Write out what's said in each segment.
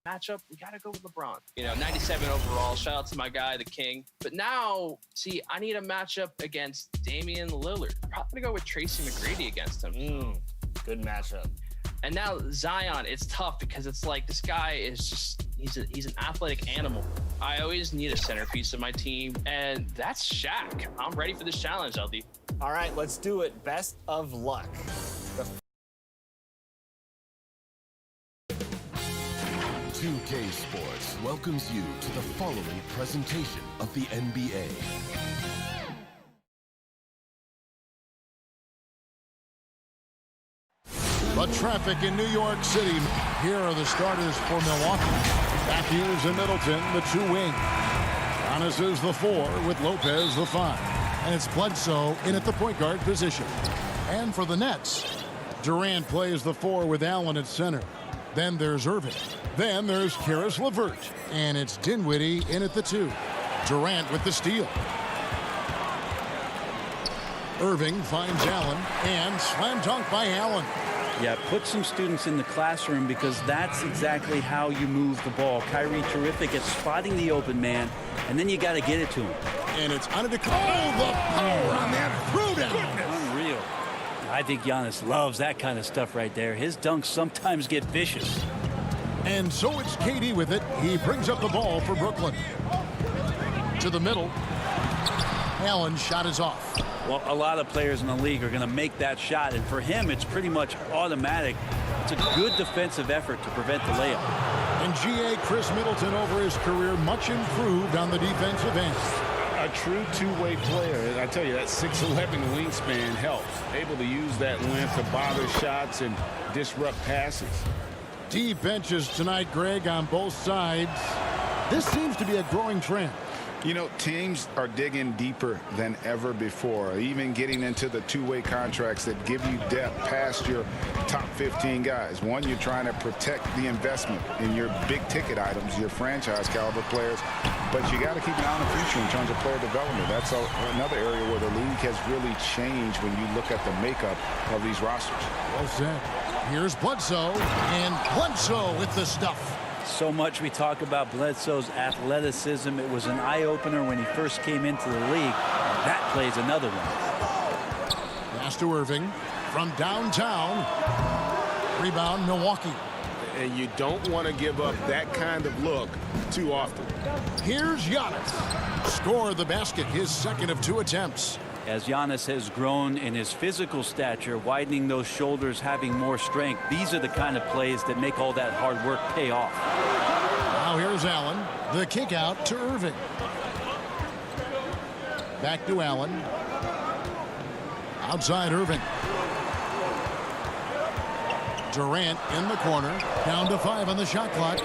matchup, we got to go with LeBron. 97 overall. Shout out to my guy, the King. But now, see, I need a matchup against Damian Lillard. Probably go with Tracy McGrady against him. Good matchup. And now Zion, it's tough because it's like this guy is just, he's an athletic animal. I always need a centerpiece of my team, and that's Shaq. I'm ready for this challenge, LD. All right, let's do it. Best of luck. 2K Sports welcomes you to the following presentation of the NBA. The traffic in New York City. Here are the starters for Milwaukee. Matthews and Middleton, the two wings. Giannis is the 4 with Lopez the 5. And it's Bledsoe in at the point guard position. And for the Nets, Durant plays the 4 with Allen at center. Then there's Irving. Then there's Karis LeVert. And it's Dinwiddie in at the 2. Durant with the steal. Irving finds Allen and slam dunk by Allen. Yeah, put some students in the classroom because that's exactly how you move the ball. Kyrie terrific at spotting the open man, and then you got to get it to him. And it's Antetokounmpo. Oh, the power on that throwdown. Unreal. I think Giannis loves that kind of stuff right there. His dunks sometimes get vicious. And so it's KD with it. He brings up the ball for Brooklyn. To the middle. Allen's shot is off. Well, a lot of players in the league are going to make that shot, and for him, it's pretty much automatic. It's a good defensive effort to prevent the layup. And G.A. Chris Middleton over his career, much improved on the defensive end. A true two-way player. I tell you, that 6'11" wingspan helps. Able to use that length to bother shots and disrupt passes. Deep benches tonight, Greg, on both sides. This seems to be a growing trend. Teams are digging deeper than ever before, even getting into the two-way contracts that give you depth past your top 15 guys. One, you're trying to protect the investment in your big-ticket items, your franchise-caliber players, but you got to keep an eye on the future in terms of player development. That's another area where the league has really changed when you look at the makeup of these rosters. Well said. Here's Bledsoe, and Bledsoe with the stuff. So much we talk about Bledsoe's athleticism. It was an eye-opener when he first came into the league. That plays another one. Pass to Irving from downtown. Rebound, Milwaukee. And you don't want to give up that kind of look too often. Here's Giannis. Score the basket, his second of 2 attempts. As Giannis has grown in his physical stature, widening those shoulders, having more strength, these are the kind of plays that make all that hard work pay off. Now here's Allen. The kick out to Irving. Back to Allen. Outside Irving. Durant in the corner. Down to 5 on the shot clock.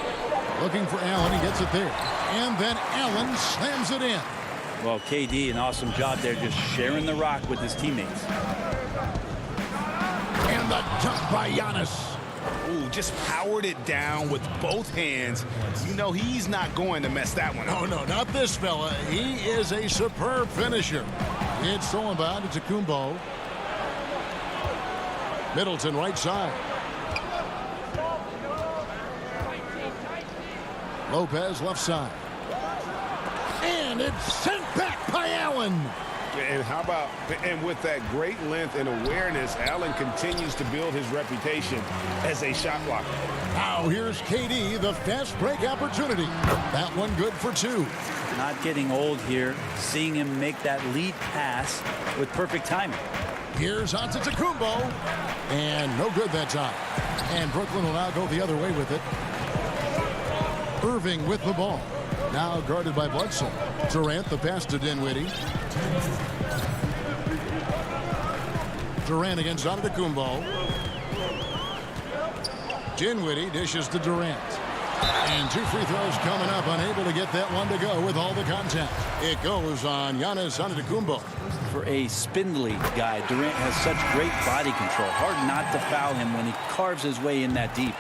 Looking for Allen. He gets it there. And then Allen slams it in. Well, KD, an awesome job there, just sharing the rock with his teammates. And the dunk by Giannis. Ooh, just powered it down with both hands. He's not going to mess that one up. Oh, no, not this fella. He is a superb finisher. It's stolen by Antetokounmpo. Middleton right side. Lopez left side. And it's sent back by Allen. And how about, and with that great length and awareness, Allen continues to build his reputation as a shot blocker. Now here's KD, the fast break opportunity. That one good for 2. Not getting old here, seeing him make that lead pass with perfect timing. Here's Antetokounmpo. And no good that time. And Brooklyn will now go the other way with it. Irving with the ball. Now guarded by Bledsoe. Durant, the pass to Dinwiddie. Durant against Antetokounmpo. Dinwiddie dishes to Durant. And 2 free throws coming up. Unable to get that one to go with all the contact. It goes on Giannis Antetokounmpo. For a spindly guy, Durant has such great body control. Hard not to foul him when he carves his way in that deep.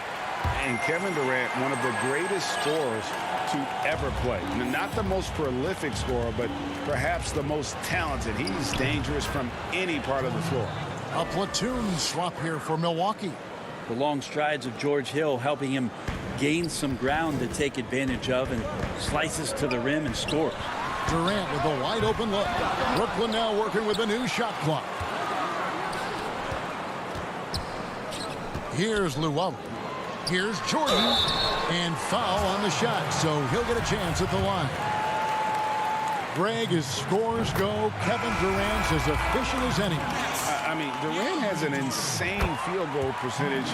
And Kevin Durant, one of the greatest scorers to ever play. Not the most prolific scorer, but perhaps the most talented. He's dangerous from any part of the floor. A platoon swap here for Milwaukee. The long strides of George Hill helping him gains some ground to take advantage of and slices to the rim and scores. Durant with a wide open look. Brooklyn now working with a new shot clock. Here's Luwawu. Here's Jordan. And foul on the shot, so he'll get a chance at the line. Greg, as scores go, Kevin Durant's as efficient as any. I mean, Durant has an insane field goal percentage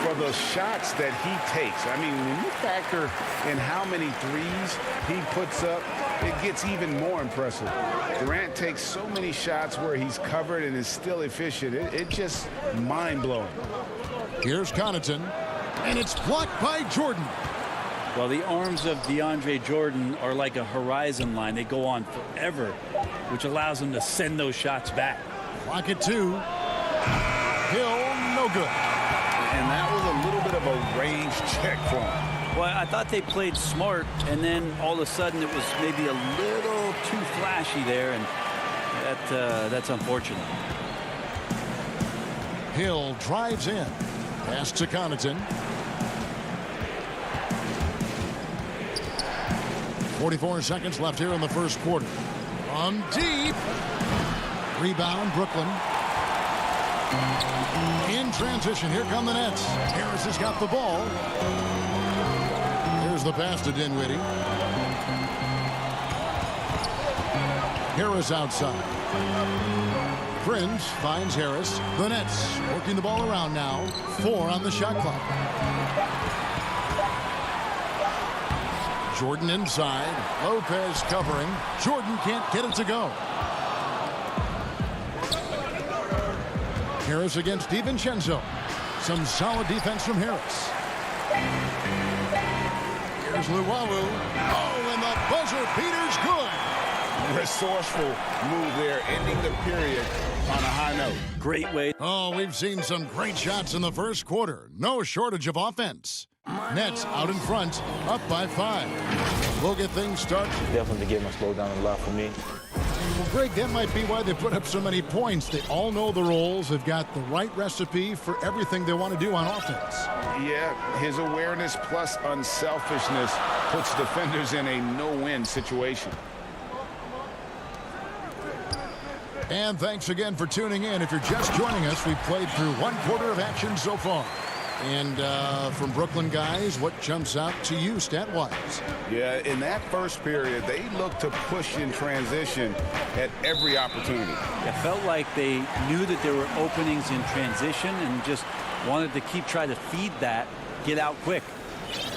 for the shots that he takes. I mean, when you factor in how many threes he puts up, it gets even more impressive. Durant takes so many shots where he's covered and is still efficient. It's just mind-blowing. Here's Connaughton, and it's blocked by Jordan. Well, the arms of DeAndre Jordan are like a horizon line. They go on forever, which allows him to send those shots back. Clock at 2. Hill, no good. And that was a little bit of a range check for him. Well, I thought they played smart, and then all of a sudden it was maybe a little too flashy there, and that's unfortunate. Hill drives in. Pass to Connaughton. 44 seconds left here in the first quarter. From deep. Rebound, Brooklyn. In transition, here come the Nets. Harris has got the ball. Here's the pass to Dinwiddie. Harris outside. Prince finds Harris. The Nets working the ball around now. 4 on the shot clock. Jordan inside. Lopez covering. Jordan can't get it to go. Harris against DiVincenzo. Some solid defense from Harris. Here's Luwawu. Oh, and the buzzer beater's good. Resourceful move there, ending the period on a high note. Great way. Oh, we've seen some great shots in the first quarter. No shortage of offense. Nets out in front, up by 5. We'll get things started. Definitely the game will slow down a lot for me. Well, Greg, that might be why they put up so many points. They all know the roles. They've got the right recipe for everything they want to do on offense. Yeah, his awareness plus unselfishness puts defenders in a no-win situation. And thanks again for tuning in. If you're just joining us, we've played through 1 quarter of action so far. And from Brooklyn guys, what jumps out to you stat-wise? Yeah, in that first period, they looked to push in transition at every opportunity. It felt like they knew that there were openings in transition and just wanted to keep trying to feed that, get out quick.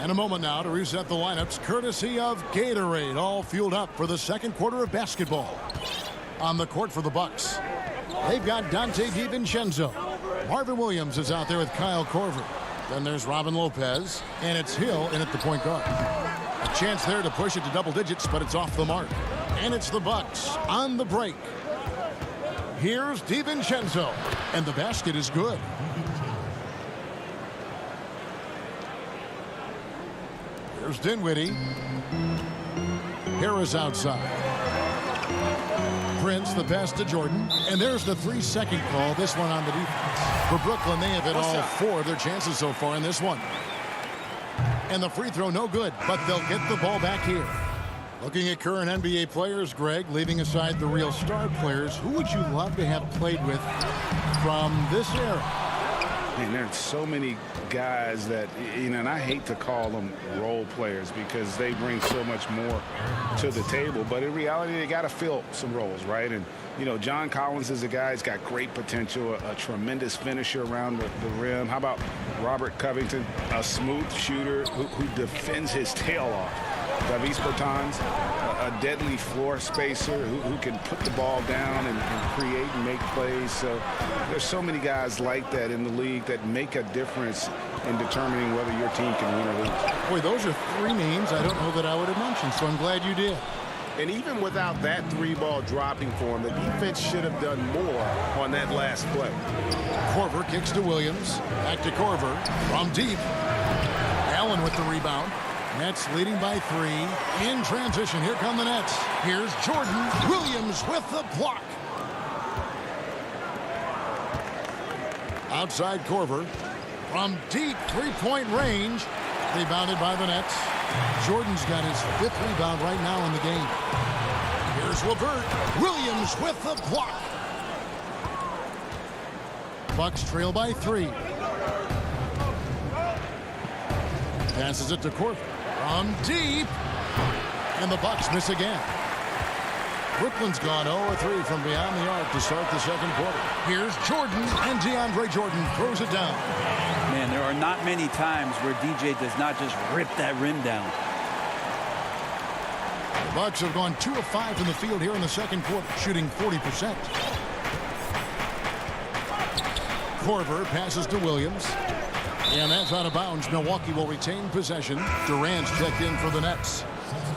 And a moment now to reset the lineups, courtesy of Gatorade, all fueled up for the second quarter of basketball. On the court for the Bucks, they've got Dante DiVincenzo. Marvin Williams is out there with Kyle Korver. Then there's Robin Lopez, and it's Hill in at the point guard. A chance there to push it to double digits, but it's off the mark. And it's the Bucks on the break. Here's DiVincenzo, and the basket is good. Here's Dinwiddie. Harris outside. Prince, the pass to Jordan, and there's the 3-second call. This one on the defense. For Brooklyn, they have hit all 4 of their chances so far in this one. And the free throw, no good, but they'll get the ball back here. Looking at current NBA players, Greg, leaving aside the real star players, who would you love to have played with from this era? And there's so many guys that, and I hate to call them role players because they bring so much more to the table. But in reality, they got to fill some roles, right? And, John Collins is a guy who's got great potential, a tremendous finisher around the rim. How about Robert Covington, a smooth shooter who defends his tail off? Davis Bertans, a deadly floor spacer who can put the ball down and create and make plays. So there's so many guys like that in the league that make a difference in determining whether your team can win or lose. Boy, those are 3 names I don't know that I would have mentioned, so I'm glad you did. And even without that 3-ball dropping for him, the defense should have done more on that last play. Korver kicks to Williams. Back to Korver from deep. Allen with the rebound. Nets leading by 3. In transition, here come the Nets. Here's Jordan. Williams with the block. Outside Korver. From deep 3-point range. Rebounded by the Nets. Jordan's got his 5th rebound right now in the game. Here's LeVert. Williams with the block. Bucks trail by 3. Passes it to Korver. From deep. And the Bucks miss again. Brooklyn's gone 0-3 from beyond the arc to start the second quarter. Here's Jordan, and DeAndre Jordan throws it down. Man, there are not many times where DJ does not just rip that rim down. The Bucks have gone 2 of 5 from the field here in the second quarter, shooting 40%. Korver passes to Williams. And that's out of bounds. Milwaukee will retain possession. Durant's checked in for the Nets.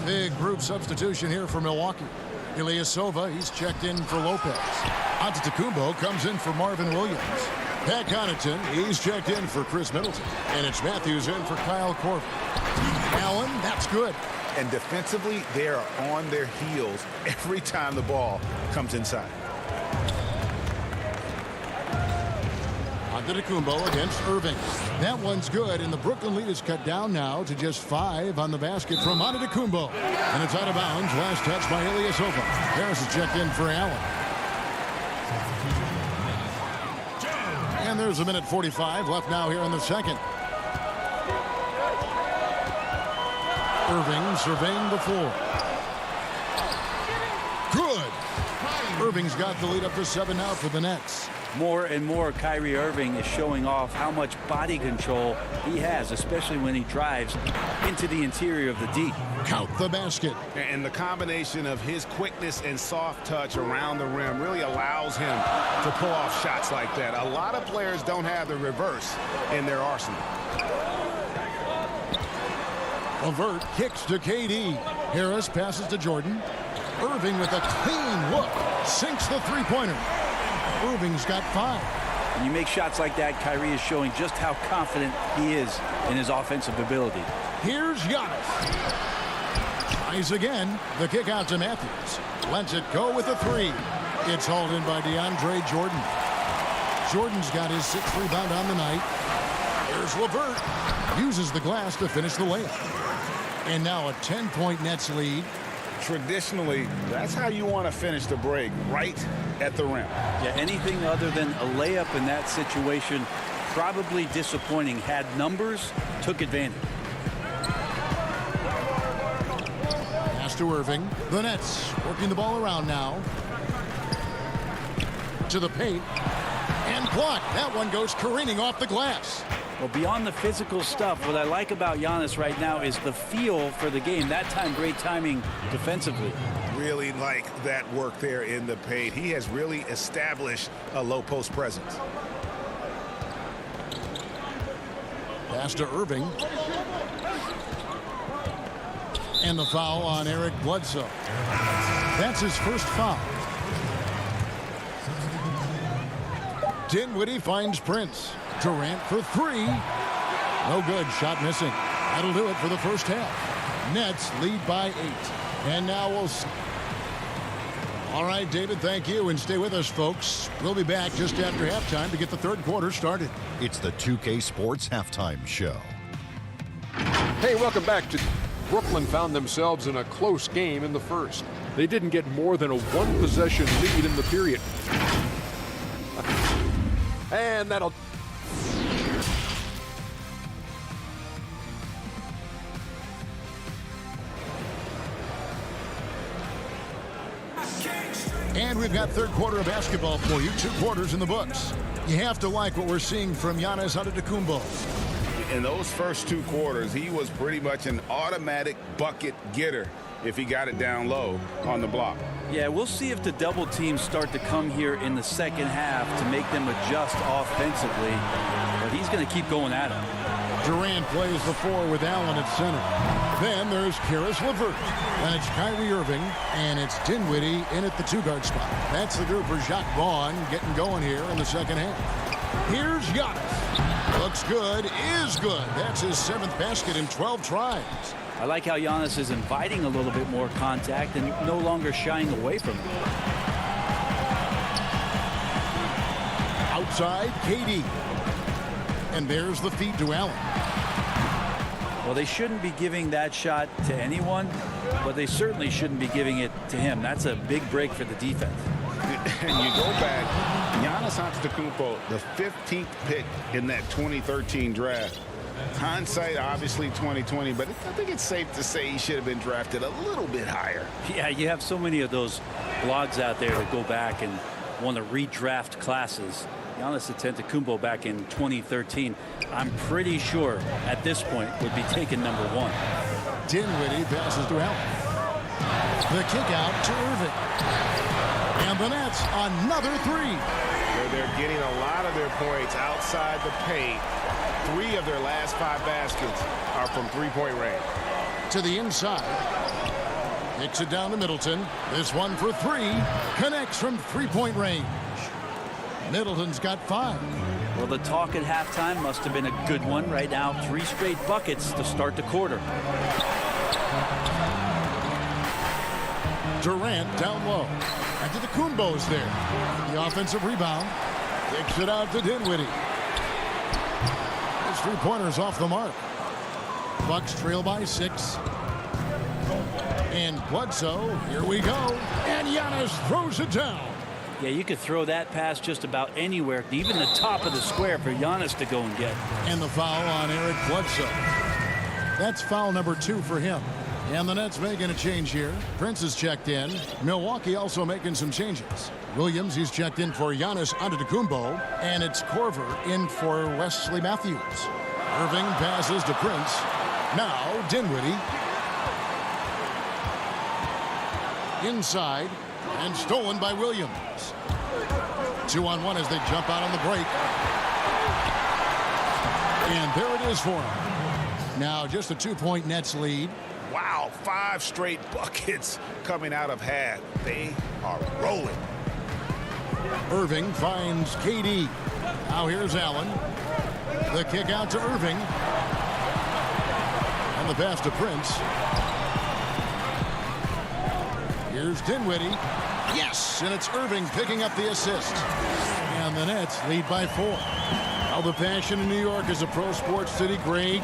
Big group substitution here for Milwaukee. Ilyasova, he's checked in for Lopez. Antetokounmpo comes in for Marvin Williams. Pat Connaughton, he's checked in for Chris Middleton. And it's Matthews in for Kyle Korver. Allen, that's good. And defensively, they are on their heels every time the ball comes inside. Antetokounmpo against Irving. That one's good, and the Brooklyn lead is cut down now to just 5 on the basket from Antetokounmpo. And it's out of bounds. Last touch by Ilyasova. Harris is checked in for Allen. And there's a minute 45 left now here in the second. Irving surveying the floor. Good. Irving's got the lead up to 7 now for the Nets. More and more, Kyrie Irving is showing off how much body control he has, especially when he drives into the interior of the D. Count the basket. And the combination of his quickness and soft touch around the rim really allows him to pull off shots like that. A lot of players don't have the reverse in their arsenal. LeVert kicks to KD. Harris passes to Jordan. Irving with a clean look. Sinks the three-pointer. Irving's got 5. When you make shots like that, Kyrie is showing just how confident he is in his offensive ability. Here's Giannis. Tries again. The kick out to Matthews. Lets it go with a 3. It's hauled in by DeAndre Jordan. Jordan's got his 6th rebound on the night. Here's LeVert. Uses the glass to finish the layup. And now a 10-point Nets lead. Traditionally, that's how you want to finish the break, right at the rim. Yeah, anything other than a layup in that situation, probably disappointing. Had numbers, took advantage. Pass to Irving. The Nets working the ball around now. To the paint. And blocked. That one goes careening off the glass. Well, beyond the physical stuff, what I like about Giannis right now is the feel for the game. That time, great timing defensively. Really like that work there in the paint. He has really established a low post presence. Pass to Irving. And the foul on Eric Bledsoe. That's his first foul. Dinwiddie finds Prince. Durant for 3. No good. Shot missing. That'll do it for the first half. Nets lead by 8. And now we'll see. All right, David, thank you. And stay with us, folks. We'll be back just after halftime to get the third quarter started. It's the 2K Sports Halftime Show. Hey, welcome back to Brooklyn. Found themselves in a close game in the first. They didn't get more than a one-possession lead in the period. And that'll... And we've got third quarter of basketball for you. 2 quarters in the books. You have to like what we're seeing from Giannis Antetokounmpo. In those first 2 quarters, he was pretty much an automatic bucket getter if he got it down low on the block. Yeah, we'll see if the double teams start to come here in the second half to make them adjust offensively. But he's going to keep going at him. Durant plays the 4 with Allen at center. Then there's Karis LeVert. Then it's Kyrie Irving, and it's Dinwiddie in at the 2-guard spot. That's the group for Jacques Vaughn getting going here in the second half. Here's Giannis. Looks good, is good. That's his 7th basket in 12 tries. I like how Giannis is inviting a little bit more contact and no longer shying away from it. Outside, KD. And there's the feed to Allen. Well, they shouldn't be giving that shot to anyone, but they certainly shouldn't be giving it to him. That's a big break for the defense. And you go back, Giannis Antetokounmpo, the 15th pick in that 2013 draft. Hindsight, obviously 2020, but I think it's safe to say he should have been drafted a little bit higher. Yeah, you have so many of those blogs out there that go back and want to redraft classes. Giannis Antetokounmpo back in 2013, I'm pretty sure at this point would be taken number 1. Dinwiddie passes to Allen. The kick out to Irving. And the Nets, another 3. They're getting a lot of their points outside the paint. 3 of their last 5 baskets are from three-point range. To the inside. Kicks it down to Middleton. This one for 3. Connects from three-point range. Middleton's got 5. Well, the talk at halftime must have been a good one. Right now, 3 straight buckets to start the quarter. Durant down low. Antetokounmpo's there. The offensive rebound. Kicks it out to Dinwiddie. His three-pointer's off the mark. Bucks trail by 6. And Bledsoe, here we go. And Giannis throws it down. Yeah, you could throw that pass just about anywhere, even the top of the square for Giannis to go and get. And the foul on Eric Bledsoe. That's foul number 2 for him. And the Nets making a change here. Prince is checked in. Milwaukee also making some changes. Williams, he's checked in for Giannis Antetokounmpo. And it's Korver in for Wesley Matthews. Irving passes to Prince. Now Dinwiddie. Inside. And stolen by Williams. 2-on-1 as they jump out on the break. And there it is for him. Now just a 2-point Nets lead. Wow, 5 straight buckets coming out of half. They are rolling. Irving finds KD. Now here's Allen. The kick out to Irving. And the pass to Prince. Here's Dinwiddie. Yes, and it's Irving picking up the assist. And the Nets lead by 4. Now the passion in New York as a pro sports city, Greg,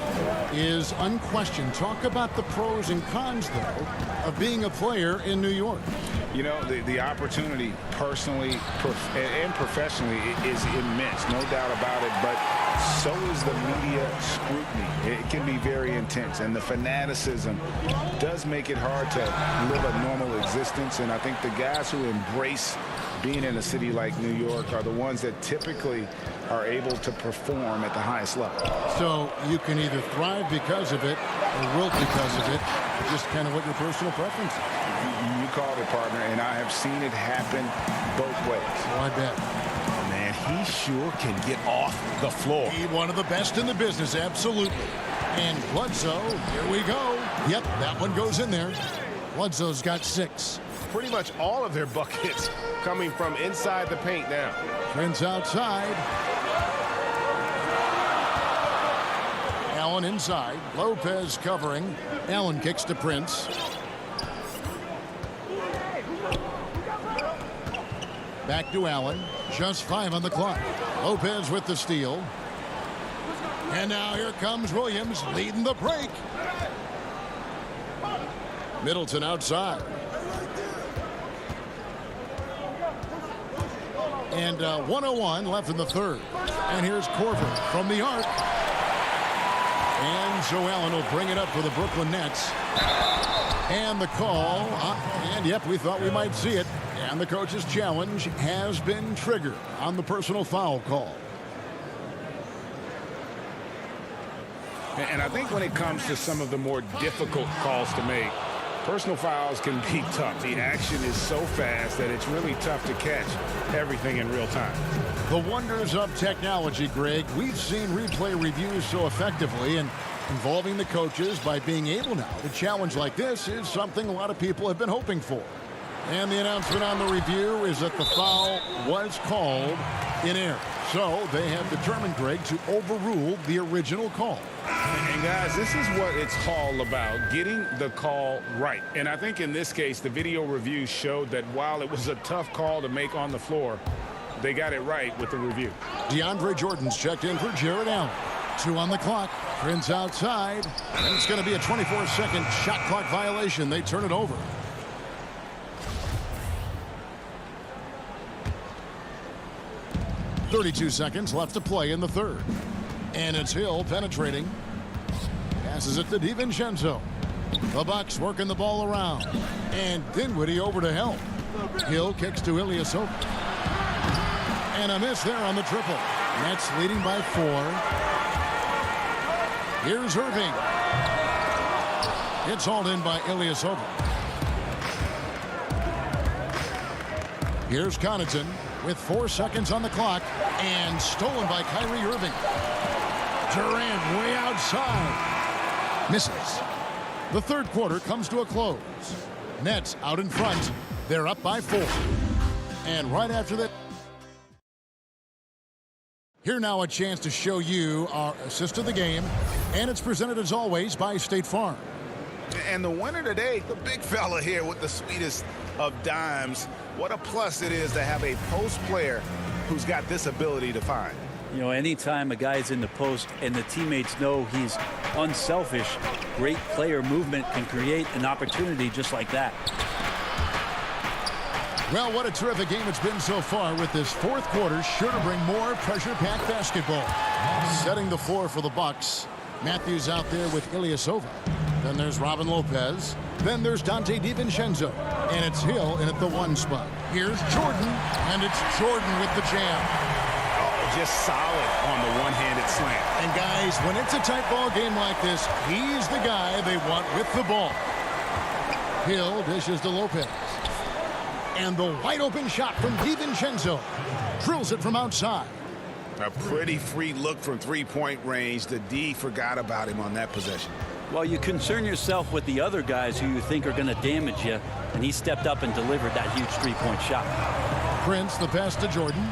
is unquestioned. Talk about the pros and cons, though, of being a player in New York. You know, the opportunity personally and professionally is immense, no doubt about it, but so is the media scrutiny. It can be very intense, and the fanaticism does make it hard to live a normal existence, and I think the guys who embrace being in a city like New York are the ones that typically are able to perform at the highest level. So you can either thrive because of it or wilt because of it, just kind of what your personal preference is. You called it, partner, and I have seen it happen both ways. Oh, I bet. Man, he sure can get off the floor. He's one of the best in the business, absolutely. And Bledsoe, here we go. Yep, that one goes in there. Bledsoe's got 6. Pretty much all of their buckets coming from inside the paint now. Prince outside. Allen inside. Lopez covering. Allen kicks to Prince. Back to Allen. Just 5 on the clock. Lopez with the steal. And now here comes Williams leading the break. Middleton outside. And 1:01 left in the third. And here's Korver from the arc. And so Allen will bring it up for the Brooklyn Nets. And the call. And yep, we thought we might see it. And the coach's challenge has been triggered on the personal foul call. And I think when it comes to some of the more difficult calls to make, personal fouls can be tough. The action is so fast that it's really tough to catch everything in real time. The wonders of technology, Greg. We've seen replay reviews so effectively, and involving the coaches by being able now to challenge like this is something a lot of people have been hoping for. And the announcement on the review is that the foul was called in error. So they have determined, Greg, to overrule the original call. And guys, this is what it's all about, getting the call right. And I think in this case, the video review showed that while it was a tough call to make on the floor, they got it right with the review. DeAndre Jordan's checked in for Jared Allen. 2 on the clock. Prince outside. And it's going to be a 24-second shot clock violation. They turn it over. .32 seconds left to play in the third. And it's Hill penetrating. Passes it to DiVincenzo. The Bucks working the ball around. And Dinwiddie over to help. Hill kicks to Ilyasova. And a miss there on the triple. Nets leading by 4. Here's Irving. It's hauled in by Ilyasova. Here's Connaughton with 4 seconds on the clock. And stolen by Kyrie Irving. Durant way outside. Misses. The third quarter comes to a close. Nets out in front. They're up by 4. And right after that, here now a chance to show you our assist of the game. And it's presented as always by State Farm. And the winner today, the big fella here with the sweetest of dimes. What a plus it is to have a post player who's got this ability to find. You know, anytime a guy's in the post and the teammates know he's unselfish, great player movement can create an opportunity just like that. Well, what a terrific game it's been so far, with this fourth quarter sure to bring more pressure-packed basketball. Setting the floor for the Bucks. Matthews out there with Ilyasova. Then there's Robin Lopez. Then there's Dante DiVincenzo. And it's Hill in at the 1 spot. Here's Jordan, and it's Jordan with the jam. Just solid on the one-handed slam. And guys, when it's a tight ball game like this, he's the guy they want with the ball. Hill dishes to Lopez. And the wide open shot from DiVincenzo. Drills it from outside. A pretty free look from three-point range. The D forgot about him on that possession. Well, you concern yourself with the other guys who you think are going to damage you, and he stepped up and delivered that huge three-point shot. Prince, the pass to Jordan.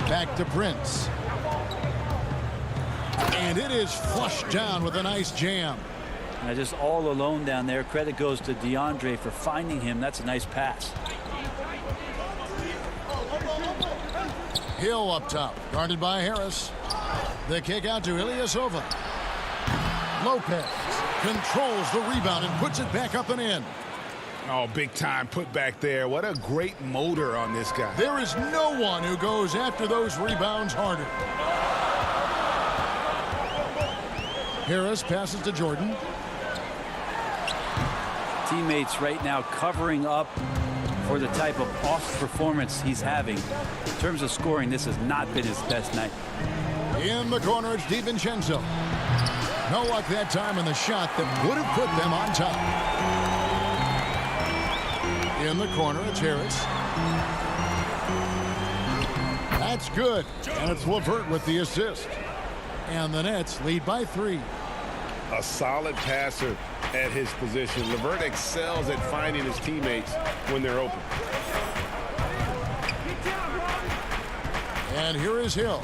Back to Prince. And it is flushed down with a nice jam. Now just all alone down there. Credit goes to DeAndre for finding him. That's a nice pass. Hill up top, guarded by Harris. The kick out to Ilyasova. Lopez controls the rebound and puts it back up and in. Oh, big time put back there. What a great motor on this guy. There is no one who goes after those rebounds harder. Harris passes to Jordan. Teammates right now covering up for the type of off performance he's having. In terms of scoring, this has not been his best night. In the corner, it's DiVincenzo. No luck that time in the shot that would have put them on top. In the corner, it's Harris. That's good. And it's LeVert with the assist. And the Nets lead by 3. A solid passer at his position. LeVert excels at finding his teammates when they're open. And here is Hill.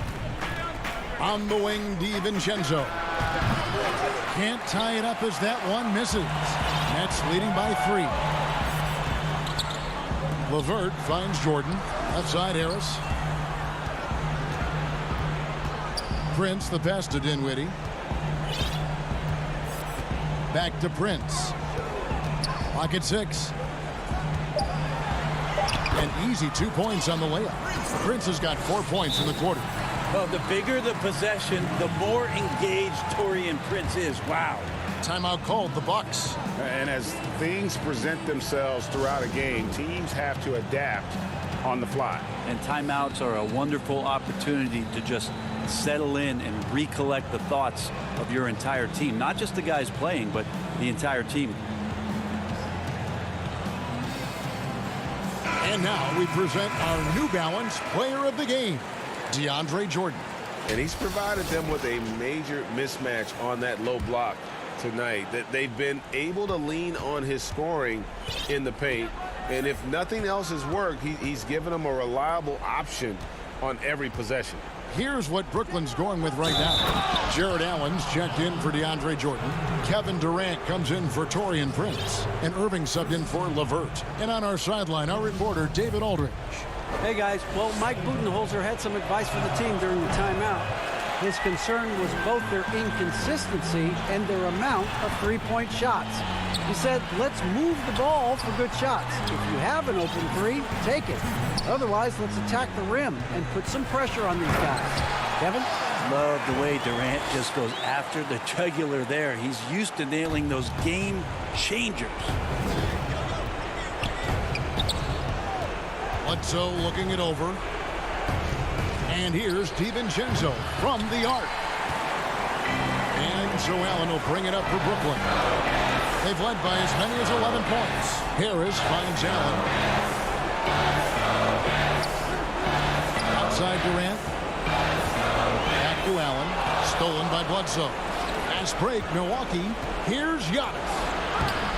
On the wing, DiVincenzo. Can't tie it up as that one misses. Nets leading by 3. LeVert finds Jordan. Outside Harris. Prince, the pass to Dinwiddie. Back to Prince. Clock at 6. An easy 2 points on the layup. Prince has got 4 points in the quarter. Well, the bigger the possession, the more engaged Taurean Prince is. Wow. Timeout called, the Bucks. And as things present themselves throughout a game, teams have to adapt on the fly. And timeouts are a wonderful opportunity to just settle in and recollect the thoughts of your entire team. Not just the guys playing, but the entire team. And now we present our New Balance Player of the Game, DeAndre Jordan. And he's provided them with a major mismatch on that low block tonight. That they've been able to lean on his scoring in the paint. And if nothing else has worked, he's given them a reliable option on every possession. Here's what Brooklyn's going with right now. Jared Allen's checked in for DeAndre Jordan. Kevin Durant comes in for Taurean Prince. And Irving subbed in for LeVert. And on our sideline, our reporter, David Aldridge. Hey, guys. Well, Mike Budenholzer had some advice for the team during the timeout. His concern was both their inconsistency and their amount of three-point shots. He said, let's move the ball for good shots. If you have an open three, take it. Otherwise, let's attack the rim and put some pressure on these guys. Kevin? Love the way Durant just goes after the jugular there. He's used to nailing those game changers. Bledsoe looking it over. And here's DiVincenzo from the arc. And Joe Allen will bring it up for Brooklyn. They've led by as many as 11 points. Harris finds Allen. Outside Durant. Back to Allen. Stolen by Bledsoe. Fast break, Milwaukee. Here's Giannis.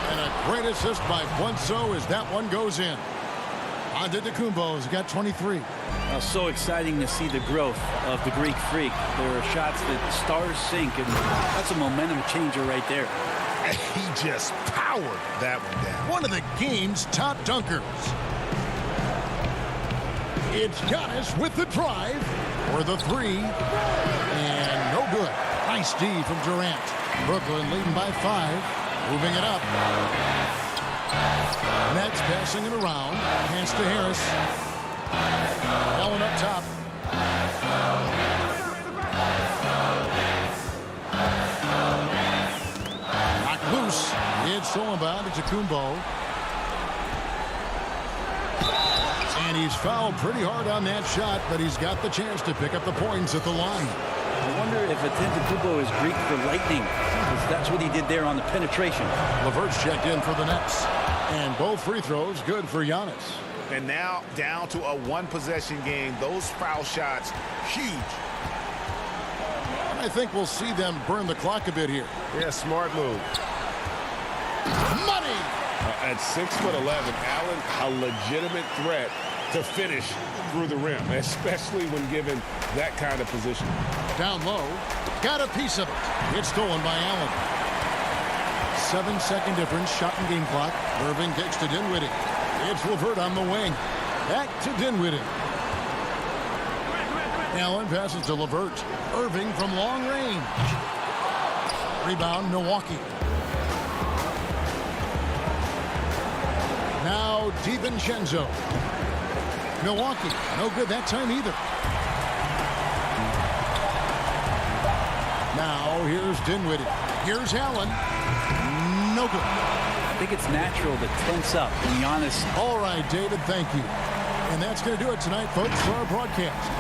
And a great assist by Bledsoe as that one goes in. Antetokounmpo's got 23. So exciting to see the growth of the Greek Freak. There are shots that stars sink, and that's a momentum changer right there. He just powered that one down. One of the game's top dunkers. It's Giannis with the drive for the three. And no good. Nice D from Durant. Brooklyn leading by 5. Moving it up. Nets passing it around. Hands to Harris. Allen up top. Knocked loose. It's stolen by Antetokounmpo. And he's fouled pretty hard on that shot, but he's got the chance to pick up the points at the line. I wonder if Antetokounmpo is Greek for lightning, because that's what he did there on the penetration. LeVert's checked in for the Nets. And both free throws good for Giannis. And now down to a one-possession game. Those foul shots, huge. I think we'll see them burn the clock a bit here. Yeah, smart move. Money! At 6'11", Allen, a legitimate threat to finish through the rim, especially when given that kind of position. Down low, got a piece of it. It's stolen by Allen. 7-second difference, shot and game clock. Irving kicks to Dinwiddie. It's LeVert on the wing. Back to Dinwiddie. Allen passes to LeVert. Irving from long range. Rebound, Milwaukee. Now DiVincenzo. Milwaukee, no good that time either. Now here's Dinwiddie. Here's Allen. No good. I think it's natural to tense up when Giannis. All right, David, thank you. And that's going to do it tonight, folks, for our broadcast.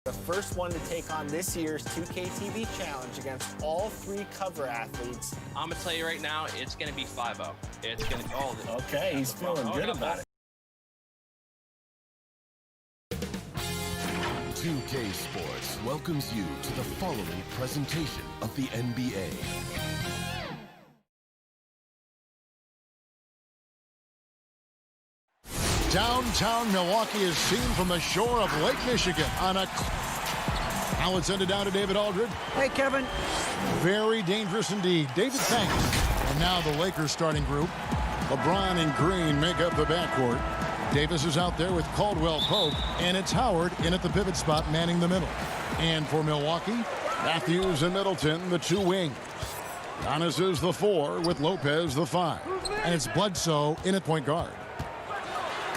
The first one to take on this year's 2K TV challenge against all 3 cover athletes. I'm going to tell you right now, it's going to be 5-0. It's going to be all the Okay, he's feeling good about it. 2K Sports welcomes you to the following presentation of the NBA. Downtown Milwaukee is seen from the shore of Lake Michigan on a... Now it's ended down to David Aldridge. Hey, Kevin. Very dangerous indeed. David, thanks. And now the Lakers starting group. LeBron and Green make up the backcourt. Davis is out there with Caldwell Pope, and it's Howard in at the pivot spot manning the middle. And for Milwaukee, Matthews and Middleton, the 2 wings. Giannis is the 4 with Lopez the 5. And it's Bledsoe in at point guard.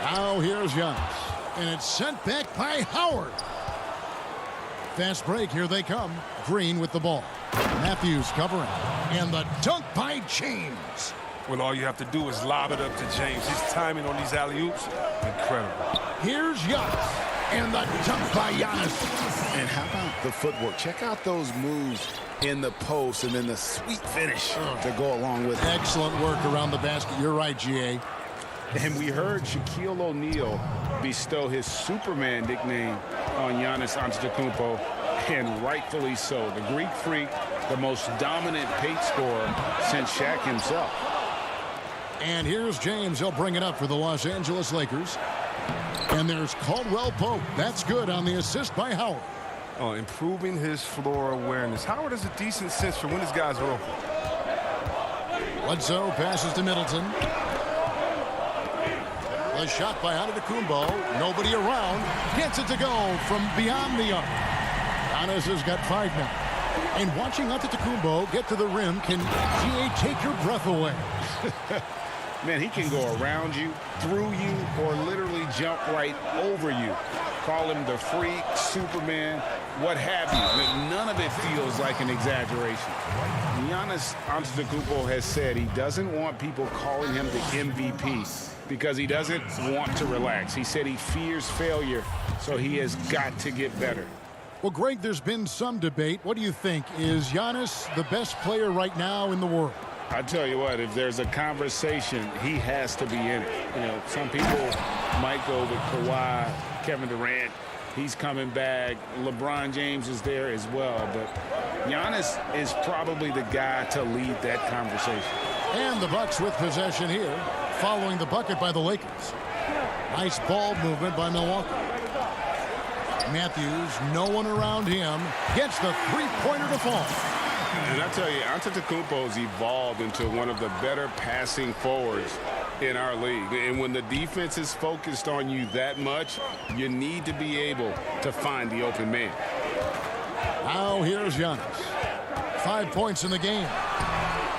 Now here's Giannis, and it's sent back by Howard. Fast break, here they come. Green with the ball. Matthews covering, and the dunk by James. Well, all you have to do is lob it up to James. His timing on these alley-oops, incredible. Here's Giannis, and the dunk by Giannis. And how about the footwork? Check out those moves in the post and then the sweet finish to go along with it. Excellent work around the basket. You're right, GA. And we heard Shaquille O'Neal bestow his Superman nickname on Giannis Antetokounmpo, and rightfully so. The Greek Freak, the most dominant paint scorer since Shaq himself. And here's James. He'll bring it up for the Los Angeles Lakers. And there's Caldwell Pope. That's good on the assist by Howard. Oh, improving his floor awareness. Howard has a decent sense for when his guys are open. Bledsoe passes to Middleton. A shot by Antetokounmpo. Nobody around. Gets it to go from beyond the arc. Giannis has got 5 now. And watching Antetokounmpo get to the rim can take your breath away. Man, he can go around you, through you, or literally jump right over you. Call him the Freak, Superman, what have you. None of it feels like an exaggeration. Giannis Antetokounmpo has said he doesn't want people calling him the MVP because he doesn't want to relax. He said he fears failure, so he has got to get better. Well, Greg, there's been some debate. What do you think? Is Giannis the best player right now in the world? I tell you what, if there's a conversation, he has to be in it. You know, some people might go with Kawhi, Kevin Durant. He's coming back. LeBron James is there as well. But Giannis is probably the guy to lead that conversation. And the Bucks with possession here, following the bucket by the Lakers. Nice ball movement by Milwaukee. Matthews, no one around him, gets the three-pointer to fall. And I tell you, Antetokounmpo's evolved into one of the better passing forwards in our league. And when the defense is focused on you that much, you need to be able to find the open man. Now here's Giannis. 5 points in the game.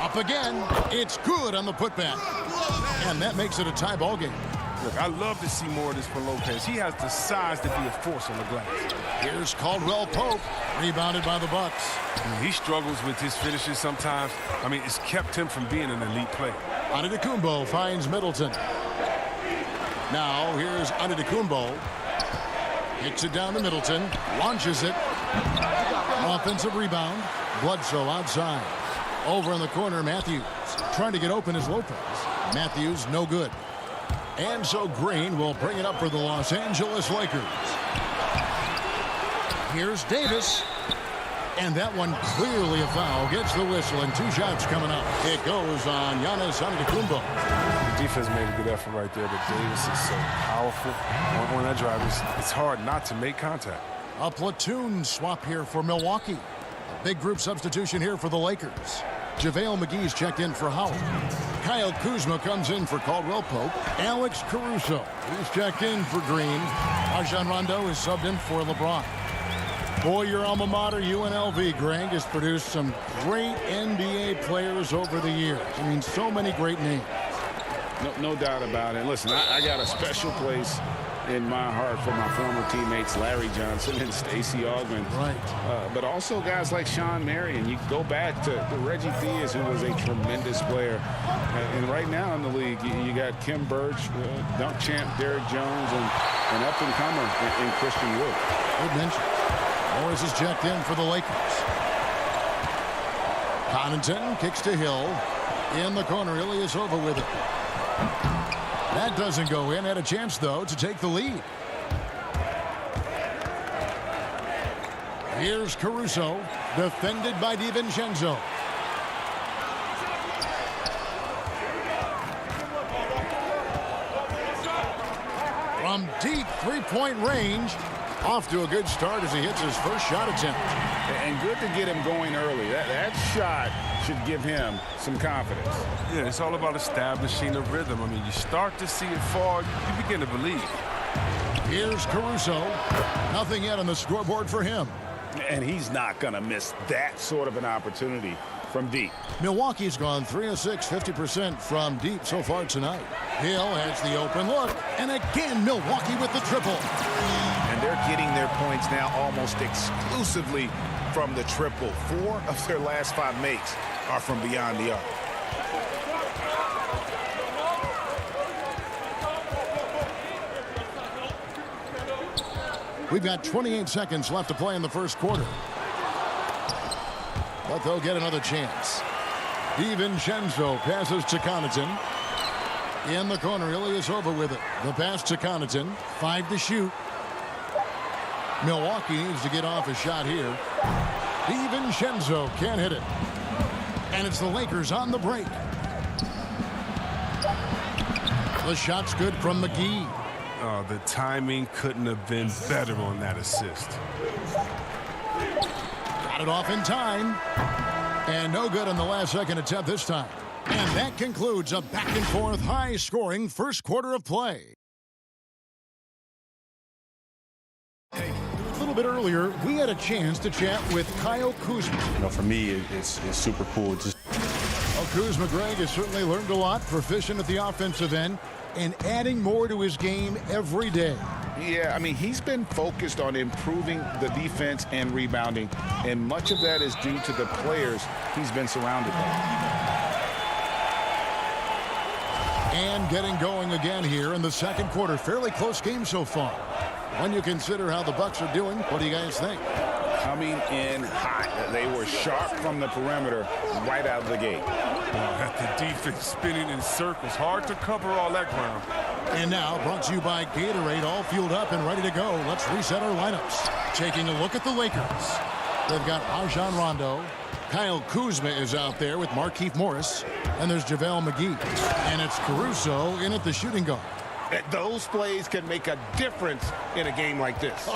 Up again. It's good on the putback. And that makes it a tie ball game. Look, I love to see more of this for Lopez. He has the size to be a force on the glass. Here's Caldwell Pope, rebounded by the Bucks. He struggles with his finishes sometimes. I mean, it's kept him from being an elite player. Antetokounmpo finds Middleton. Now here's Antetokounmpo. Hits it down to Middleton. Launches it. Offensive rebound. Bledsoe outside. Over in the corner, Matthews. Trying to get open is Lopez. Matthews, no good. And so Green will bring it up for the Los Angeles Lakers. Here's Davis. And that one clearly a foul. Gets the whistle and 2 shots coming up. It goes on Giannis Antetokounmpo. The defense made a good effort right there, but Davis is so powerful on that drive. It's hard not to make contact. A platoon swap here for Milwaukee. A big group substitution here for the Lakers. JaVale McGee's checked in for Howard. Kyle Kuzma comes in for Caldwell Pope. Alex Caruso is checked in for Green. Rajon Rondo is subbed in for LeBron. Boy, your alma mater, UNLV, Greg, has produced some great NBA players over the years. I mean, so many great names. No doubt about it. Listen, I got a special place in my heart for my former teammates Larry Johnson and Stacey Augmon. Right. But also guys like Sean Marion. You go back to Reggie Theus, who was a tremendous player. And right now in the league, you got Kim Birch, dunk champ Derrick Jones, and up-and-comer in Christian Wood. Good mention. Morris is checked in for the Lakers. Connaughton kicks to Hill. In the corner, Ilya's over with it. That doesn't go in. Had a chance, though, to take the lead. Here's Caruso, defended by DiVincenzo. From deep three-point range, off to a good start as he hits his first shot attempt. And good to get him going early. That shot should give him some confidence. Yeah, it's all about establishing a rhythm. I mean, you start to see it fall, you begin to believe. Here's Caruso. Nothing yet on the scoreboard for him. And he's not going to miss that sort of an opportunity from deep. Milwaukee's gone 3 of 6, 50% from deep so far tonight. Hill has the open look. And again, Milwaukee with the triple. And they're getting their points now almost exclusively from the triple. 4 of their last 5 makes are from beyond the arc. We've got 28 seconds left to play in the first quarter. But they'll get another chance. DiVincenzo passes to Connaughton. In the corner, Ilya's over with it. The pass to Connaughton. 5 to shoot. Milwaukee needs to get off a shot here. DiVincenzo can't hit it. And it's the Lakers on the break. The shot's good from McGee. Oh, the timing couldn't have been better on that assist. Got it off in time. And no good on the last second attempt this time. And that concludes a back-and-forth, high-scoring first quarter of play. A little bit earlier, we had a chance to chat with Kyle Kuzma. You know, for me, it's super cool. Well, Kuzma, Greg, has certainly learned a lot, proficient at the offensive end, and adding more to his game every day. Yeah, I mean, he's been focused on improving the defense and rebounding, and much of that is due to the players he's been surrounded by. And getting going again here in the second quarter. Fairly close game so far. When you consider how the Bucks are doing, what do you guys think? Coming in hot. They were sharp from the perimeter right out of the gate. Got the defense spinning in circles. Hard to cover all that ground. And now, brought to you by Gatorade, all fueled up and ready to go. Let's reset our lineups. Taking a look at the Lakers. They've got Rajon Rondo. Kyle Kuzma is out there with Markieff Morris. And there's JaVale McGee. And it's Caruso in at the shooting guard. Those plays can make a difference in a game like this.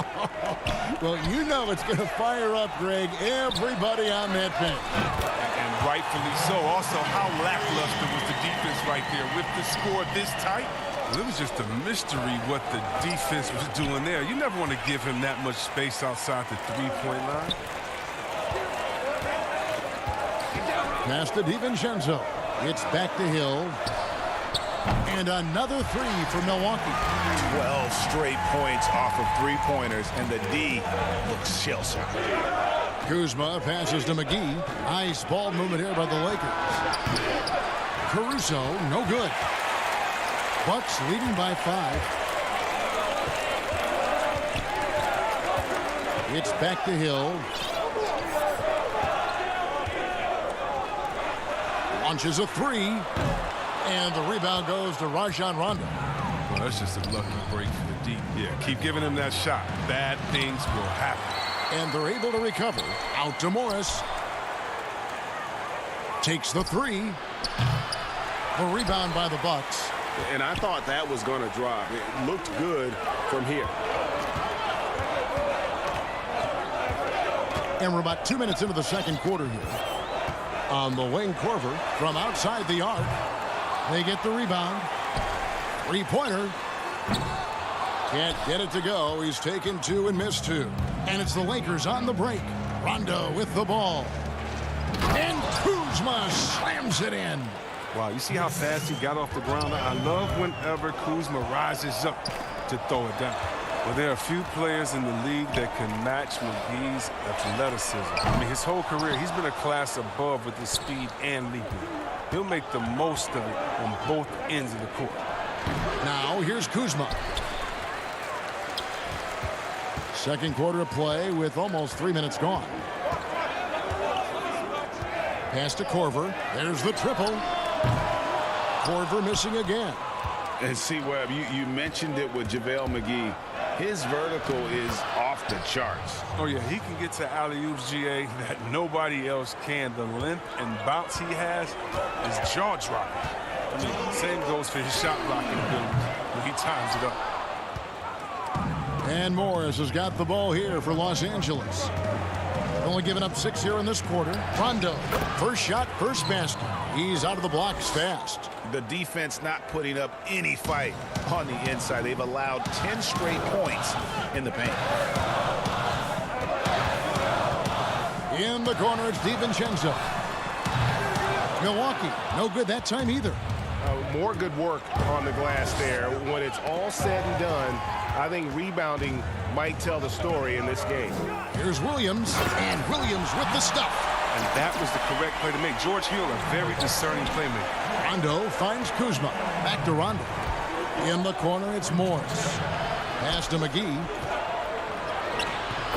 Well, you know it's going to fire up, Greg, everybody on that bench. And rightfully so. Also, how lackluster was the defense right there with the score this tight? Well, it was just a mystery what the defense was doing there. You never want to give him that much space outside the three-point line. Pass to DiVincenzo. It's back to Hill. And another three for Milwaukee. 12 straight points off of three-pointers, and the D looks shell-shocked. Kuzma passes to McGee. Nice ball movement here by the Lakers. Caruso, no good. Bucks leading by 5. It's back to Hill. Launches a three. And the rebound goes to Rajon Rondo. Well, that's just a lucky break for the deep. Yeah, keep giving him that shot. Bad things will happen. And they're able to recover. Out to Morris. Takes the three. The rebound by the Bucks. And I thought that was going to drop. It looked good from here. And we're about 2 minutes into the second quarter here. On the wing, Korver from outside the arc. They get the rebound. Three-pointer. Can't get it to go. He's taken 2 and missed 2. And it's the Lakers on the break. Rondo with the ball. And Kuzma slams it in. Wow, you see how fast he got off the ground? I love whenever Kuzma rises up to throw it down. Well, there are a few players in the league that can match McGee's athleticism. I mean, his whole career, he's been a class above with his speed and leaping. He'll make the most of it on both ends of the court. Now, here's Kuzma. Second quarter of play with almost 3 minutes gone. Pass to Korver. There's the triple. Korver missing again. And see, Webb, you mentioned it with JaVale McGee. His vertical is off the charts. Oh, yeah, he can get to alley-oops, GA, that nobody else can. The length and bounce he has is jaw-dropping. I mean, same goes for his shot blocking ability when he times it up. And Morris has got the ball here for Los Angeles. They've only given up 6 here in this quarter. Rondo, first shot, first basket. He's out of the blocks fast. The defense not putting up any fight on the inside. They've allowed 10 straight points in the paint. In the corner, it's DiVincenzo. Milwaukee, no good that time either. More good work on the glass there. When it's all said and done, I think rebounding might tell the story in this game. Here's Williams, and Williams with the stuff. And that was the correct play to make. George Hill, a very discerning playmaker. Rondo finds Kuzma. Back to Rondo. In the corner, it's Morris. Pass to McGee.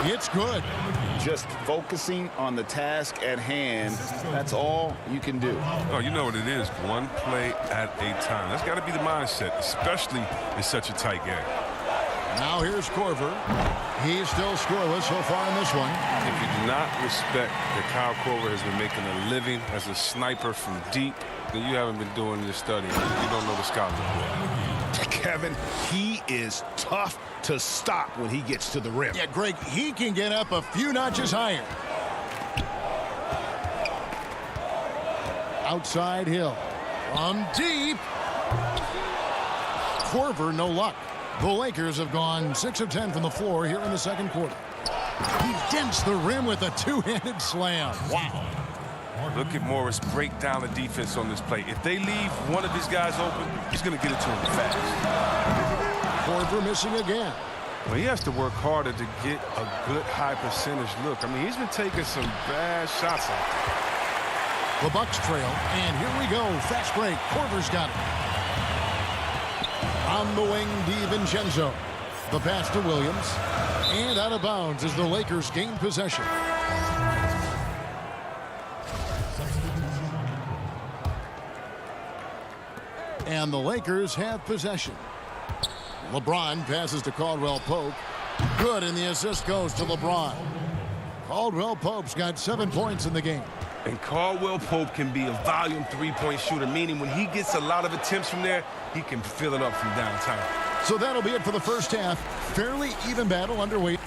It's good. Just focusing on the task at hand. That's all you can do. Oh, you know what it is. One play at a time. That's got to be the mindset, especially in such a tight game. Now here's Korver. He's still scoreless so far in this one. If you do not respect that Kyle Korver has been making a living as a sniper from deep, then you haven't been doing your studying. You don't know the scouting report. Kevin, he is tough to stop when he gets to the rim. Yeah, Greg, he can get up a few notches higher. Outside Hill. From deep. Korver, no luck. The Lakers have gone 6 of 10 from the floor here in the second quarter. He dents the rim with a two-handed slam. Wow. Look at Morris break down the defense on this play. If they leave one of these guys open, he's going to get it to him fast. Korver missing again. Well, he has to work harder to get a good high percentage look. I mean, he's been taking some bad shots out there. The Bucks trail, and here we go. Fast break. Korver's got it. On the wing, DiVincenzo. The pass to Williams. And out of bounds as the Lakers gain possession. And the Lakers have possession. LeBron passes to Caldwell Pope. Good, and the assist goes to LeBron. Caldwell Pope's got 7 points in the game. And Caldwell Pope can be a volume three-point shooter, meaning when he gets a lot of attempts from there, he can fill it up from downtown. So that'll be it for the first half. Fairly even battle underway.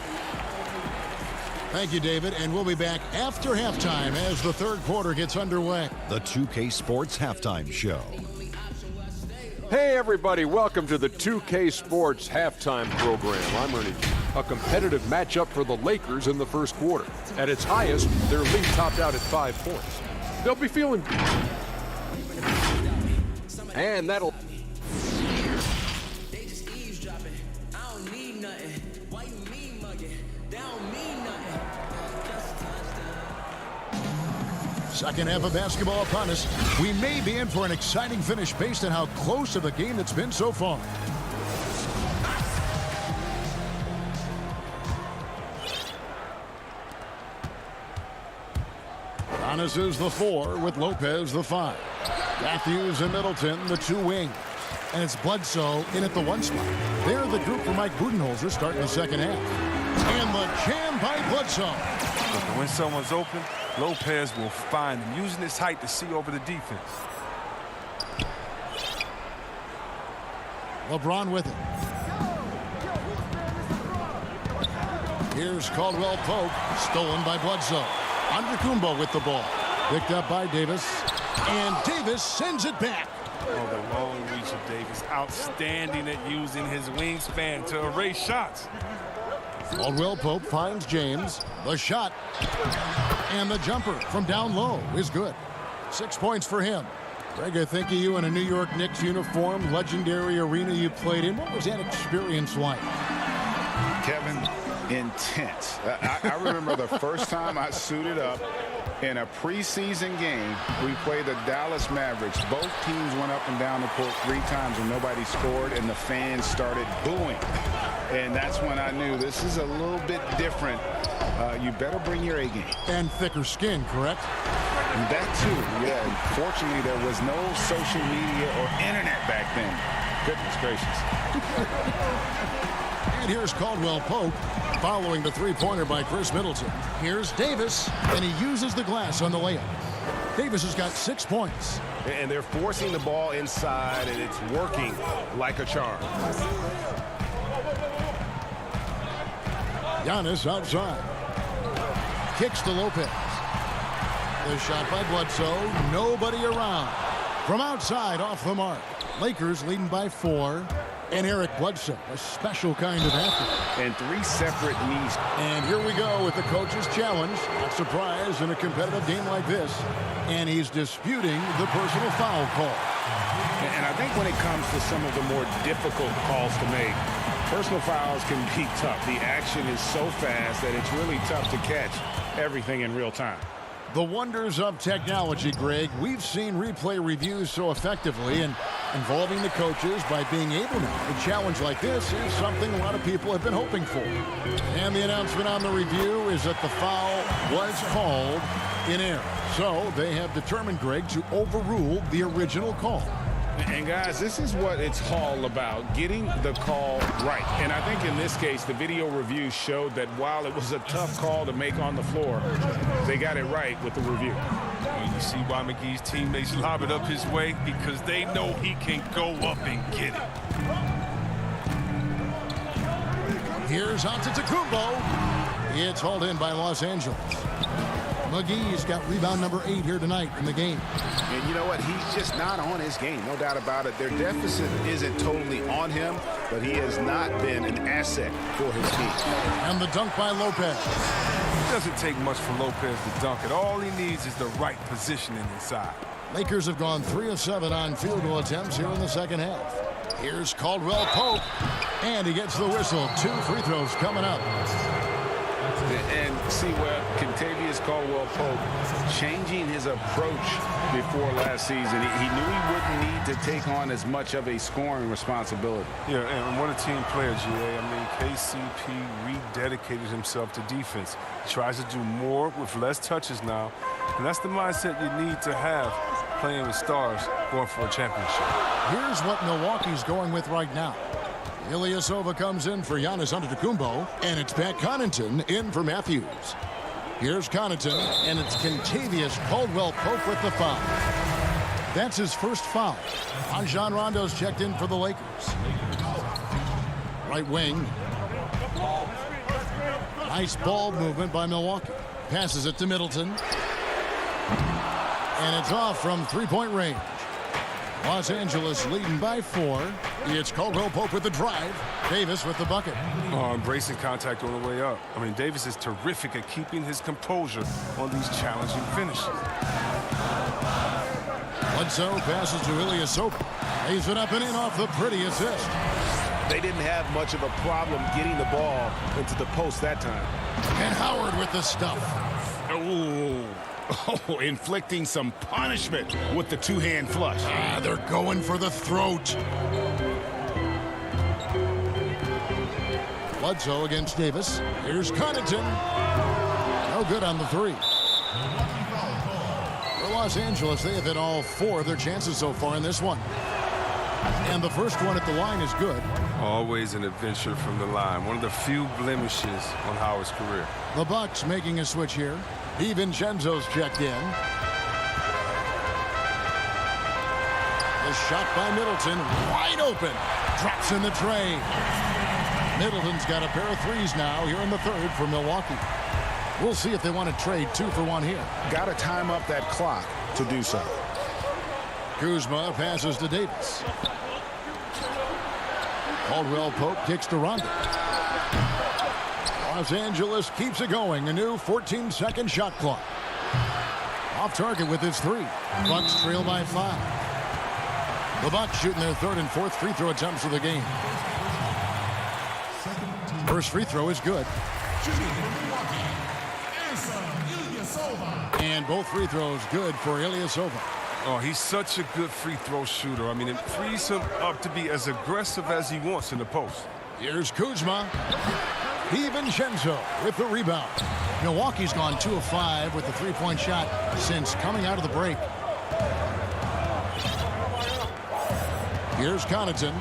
Thank you, David, and we'll be back after halftime as the third quarter gets underway. The 2K Sports Halftime Show. Hey, everybody, welcome to the 2K Sports Halftime Program. I'm Ernie. A competitive matchup for the Lakers in the first quarter. At its highest, their lead topped out at 5 points. They'll be feeling... And that'll... Second half of basketball upon us. We may be in for an exciting finish based on how close of a game it's been so far. Giannis is the 4 with Lopez the 5. Matthews and Middleton the 2 wing. And it's Bledsoe in at the 1 spot. They're the group for Mike Budenholzer starting the second half. And the jam by Bledsoe. When someone's open, Lopez will find him, using his height to see over the defense. LeBron with it. Here's Caldwell Pope, stolen by Bledsoe. Antetokounmpo with the ball. Picked up by Davis. And Davis sends it back. Oh, the long reach of Davis. Outstanding at using his wingspan to erase shots. Caldwell Pope finds James. The shot. And the jumper from down low is good. 6 points for him. Greg, I think of you in a New York Knicks uniform, legendary arena you played in. What was that experience like? Kevin, intense. I remember the first time I suited up in a preseason game. We played the Dallas Mavericks. Both teams went up and down the court 3 times and nobody scored, and the fans started booing. And that's when I knew this is a little bit different. You better bring your A game. And thicker skin, correct? And that too, yeah. And fortunately, there was no social media or internet back then. Goodness gracious. And here's Caldwell Pope following the three-pointer by Chris Middleton. Here's Davis, and he uses the glass on the layup. Davis has got 6 points. And they're forcing the ball inside, and it's working like a charm. Giannis outside. Kicks to Lopez. The shot by Bledsoe. Nobody around. From outside, off the mark. Lakers leading by 4. And Eric Bledsoe, a special kind of athlete. And 3 separate knees. And here we go with the coach's challenge. Not surprised in a competitive game like this. And he's disputing the personal foul call. And I think when it comes to some of the more difficult calls to make, personal fouls can be tough. The action is so fast that it's really tough to catch everything in real time. The wonders of technology, Greg. We've seen replay reviews so effectively, and involving the coaches by being able to. A challenge like this is something a lot of people have been hoping for. And the announcement on the review is that the foul was called in error. So they have determined, Greg, to overrule the original call. And guys, this is what it's all about, getting the call right. And I think in this case, the video review showed that while it was a tough call to make on the floor, they got it right with the review. Well, you see why McGee's teammates lob it up his way? Because they know he can go up and get it. Here's Antetokounmpo. It's hauled in by Los Angeles. McGee's got rebound number 8 here tonight in the game. And you know what? He's just not on his game, no doubt about it. Their deficit isn't totally on him, but he has not been an asset for his team. And the dunk by Lopez. It doesn't take much for Lopez to dunk it. All he needs is the right positioning inside. Lakers have gone 3 of 7 on field goal attempts here in the second half. Here's Caldwell Pope, and he gets the whistle. 2 free throws coming up. And see where Kentavious Caldwell-Pope changing his approach before last season. He knew he wouldn't need to take on as much of a scoring responsibility. Yeah, and what a team player, GA. I mean, KCP rededicated himself to defense. He tries to do more with less touches now, and that's the mindset you need to have playing with stars going for a championship. Here's what Milwaukee's going with right now. Ilyasova comes in for Giannis Antetokounmpo, and it's Pat Connaughton in for Matthews. Here's Connaughton, and it's Kentavious Caldwell-Pope with the foul. That's his first foul. Rajon Rondo's checked in for the Lakers. Right wing. Nice ball movement by Milwaukee. Passes it to Middleton. And it's off from three-point range. Los Angeles leading by 4. It's Caldwell-Pope with the drive. Davis with the bucket. Oh, embracing contact on the way up. I mean, Davis is terrific at keeping his composure on these challenging finishes. Bledsoe passes to Ilyasova. Lays it up and in off the pretty assist. They didn't have much of a problem getting the ball into the post that time. And Howard with the stuff. Oh, inflicting some punishment with the two-hand flush. They're going for the throat. Bledsoe against Davis. Here's Connaughton. No good on the 3. For Los Angeles, they have hit all 4 of their chances so far in this one. And the first one at the line is good. Always an adventure from the line. One of the few blemishes on Howard's career. The Bucks making a switch here. DiVincenzo's checked in. The shot by Middleton, wide open. Drops in the tray. Middleton's got a pair of threes now here in the third for Milwaukee. We'll see if they want to trade 2 for 1 here. Got to time up that clock to do so. Kuzma passes to Davis. Caldwell-Pope kicks to Rondo. Los Angeles keeps it going. A new 14-second shot clock. Off target with his 3. Bucks trail by 5. The Bucks shooting their 3rd and 4th free throw attempts of the game. First free throw is good. And both free throws good for Ilyasova. Oh, he's such a good free throw shooter. I mean, it frees him up to be as aggressive as he wants in the post. Here's Kuzma. DiVincenzo with the rebound. Milwaukee's gone 2 of 5 with the 3-point shot since coming out of the break. Here's Connaughton.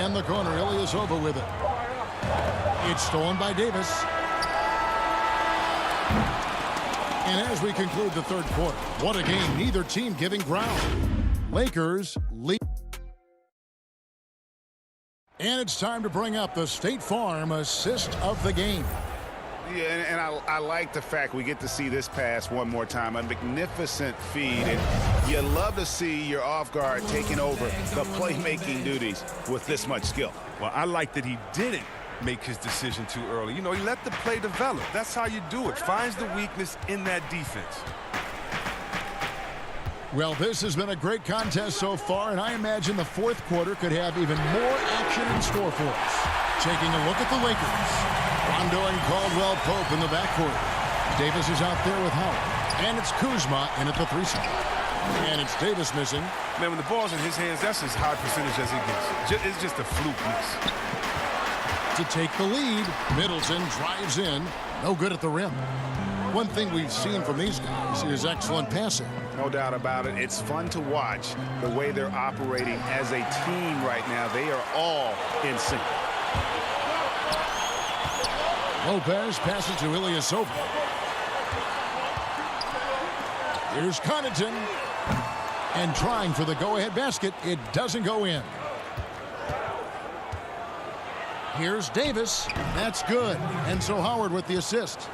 In the corner, Ilyasova with it. It's stolen by Davis. And as we conclude the 3rd quarter, what a game. Neither team giving ground. Lakers lead. And it's time to bring up the State Farm assist of the game. Yeah, and I like the fact we get to see this pass one more time. A magnificent feed. And you love to see your off guard taking over the playmaking duties with this much skill. Well, I like that he didn't make his decision too early. You know, he let the play develop. That's how you do it. Finds the weakness in that defense. Well, this has been a great contest so far, and I imagine the 4th quarter could have even more action in store for us. Taking a look at the Lakers. Rondo and Caldwell Pope in the backcourt. Davis is out there with Howard. And it's Kuzma in at the 3 spot. And it's Davis missing. Man, when the ball's in his hands, that's as high percentage as it gets. It's just a fluke miss. To take the lead, Middleton drives in. No good at the rim. One thing we've seen from these guys is excellent passing. No doubt about it. It's fun to watch the way they're operating as a team right now. They are all in sync. Lopez passes to Ilyasova. Here's Connaughton. And trying for the go-ahead basket. It doesn't go in. Here's Davis. That's good. And so Howard with the assist.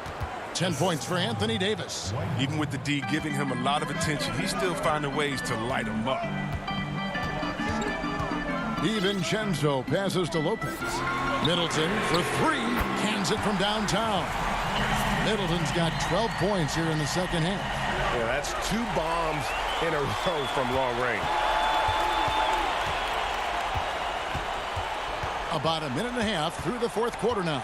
10 points for Anthony Davis. Even with the D giving him a lot of attention, he's still finding ways to light him up. DiVincenzo passes to Lopez. Middleton for 3. Cans it from downtown. Middleton's got 12 points here in the 2nd half. Yeah, that's 2 bombs in a row from long range. About a minute and a half through the 4th quarter now.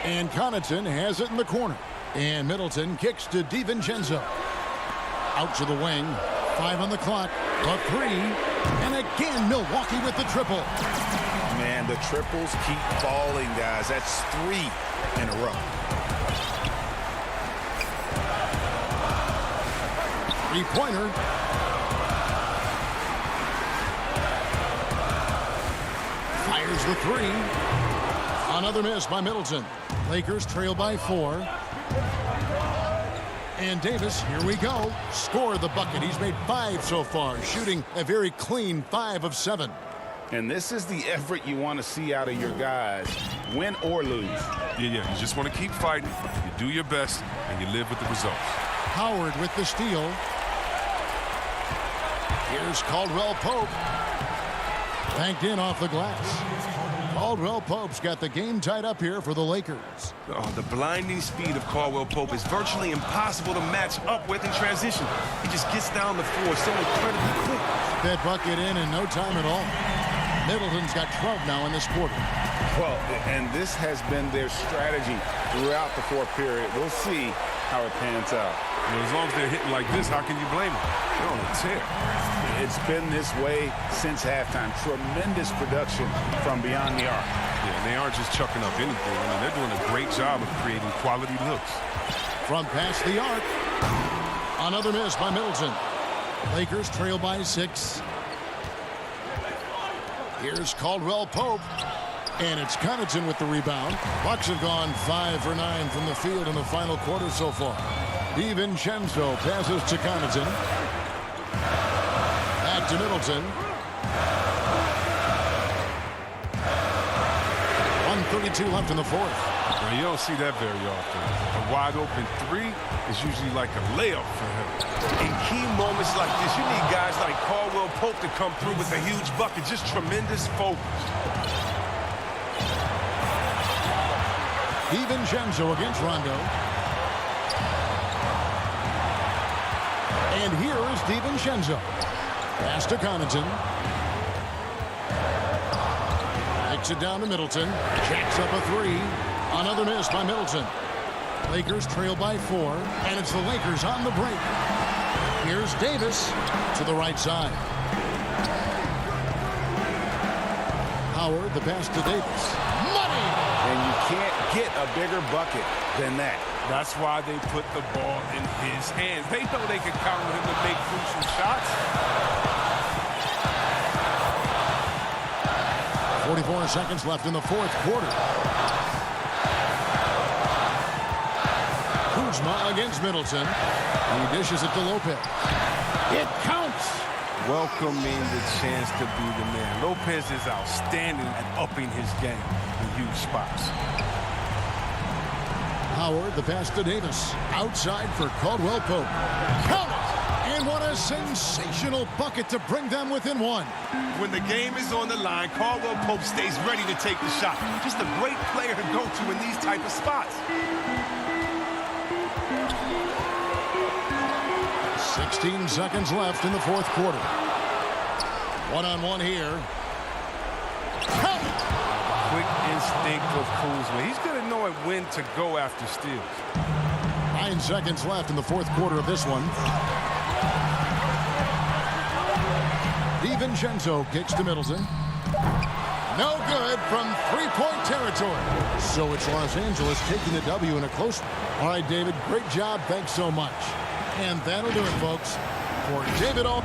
And Connaughton has it in the corner. And Middleton kicks to DiVincenzo. Out to the wing. 5 on the clock. A 3. And again, Milwaukee with the triple. Man, the triples keep falling, guys. That's 3 in a row. 3-pointer. Fires the 3. Another miss by Middleton. Lakers trail by 4. And Davis, here we go. Score the bucket. He's made 5 so far, shooting a very clean 5 of 7. And this is the effort you want to see out of your guys, win or lose. Yeah, you just want to keep fighting. You do your best, and you live with the results. Howard with the steal. Here's Caldwell Pope. Banked in off the glass. Caldwell Pope's got the game tied up here for the Lakers. Oh, the blinding speed of Caldwell Pope is virtually impossible to match up with in transition. He just gets down the floor so incredibly quick. That bucket in no time at all. Middleton's got 12 now in this quarter. Well, and this has been their strategy throughout the 4th period. We'll see how it pans out. Well, as long as they're hitting like this, how can you blame them? They're on a tear. It's been this way since halftime. Tremendous production from beyond the arc. Yeah, and they aren't just chucking up anything. I mean, they're doing a great job of creating quality looks. From past the arc. Another miss by Middleton. Lakers trail by 6. Here's Caldwell Pope. And it's Connaughton with the rebound. Bucks have gone 5 for 9 from the field in the final quarter so far. DiVincenzo passes to Connaughton. Back to Middleton. 1:32 left in the 4th. Well, you don't see that very often. A wide open three is usually like a layup for him. In key moments like this, you need guys like Caldwell Pope to come through with a huge bucket. Just tremendous focus. DiVincenzo against Rondo. And here is DiVincenzo. Pass to Connaughton. Takes it down to Middleton. Jacks up a three. Another miss by Middleton. Lakers trail by 4, and it's the Lakers on the break. Here's Davis to the right side. Howard, the pass to Davis. Money! And you can't get a bigger bucket than that. That's why they put the ball in his hands. They know they can count on him to make crucial shots. 44 seconds left in the fourth quarter. Kuzma against Middleton. He dishes it to Lopez. It counts. Welcoming the chance to be the man. Lopez is outstanding at upping his game in huge spots. Howard, the pass to Davis. Outside for Caldwell Pope. Count it! And what a sensational bucket to bring them within 1. When the game is on the line, Caldwell Pope stays ready to take the shot. Just a great player to go to in these type of spots. 16 seconds left in the fourth quarter. One-on-one here. Count it! Quick instinct of Kuzma. He's going to know when to go after steals. 9 seconds left in the fourth quarter of this one. DiVincenzo kicks to Middleton. No good from three-point territory. So it's Los Angeles taking the W in a close one. All right, David, great job. Thanks so much. And that'll do it, folks. For David All.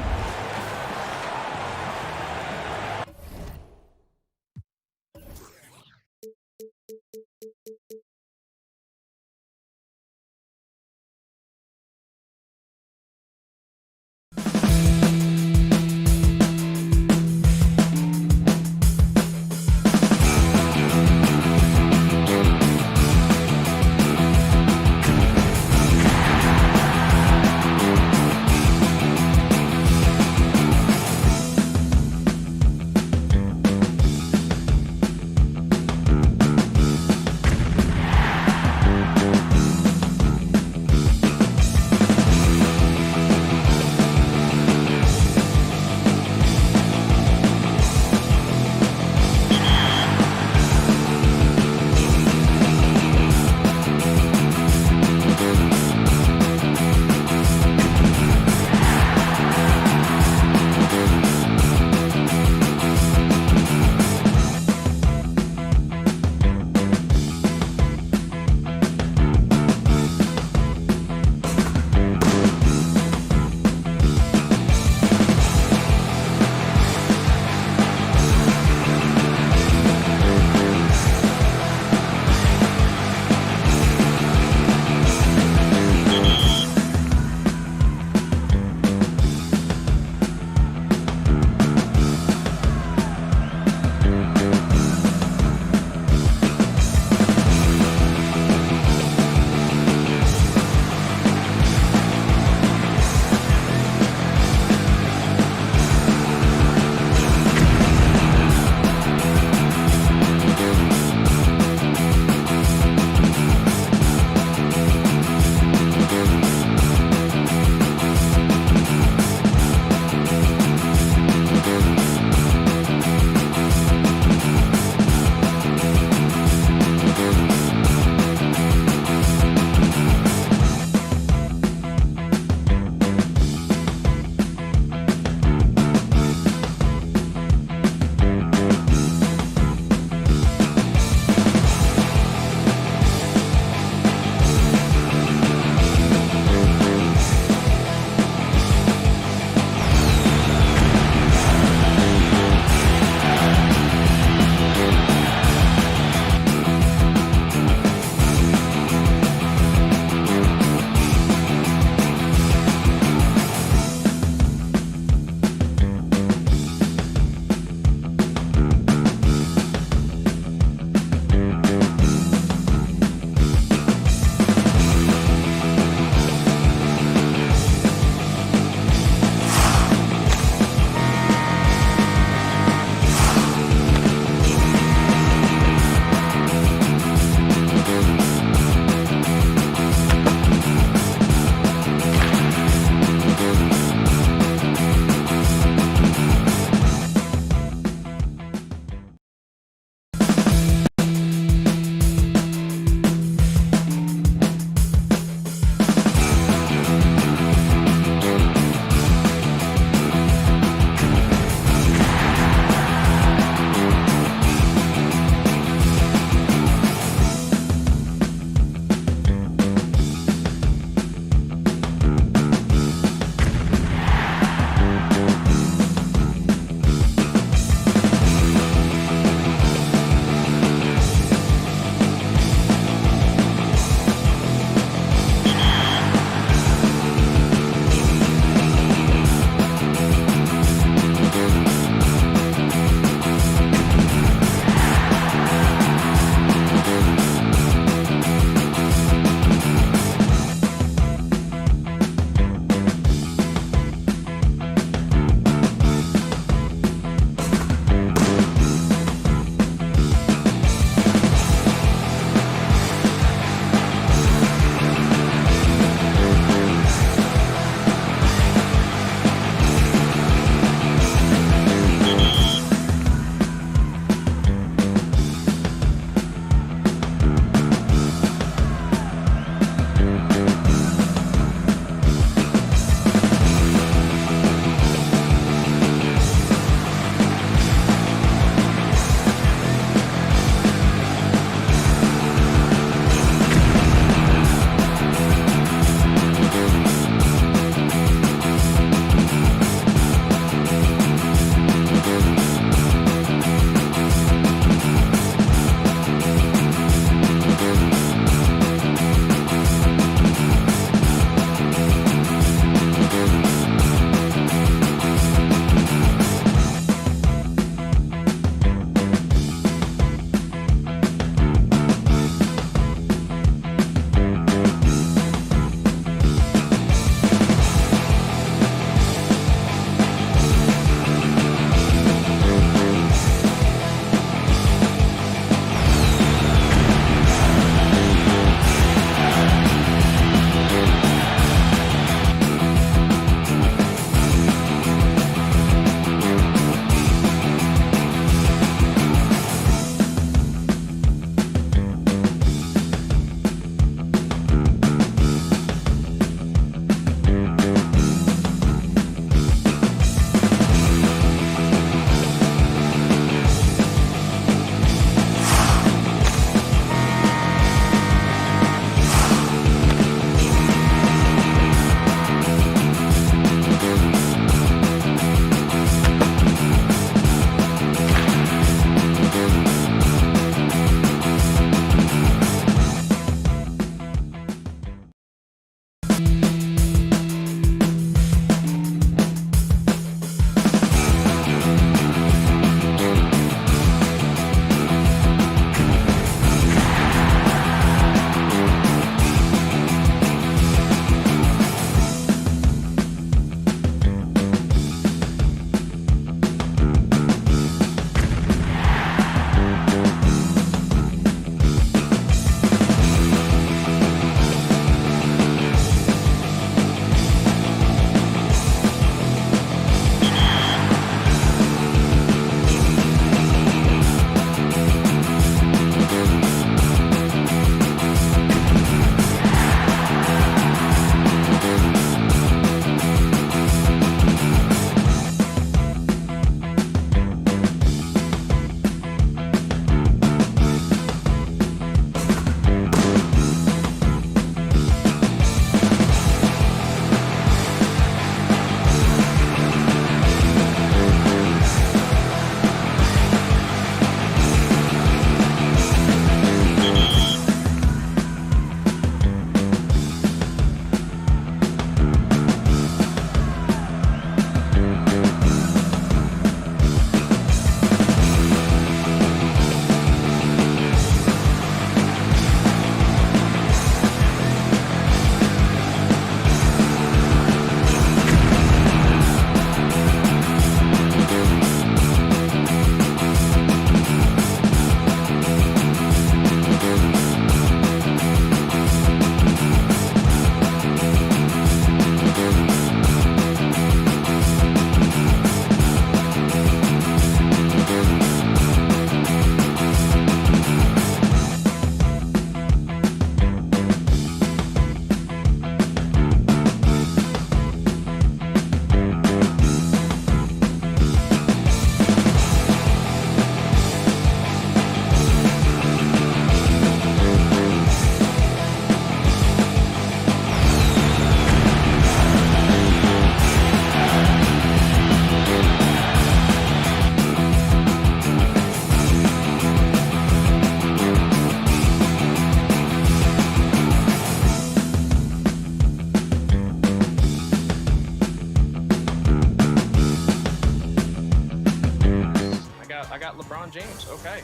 got LeBron James. Okay.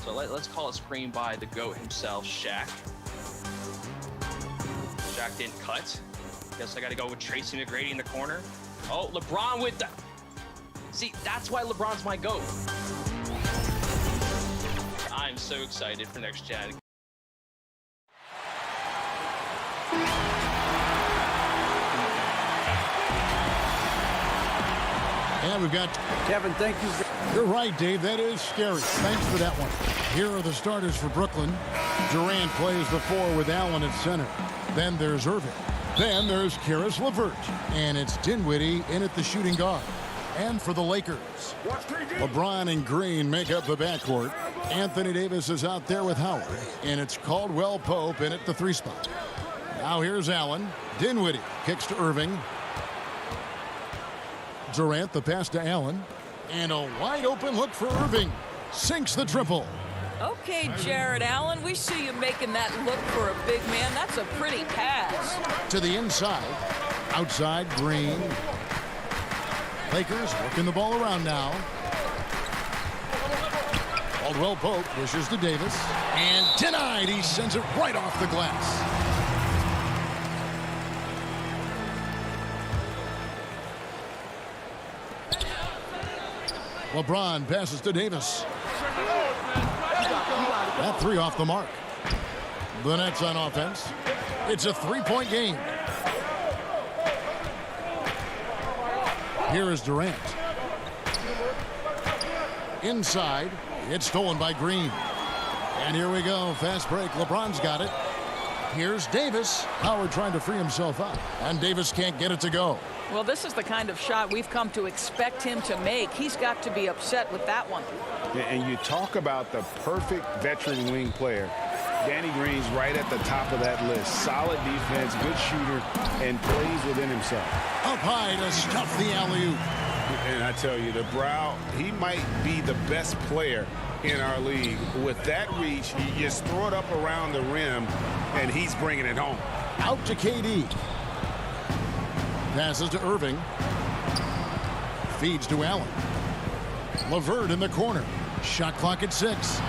So let's call it screen by the GOAT himself, Shaq. Shaq didn't cut. Guess I got to go with Tracy McGrady in the corner. Oh, LeBron with the... See, that's why LeBron's my GOAT. I'm so excited for next gen. And we've got Kevin, thank you. You're right, Dave. That is scary. Thanks for that one. Here are the starters for Brooklyn. Durant plays the 4 with Allen at center. Then there's Irving. Then there's Karis LeVert. And it's Dinwiddie in at the shooting guard. And for the Lakers, LeBron and Green make up the backcourt. Anthony Davis is out there with Howard. And it's Caldwell Pope in at the 3 spot. Now here's Allen. Dinwiddie kicks to Irving. Durant, the pass to Allen. And a wide open look for Irving. Sinks the triple. Okay, Jared Allen, we see you making that look for a big man. That's a pretty pass. To the inside. Outside, Green. Lakers working the ball around now. Caldwell Pope wishes to Davis. And denied. He sends it right off the glass. LeBron passes to Davis. That 3 off the mark. The Nets on offense. It's a 3-point game. Here is Durant. Inside. It's stolen by Green. And here we go. Fast break. LeBron's got it. Here's Davis. Howard trying to free himself up. And Davis can't get it to go. Well, this is the kind of shot we've come to expect him to make. He's got to be upset with that one. And you talk about the perfect veteran wing player. Danny Green's right at the top of that list. Solid defense, good shooter, and plays within himself. Up high to stuff the alley-oop. And I tell you, the Brow, he might be the best player in our league. With that reach, you just throw it up around the rim, and he's bringing it home. Out to KD. Passes to Irving. Feeds to Allen. LeVert in the corner. Shot clock at 6.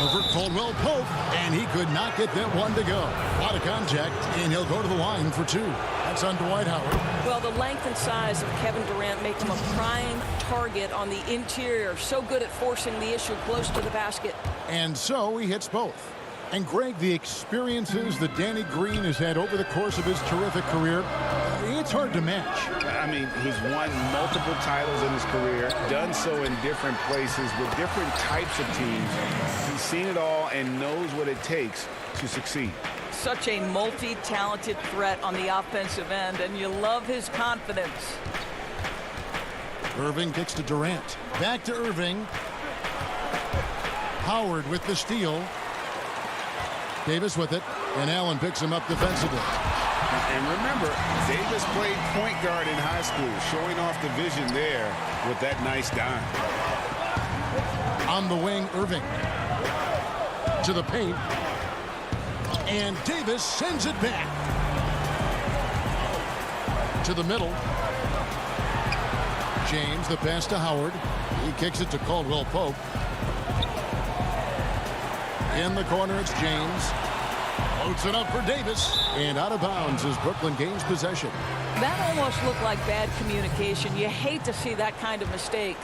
Over Caldwell Pope, and he could not get that one to go. A lot of contact, and he'll go to the line for 2. That's on Dwight Howard. Well, the length and size of Kevin Durant make him a prime target on the interior. So good at forcing the issue close to the basket. And so he hits both. And Greg, the experiences that Danny Green has had over the course of his terrific career, it's hard to match. I mean, he's won multiple titles in his career, done so in different places with different types of teams. He's seen it all and knows what it takes to succeed. Such a multi-talented threat on the offensive end, and you love his confidence. Irving kicks to Durant. Back to Irving. Howard with the steal. Davis with it, and Allen picks him up defensively. And remember, Davis played point guard in high school, showing off the vision there with that nice dime. On the wing, Irving. To the paint. And Davis sends it back. To the middle. James, the pass to Howard. He kicks it to Caldwell Pope. In the corner, it's James. Floats it up for Davis. And out of bounds as Brooklyn gains possession. That almost looked like bad communication. You hate to see that kind of mistake.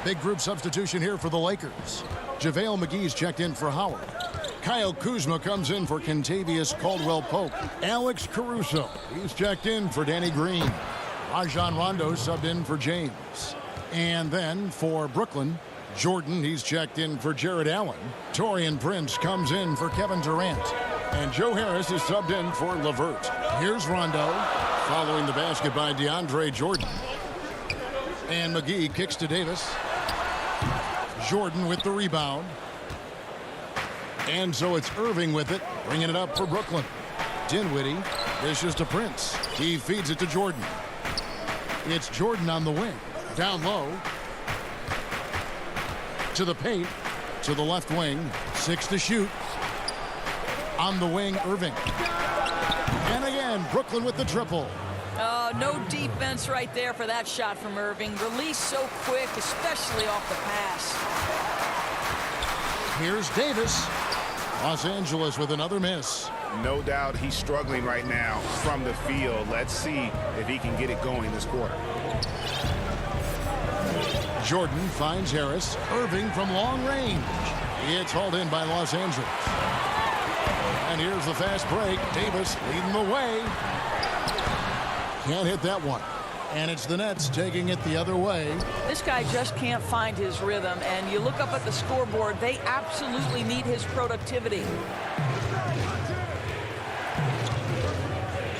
Big group substitution here for the Lakers. JaVale McGee's checked in for Howard. Kyle Kuzma comes in for Kentavious Caldwell-Pope. Alex Caruso, he's checked in for Danny Green. Rajon Rondo subbed in for James. And then for Brooklyn, Jordan, he's checked in for Jared Allen. Taurean Prince comes in for Kevin Durant. And Joe Harris is subbed in for LeVert. Here's Rondo, following the basket by DeAndre Jordan. And McGee kicks to Davis. Jordan with the rebound. And so it's Irving with it, bringing it up for Brooklyn. Dinwiddie dishes to Prince. He feeds it to Jordan. It's Jordan on the wing. Down low. To the paint. To the left wing. 6 to shoot. On the wing, Irving. And again, Brooklyn with the triple. No defense right there for that shot from Irving. Release so quick, especially off the pass. Here's Davis. Los Angeles with another miss. No doubt he's struggling right now from the field. Let's see if he can get it going this quarter. Jordan finds Harris. Irving from long range. It's hauled in by Los Angeles. And here's the fast break. Davis leading the way. Can't hit that one. And it's the Nets taking it the other way. This guy just can't find his rhythm, and you look up at the scoreboard, they absolutely need his productivity.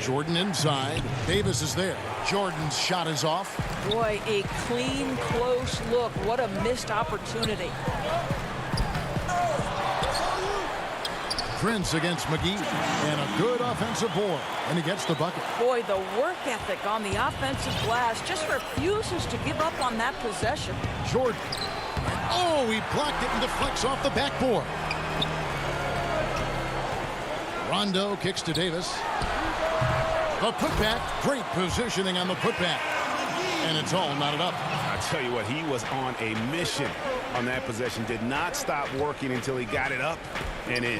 Jordan inside. Davis is there. Jordan's shot is off. Boy, a clean, close look. What a missed opportunity. Prince against McGee, and a good offensive board, and he gets the bucket. Boy, the work ethic on the offensive glass just refuses to give up on that possession. Jordan. Oh, he blocked it and deflects off the backboard. Rondo kicks to Davis. The putback, great positioning on the putback. And it's all knotted up. I tell you what, he was on a mission on that possession. Did not stop working until he got it up and in.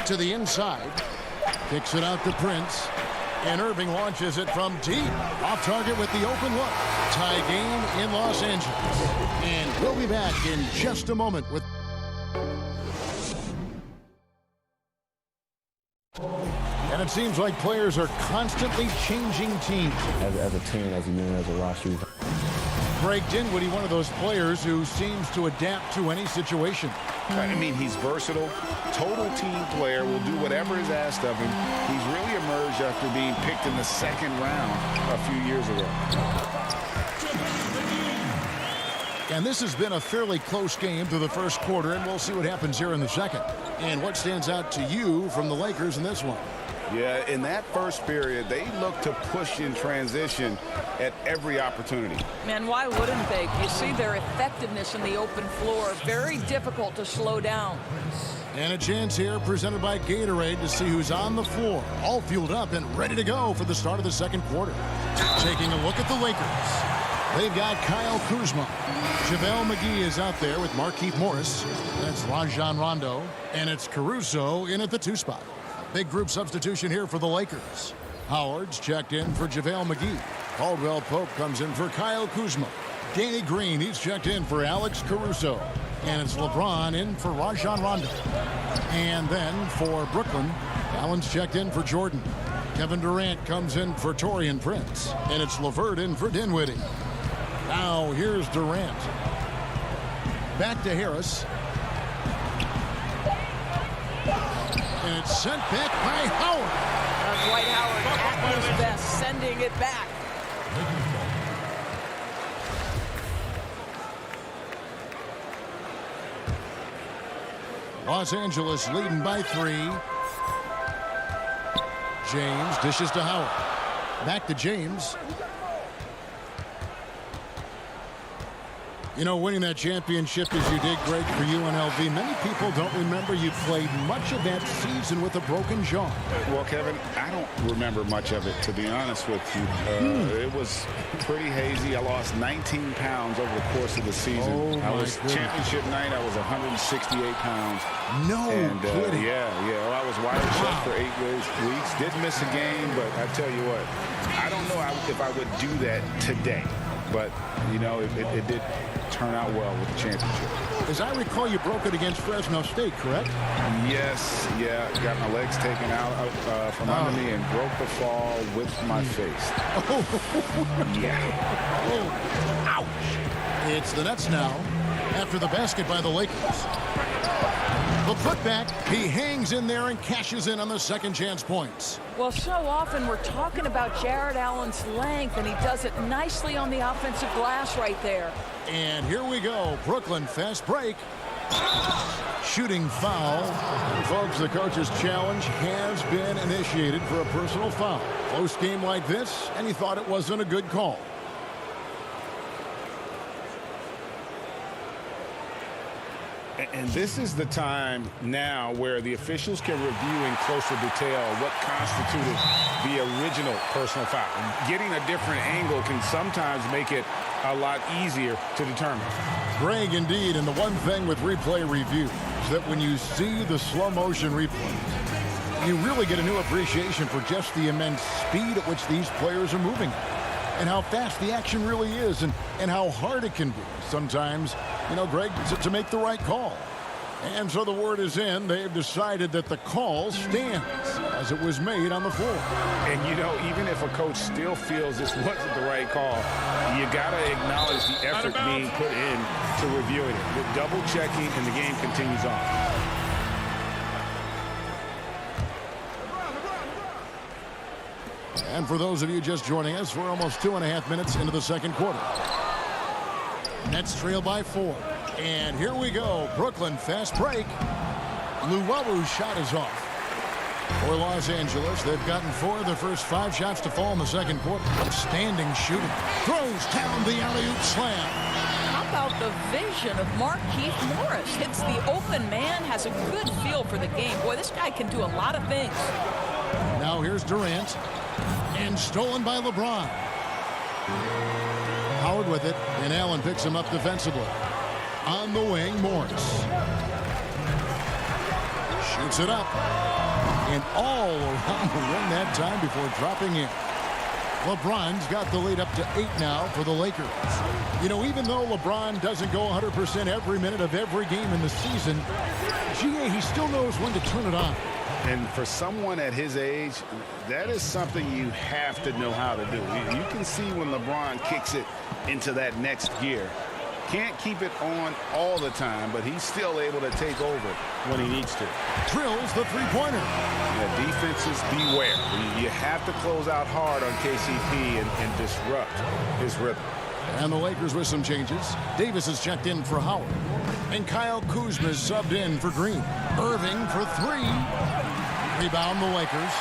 To the inside. Kicks it out to Prince. And Irving launches it from deep. Off target with the open look. Tie game in Los Angeles. And we'll be back in just a moment with... And it seems like players are constantly changing teams. As a team, as a unit, as a roster. Greg Dinwiddie, one of those players who seems to adapt to any situation. I mean, he's versatile, total team player, will do whatever is asked of him. He's really emerged after being picked in the second round a few years ago. And this has been a fairly close game through the first quarter, and we'll see what happens here in the second. And what stands out to you from the Lakers in this one? Yeah, in that first period, they looked to push in transition at every opportunity. Man, why wouldn't they? You see their effectiveness in the open floor. Very difficult to slow down. And a chance here presented by Gatorade to see who's on the floor. All fueled up and ready to go for the start of the second quarter. Taking a look at the Lakers. They've got Kyle Kuzma. JaVale McGee is out there with Markieff Morris. That's Rajon Rondo. And it's Caruso in at the 2 spot. Big group substitution here for the Lakers. Howard's checked in for JaVale McGee. Caldwell Pope comes in for Kyle Kuzma. Danny Green, he's checked in for Alex Caruso. And it's LeBron in for Rajon Rondo. And then for Brooklyn, Allen's checked in for Jordan. Kevin Durant comes in for Taurean Prince. And it's LeVert in for Dinwiddie. Now here's Durant. Back to Harris. And it's sent back by Howard. Dwight Howard at his best, sending it back. Los Angeles leading by 3. James dishes to Howard. Back to James. You know, winning that championship as you did, Greg, for UNLV, many people don't remember you played much of that season with a broken jaw. Well, Kevin, I don't remember much of it, to be honest with you. It was pretty hazy. I lost 19 pounds over the course of the season. Oh, I was goodness. championship night. I was 168 pounds. No kidding. Yeah. Well, I was wired shut for 8 weeks. Didn't miss a game, but I tell you what, I don't know if I would do that today. But, you know, it did turn out well with the championship. As I recall, you broke it against Fresno State, correct? Yes, yeah. Got my legs taken out from under me and broke the fall with my face. Yeah. Oh. Ouch. It's the Nets now after the basket by the Lakers. The putback, he hangs in there and cashes in on the second chance points. Well, so often we're talking about Jared Allen's length, and he does it nicely on the offensive glass right there. And here we go. Brooklyn fast break. Shooting foul. And folks, the coach's challenge has been initiated for a personal foul. Close game like this, and he thought it wasn't a good call. And this is the time now where the officials can review in closer detail what constituted the original personal foul. Getting a different angle can sometimes make it a lot easier to determine. Greg, indeed, and the one thing with replay review is that when you see the slow motion replay, you really get a new appreciation for just the immense speed at which these players are moving and how fast the action really is and how hard it can be sometimes, you know, Greg, to make the right call. And so the word is in. They've decided that the call stands as it was made on the floor. And, you know, even if a coach still feels this wasn't the right call, you got to acknowledge the effort being put in to reviewing it. With double checking, and the game continues on. And for those of you just joining us, we're almost 2.5 minutes into the second quarter. Nets trail by 4. And here we go. Brooklyn fast break. Luwalu's shot is off. For Los Angeles, they've gotten 4 of their first 5 shots to fall in the second quarter. Outstanding shooting. Throws down the alley-oop slam. How about the vision of Markieff Morris? Hits the open man, has a good feel for the game. Boy, this guy can do a lot of things. Now here's Durant. And stolen by LeBron. Howard with it, and Allen picks him up defensively. On the wing, Morris. Shoots it up. And all around the rim that time before dropping in. LeBron's got the lead up to 8 now for the Lakers. You know, even though LeBron doesn't go 100% every minute of every game in the season, he still knows when to turn it on. And for someone at his age, that is something you have to know how to do. You can see when LeBron kicks it into that next gear. Can't keep it on all the time, but he's still able to take over when he needs to. Drills the three-pointer. Yeah, defenses beware. You have to close out hard on KCP and disrupt his rhythm. And the Lakers with some changes. Davis is checked in for Howard. And Kyle Kuzma is subbed in for Green. Irving for 3. Rebound the Lakers.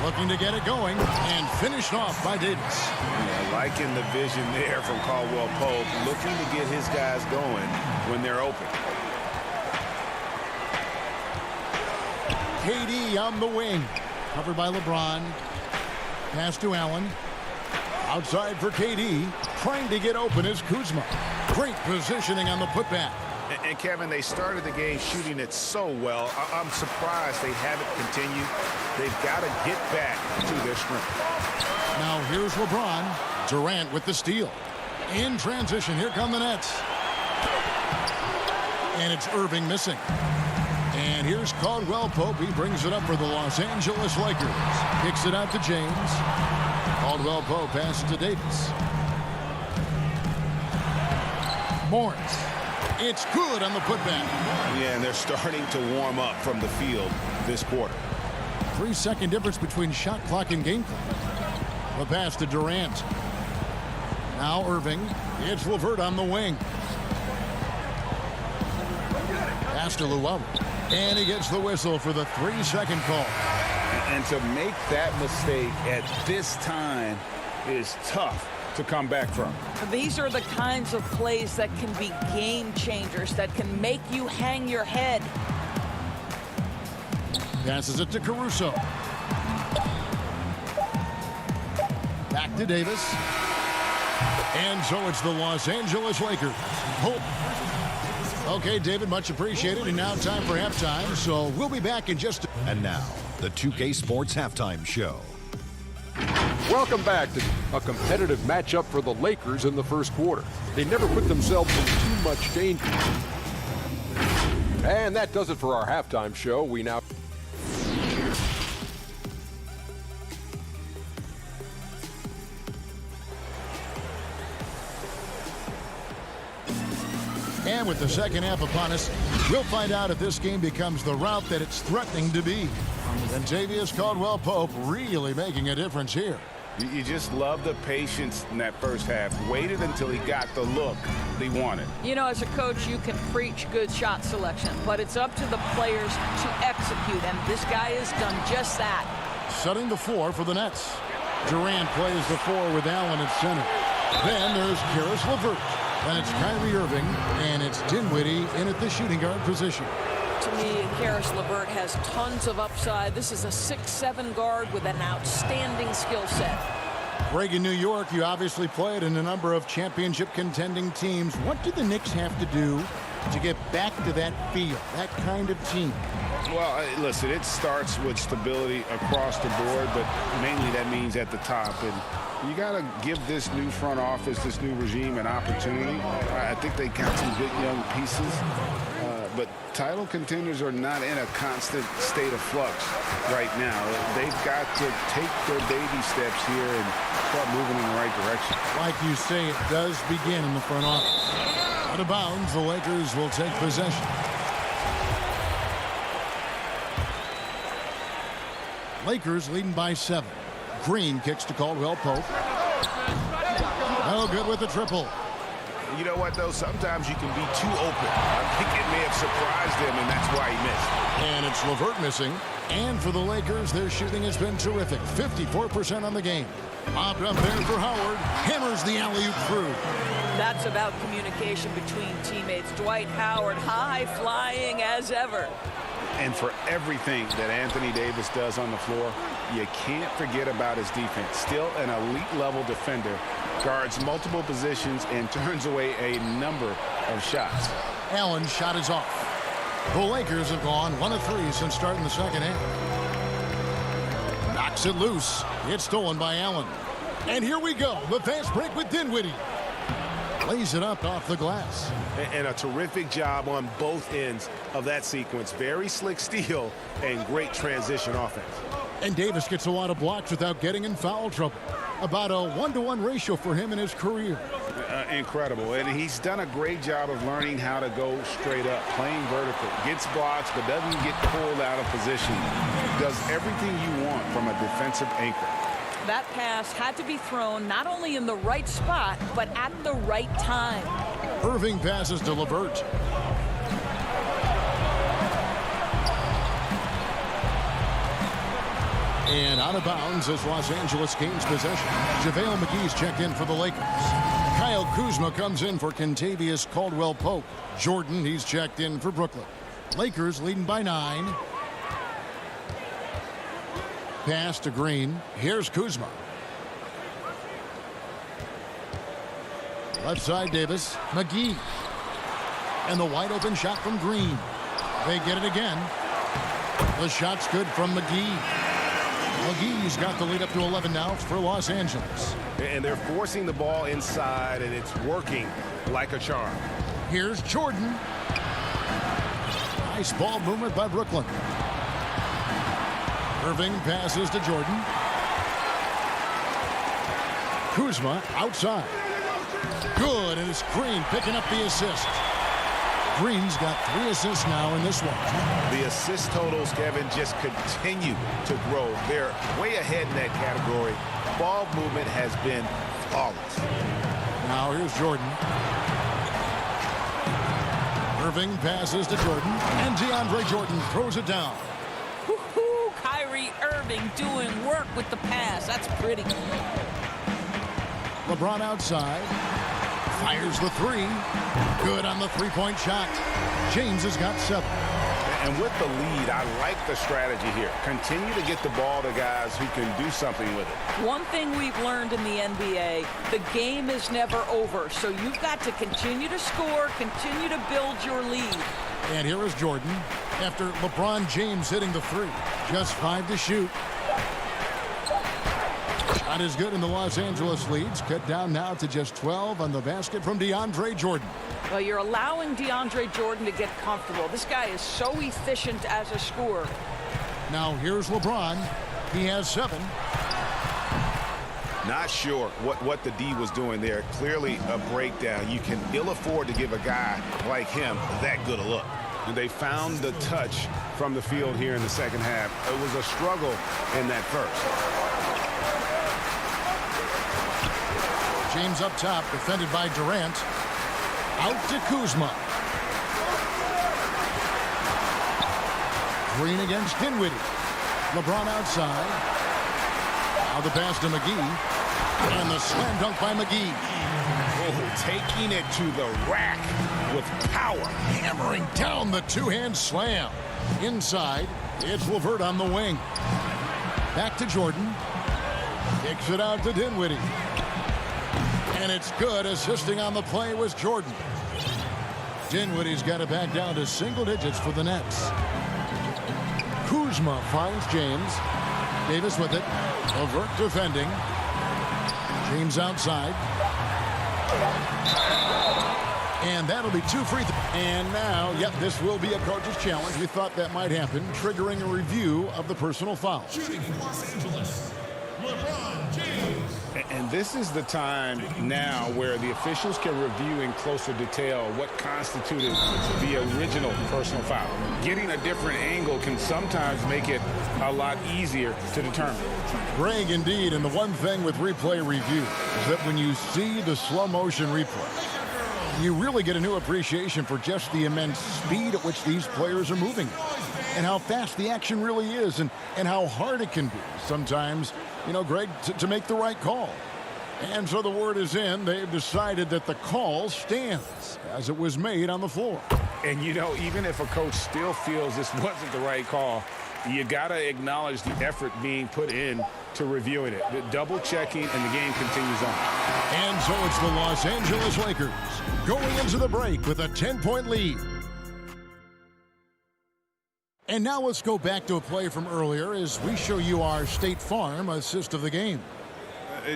Looking to get it going and finished off by Davis. Yeah, liking the vision there from Caldwell Pope, looking to get his guys going when they're open. KD on the wing. Covered by LeBron. Pass to Allen. Outside for KD. Trying to get open is Kuzma. Great positioning on the putback. And Kevin, they started the game shooting it so well. I'm surprised they haven't continued. They've got to get back to their strength. Now here's LeBron. Durant with the steal. In transition, here come the Nets. And it's Irving missing. And here's Caldwell Pope. He brings it up for the Los Angeles Lakers. Kicks it out to James. Caldwell Pope passes to Davis. Morris. It's good on the putback. Yeah, and they're starting to warm up from the field this quarter. 3-second difference between shot clock and game clock. The pass to Durant. Now Irving. It's LeVert on the wing. Pass to Luwalu. And he gets the whistle for the 3-second call. And to make that mistake at this time is tough to come back from. These are the kinds of plays that can be game changers, that can make you hang your head. Passes it to Caruso. Back to Davis. And so it's the Los Angeles Lakers. Okay, David, much appreciated. And now time for halftime. So we'll be back in just a... And now, the 2K Sports Halftime Show. Welcome back to a competitive matchup for the Lakers in the first quarter. They never put themselves in too much danger. And that does it for our halftime show. We now... And with the second half upon us, we'll find out if this game becomes the route that it's threatening to be. And Tavius Caldwell-Pope really making a difference here. You just love the patience in that first half. Waited until he got the look he wanted. You know, as a coach, you can preach good shot selection, but it's up to the players to execute, and this guy has done just that. Setting the 4 for the Nets. Durant plays the 4 with Allen at center. Then there's Karis LeVert. Then it's Kyrie Irving, and it's Dinwiddie in at the shooting guard position. To me, Karis LeVert has tons of upside. This is a 6'7" guard with an outstanding skill set. Greg, in New York, you obviously played in a number of championship contending teams. What do the Knicks have to do to get back to that feel, that kind of team? Well, listen, it starts with stability across the board, but mainly that means at the top. And you got to give this new front office, this new regime, an opportunity. I think they got some good young pieces. But title contenders are not in a constant state of flux right now. They've got to take their baby steps here and start moving in the right direction. Like you say, it does begin in the front office. Out of bounds, the Lakers will take possession. Lakers leading by 7. Green kicks to Caldwell Pope. No good with the triple. You know what, though? Sometimes you can be too open. I think it may have surprised him, and that's why he missed. And it's LeVert missing. And for the Lakers, their shooting has been terrific. 54% on the game. Lobbed up there for Howard. Hammers the alley-oop through. That's about communication between teammates. Dwight Howard, high flying as ever. And for everything that Anthony Davis does on the floor, you can't forget about his defense. Still an elite-level defender. Guards multiple positions and turns away a number of shots. Allen's shot is off. The Lakers have gone 1 of 3 since starting the second half. Knocks it loose. It's stolen by Allen. And here we go. The fast break with Dinwiddie. Lays it up off the glass. And a terrific job on both ends of that sequence. Very slick steal and great transition offense. And Davis gets a lot of blocks without getting in foul trouble. About a 1-to-1 ratio for him in his career. Incredible. And he's done a great job of learning how to go straight up, playing vertical. Gets blocks, but doesn't get pulled out of position. Does everything you want from a defensive anchor. That pass had to be thrown not only in the right spot, but at the right time. Irving passes to LeVert. And out of bounds as Los Angeles gains possession. JaVale McGee's checked in for the Lakers. Kyle Kuzma comes in for Kentavious Caldwell-Pope. Jordan, he's checked in for Brooklyn. Lakers leading by 9. Pass to Green. Here's Kuzma. Left side Davis. McGee. And the wide open shot from Green. They get it again. The shot's good from McGee. McGee's got the lead up to 11 now for Los Angeles. And they're forcing the ball inside, and it's working like a charm. Here's Jordan. Nice ball movement by Brooklyn. Irving passes to Jordan. Kuzma outside. Good, and it's Green picking up the assist. Green's got 3 assists now in this one. The assist totals, Kevin, just continue to grow. They're way ahead in that category. Ball movement has been flawless. Now here's Jordan. Irving passes to Jordan, and DeAndre Jordan throws it down. Woo-hoo, Kyrie Irving doing work with the pass. That's pretty. LeBron outside. Fires the 3. Good on the 3-point shot. James has got 7. And with the lead, I like the strategy here. Continue to get the ball to guys who can do something with it. One thing we've learned in the NBA, the game is never over. So you've got to continue to score, continue to build your lead. And here is Jordan after LeBron James hitting the 3. Just 5 to shoot. Shot is good, and the Los Angeles leads cut down now to just 12 on the basket from DeAndre Jordan. Well, you're allowing DeAndre Jordan to get comfortable. This guy is so efficient as a scorer. Now here's LeBron. He has 7. Not sure what the D was doing there. Clearly a breakdown. You can ill afford to give a guy like him that good a look. And they found the touch from the field here in the second half. It was a struggle in that first. James up top, defended by Durant. Out to Kuzma. Green against Dinwiddie. LeBron outside. Now the pass to McGee. And the slam dunk by McGee. Oh, taking it to the rack with power. Hammering down the two-hand slam. Inside, it's LeVert on the wing. Back to Jordan. Kicks it out to Dinwiddie. And it's good. Assisting on the play was Jordan. Dinwiddie's got it back down to single digits for the Nets. Kuzma finds James. Davis with it. LeVert defending. James outside. And that'll be 2 free throws. And now, yep, this will be a coach's challenge. We thought that might happen, triggering a review of the personal foul. Shooting for Los Angeles, LeBron James. And this is the time now where the officials can review in closer detail what constituted the original personal foul. Getting a different angle can sometimes make it a lot easier to determine. Greg, indeed, and the one thing with replay review is that when you see the slow motion replay, you really get a new appreciation for just the immense speed at which these players are moving and how fast the action really is and how hard it can be sometimes, you know, Greg, to make the right call. And so the word is in. They've decided that the call stands as it was made on the floor. And, you know, even if a coach still feels this wasn't the right call, you got to acknowledge the effort being put in to reviewing it. The double checking, and the game continues on. And so it's the Los Angeles Lakers going into the break with a 10-point lead. And now let's go back to a play from earlier as we show you our State Farm assist of the game.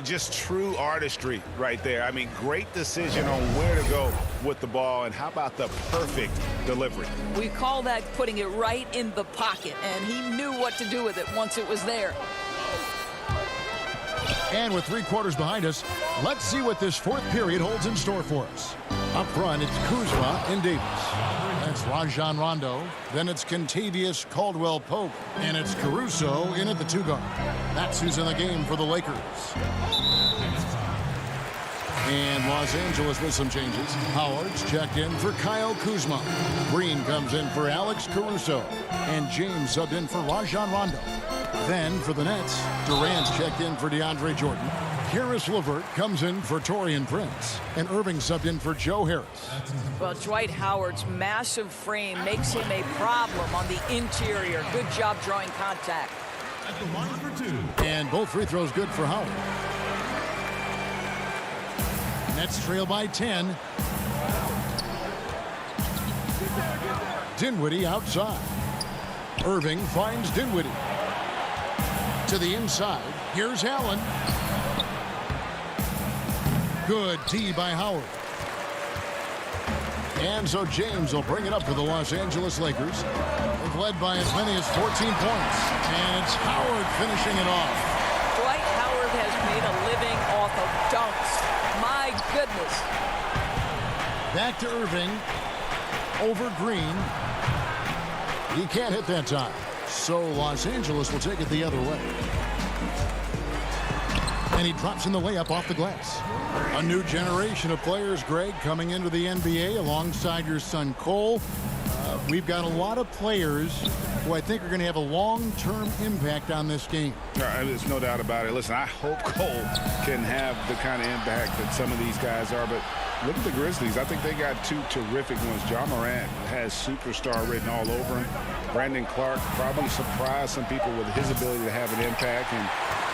Just true artistry right there. I mean, great decision on where to go with the ball, and how about the perfect delivery? We call that putting it right in the pocket, and he knew what to do with it once it was there. And with 3 quarters behind us, let's see what this fourth period holds in store for us. Up front, it's Kuzma and Davis. That's Rajon Rondo. Then it's Kentavious Caldwell-Pope. And it's Caruso in at the 2 guard. That's who's in the game for the Lakers. And Los Angeles with some changes. Howard's checked in for Kyle Kuzma. Green comes in for Alex Caruso. And James subbed in for Rajon Rondo. Then for the Nets, Durant's checked in for DeAndre Jordan. Harris LeVert comes in for Taurean Prince. And Irving subbed in for Joe Harris. Well, Dwight Howard's massive frame makes him a problem on the interior. Good job drawing contact. At the line for 2. And both free throws good for Howard. Nets trail by 10. Dinwiddie outside. Irving finds Dinwiddie. To the inside. Here's Allen. Good tee by Howard. And so James will bring it up for the Los Angeles Lakers. They've led by as many as 14 points. And it's Howard finishing it off. Dwight Howard has made a living off of dunks. My goodness. Back to Irving. Over Green. He can't hit that time. So Los Angeles will take it the other way. And he drops in the layup off the glass. A new generation of players, Greg, coming into the NBA alongside your son Cole. We've got a lot of players who I think are going to have a long-term impact on this game. There's no doubt about it. Listen, I hope Cole can have the kind of impact that some of these guys are, but look at the Grizzlies. I think they got 2 terrific ones. Ja Morant has superstar written all over him. Brandon Clark probably surprised some people with his ability to have an impact. And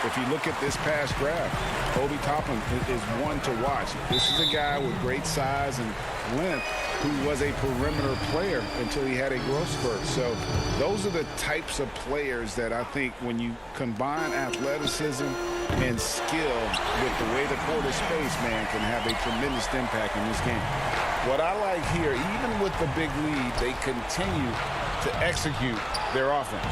if you look at this past draft, Obi Toppin is one to watch. This is a guy with great size and length who was a perimeter player until he had a growth spurt. So those are the types of players that I think when you combine athleticism and skill with the way the court is spaced, man, can have a tremendous impact in this game. What I like here, even with the big lead, they continue to execute their offense.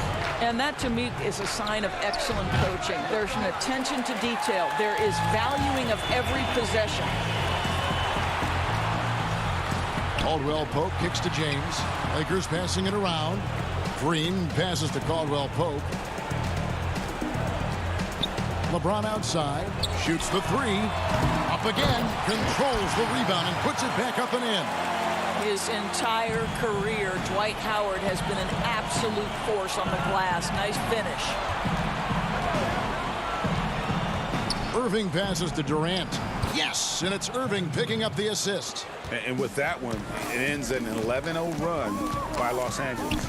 And that, to me, is a sign of excellent coaching. There's an attention to detail. There is valuing of every possession. Caldwell-Pope kicks to James. Lakers passing it around. Green passes to Caldwell-Pope. LeBron outside. Shoots the 3. Up again. Controls the rebound and puts it back up and in. His entire career, Dwight Howard has been an absolute force on the glass. Nice finish. Irving passes to Durant. Yes, and it's Irving picking up the assist. And with that one, it ends an 11-0 run by Los Angeles.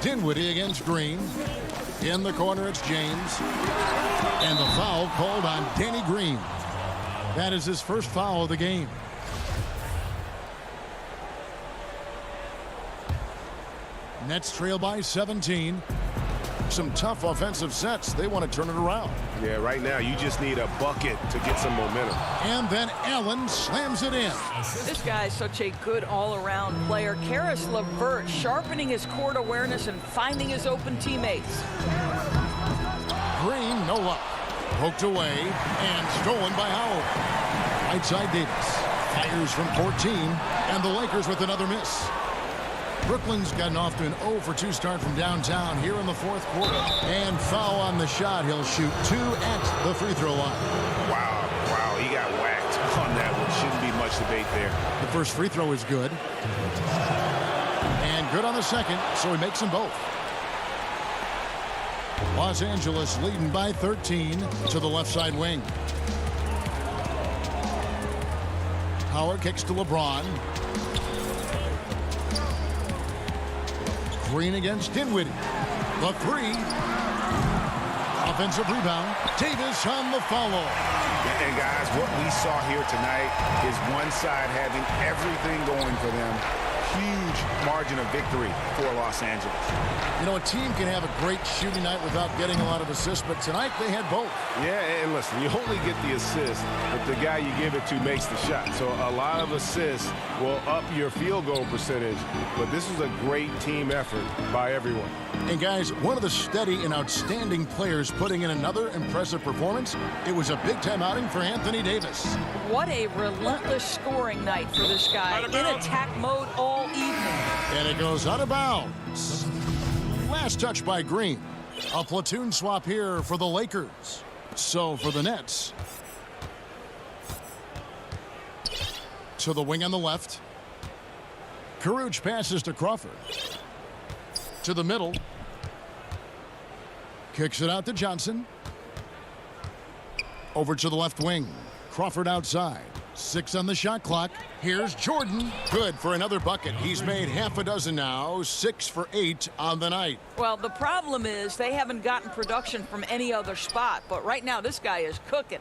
Dinwiddie against Green. In the corner, it's James. And the foul called on Danny Green. That is his first foul of the game. Nets trail by 17. Some tough offensive sets. They want to turn it around. Yeah, right now you just need a bucket to get some momentum. And then Allen slams it in. This guy is such a good all-around player. Karis LeVert sharpening his court awareness and finding his open teammates. Green, no luck. Poked away and stolen by Howard. Right side Davis fires from 14, and the Lakers with another miss. Brooklyn's gotten off to an 0-for-2 start from downtown here in the fourth quarter. And foul on the shot. He'll shoot 2 at the free throw line. Wow, he got whacked on that one. Shouldn't be much debate there. The first free throw is good. And good on the second, so he makes them both. Los Angeles leading by 13 to the left side wing. Howard kicks to LeBron. Green against Dinwiddie. The three. Offensive rebound. Davis on the follow. And guys, what we saw here tonight is one side having everything going for them. Huge margin of victory for Los Angeles. You know, a team can have a great shooting night without getting a lot of assists, but tonight they had both. Yeah, and listen, you only get the assist if the guy you give it to makes the shot. So a lot of assists will up your field goal percentage, but this was a great team effort by everyone. And guys, one of the steady and outstanding players putting in another impressive performance. It was a big-time outing for Anthony Davis. What a relentless scoring night for this guy. In attack mode all evening. And it goes out of bounds. Last touch by Green. A platoon swap here for the Lakers. So for the Nets. To the wing on the left. Caruch passes to Crawford. To the middle. Kicks it out to Johnson. Over to the left wing. Crawford outside. 6 on the shot clock. Here's Jordan. Good for another bucket. He's made half a dozen now. 6 for 8 on the night. Well, the problem is they haven't gotten production from any other spot. But right now, this guy is cooking.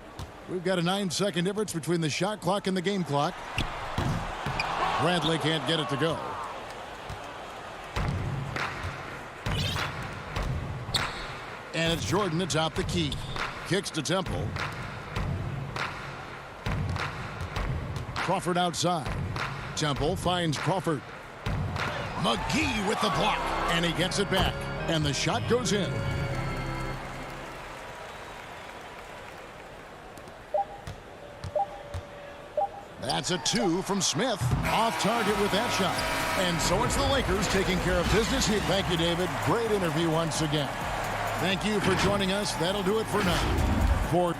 We've got a 9-second difference between the shot clock and the game clock. Bradley can't get it to go. And it's Jordan atop the key. Kicks to Temple. Crawford outside. Temple finds Crawford. McGee with the block. And he gets it back. And the shot goes in. That's a 2 from Smith. Off target with that shot. And so it's the Lakers taking care of business here. Thank you, David. Great interview once again. Thank you for joining us. That'll do it for now. For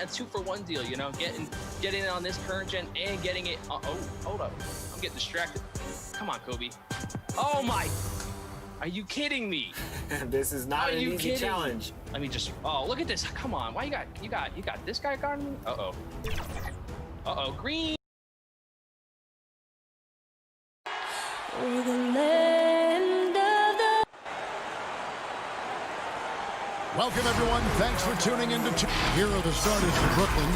a 2-for-1 deal, you know, getting it on this current gen and getting it. Oh, hold up. I'm getting distracted. Come on, Kobe. Oh my. Are you kidding me? This is not an easy challenge. Let me just. Oh, look at this. Come on. Why you got this guy guarding me? Uh-oh, green. Welcome, everyone. Thanks for tuning in to Here are the starters for Brooklyn.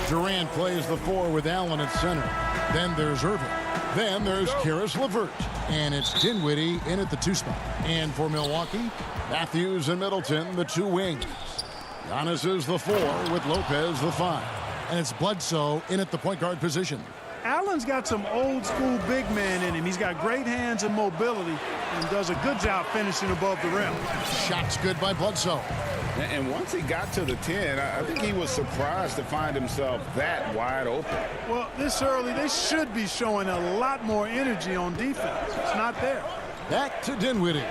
Durant plays the 4 with Allen at center. Then there's Irving. Then there's Karis LeVert. And it's Dinwiddie in at the 2 spot. And for Milwaukee, Matthews and Middleton, the 2 wings. Giannis is the 4 with Lopez the 5. And it's Bledsoe in at the point guard position. Allen's got some old school big man in him. He's got great hands and mobility and does a good job finishing above the rim. Shots good by Bledsoe. And once he got to the 10, I think he was surprised to find himself that wide open. Well, this early, they should be showing a lot more energy on defense. It's not there. Back to Dinwiddie.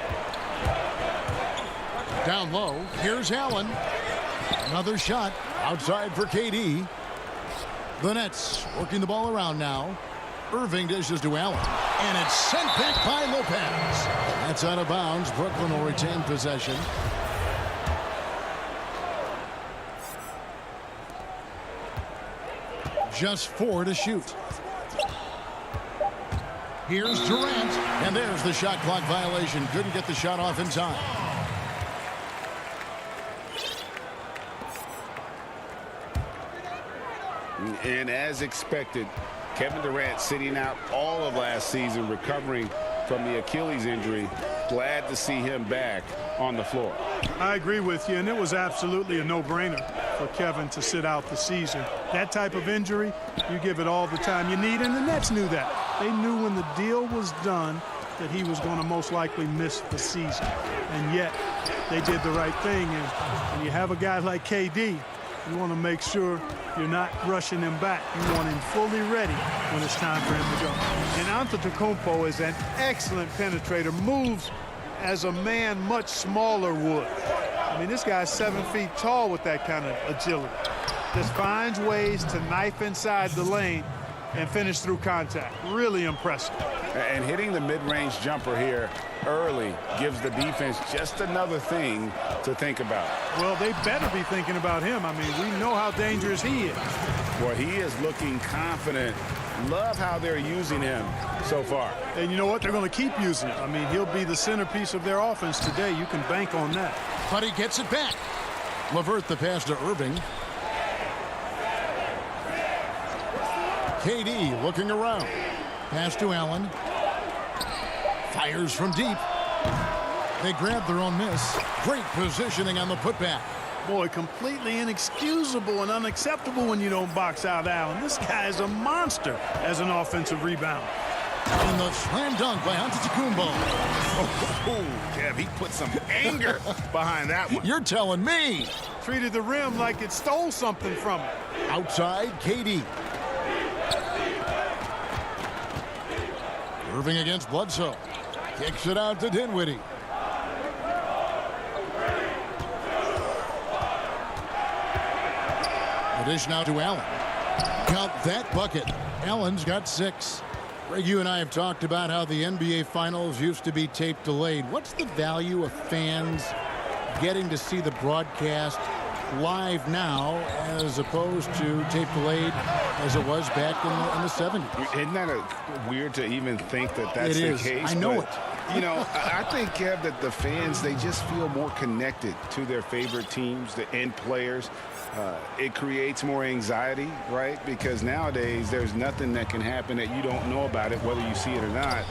Down low, here's Allen. Another shot outside for KD. The Nets working the ball around now. Irving dishes to Allen. And it's sent back by Lopez. That's out of bounds. Brooklyn will retain possession. Just 4 to shoot. Here's Durant. And there's the shot clock violation. Couldn't get the shot off in time. And as expected, Kevin Durant sitting out all of last season, recovering from the Achilles injury. Glad to see him back on the floor. I agree with you, and it was absolutely a no-brainer for Kevin to sit out the season. That type of injury, you give it all the time you need, and the Nets knew that. They knew when the deal was done that he was going to most likely miss the season. And yet, they did the right thing, and when you have a guy like KD, you want to make sure you're not rushing him back. You want him fully ready when it's time for him to go. And Antetokounmpo is an excellent penetrator, moves as a man much smaller would. I mean, this guy's 7 feet tall with that kind of agility. Just finds ways to knife inside the lane and finish through contact. Really impressive. And hitting the mid-range jumper here early gives the defense just another thing to think about. Well, they better be thinking about him. I mean, we know how dangerous he is. Well, he is looking confident. Love how they're using him so far. And you know what? They're going to keep using him. I mean, he'll be the centerpiece of their offense today. You can bank on that. But he gets it back. LeVert the pass to Irving. KD looking around. Pass to Allen. Fires from deep. They grab their own miss. Great positioning on the putback. Boy, completely inexcusable and unacceptable when you don't box out Allen. This guy is a monster as an offensive rebounder. And the slam dunk by Antetokounmpo. Oh, Kev, he put some anger behind that one. You're telling me. Treated the rim like it stole something from him. Outside, KD. Irving against Bledsoe. Kicks it out to Dinwiddie. The dish now to Allen. Count that bucket. Allen's got 6. Greg, you and I have talked about how the NBA Finals used to be tape delayed. What's the value of fans getting to see the broadcast live now as opposed to tape delayed as it was back in the 70s? Isn't that weird to even think that that's the case? I know it. You know, I think, Kev, that the fans, they just feel more connected to their favorite teams, the end players. It creates more anxiety, right? Because nowadays there's nothing that can happen that you don't know about it, whether you see it or not.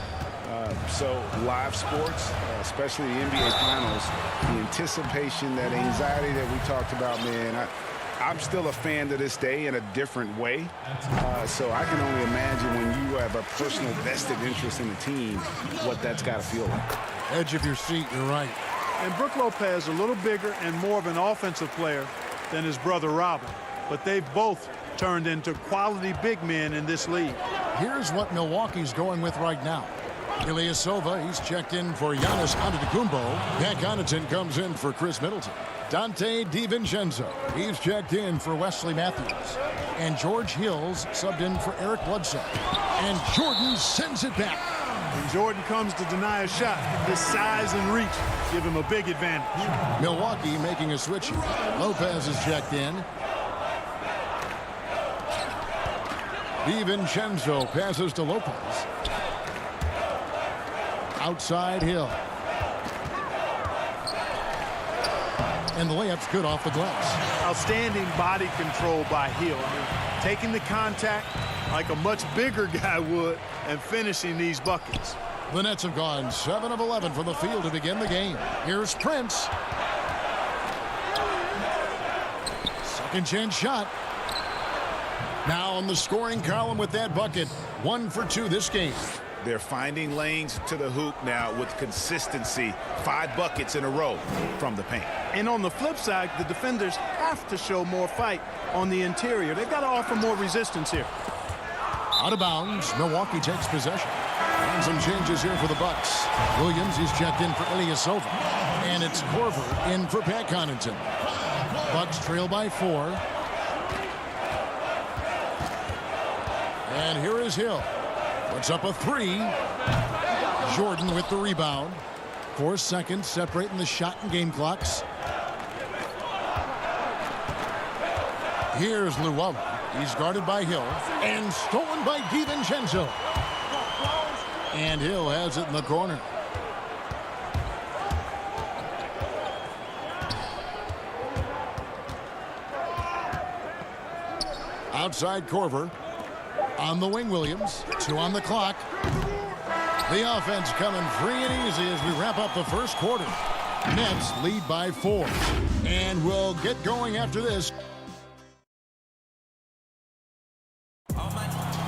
So live sports, especially the NBA Finals, the anticipation, that anxiety that we talked about, man, I'm still a fan to this day in a different way. So I can only imagine when you have a personal vested interest in the team, what that's got to feel like. Edge of your seat, you're right. And Brook Lopez, a little bigger and more of an offensive player than his brother Robin. But they've both turned into quality big men in this league. Here's what Milwaukee's going with right now. Ilyasova, he's checked in for Giannis Antetokounmpo. Pat Connaughton comes in for Chris Middleton. Dante DiVincenzo, he's checked in for Wesley Matthews. And George Hill's subbed in for Eric Bledsoe. And Jordan sends it back. When Jordan comes to deny a shot, his size and reach give him a big advantage. Milwaukee making a switch here. Lopez is checked in. DiVincenzo passes to Lopez. Outside Hill. And the layup's good off the glass. Outstanding body control by Hill. Taking the contact like a much bigger guy would and finishing these buckets. The Nets have gone 7 of 11 from the field to begin the game. Here's Prince. Second chance shot. Now on the scoring column with that bucket. 1 for 2 this game. They're finding lanes to the hoop now with consistency. 5 buckets in a row from the paint. And on the flip side, the defenders have to show more fight on the interior. They've got to offer more resistance here. Out of bounds, Milwaukee takes possession. And some changes here for the Bucks. Williams, he's checked in for Ilyasova. And it's Korver in for Pat Connaughton. Bucks trail by 4. And here is Hill. Puts up a 3. Jordan with the rebound. 4 seconds separating the shot and game clocks. Here's Llewellyn. He's guarded by Hill. And stolen by DiVincenzo. And Hill has it in the corner. Outside Korver. On the wing, Williams. 2 on the clock. The offense coming free and easy as we wrap up the first quarter. Nets lead by 4. And we'll get going after this.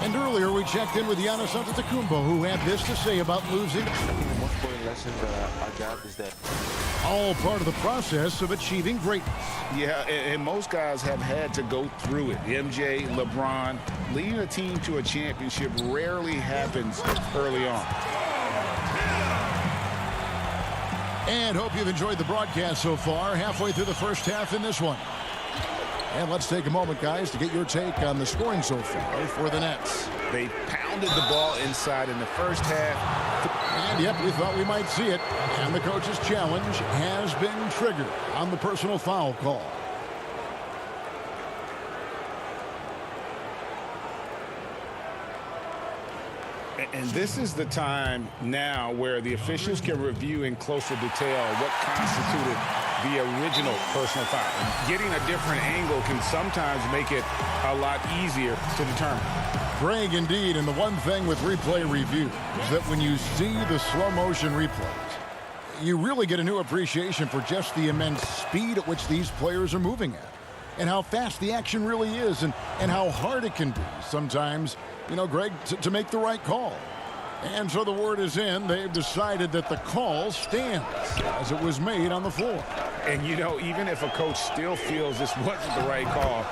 And earlier we checked in with Giannis Antetokounmpo, who had this to say about losing. I think the most important lesson that I got is that all part of the process of achieving greatness. Yeah, and most guys have had to go through it. MJ, LeBron, leading a team to a championship rarely happens early on. And hope you've enjoyed the broadcast so far. Halfway through the first half in this one. And let's take a moment, guys, to get your take on the scoring so far for the Nets. They pounded the ball inside in the first half. And, yep, we thought we might see it. And the coach's challenge has been triggered on the personal foul call. And this is the time now where the officials can review in closer detail what constituted the original personal foul. And getting a different angle can sometimes make it a lot easier to determine. Greg, indeed, and the one thing with replay review is that when you see the slow motion replays, you really get a new appreciation for just the immense speed at which these players are moving at, and how fast the action really is, and how hard it can be sometimes, you know, Greg, to make the right call. And so the word is in. They've decided that the call stands as it was made on the floor. And, you know, even if a coach still feels this wasn't the right call,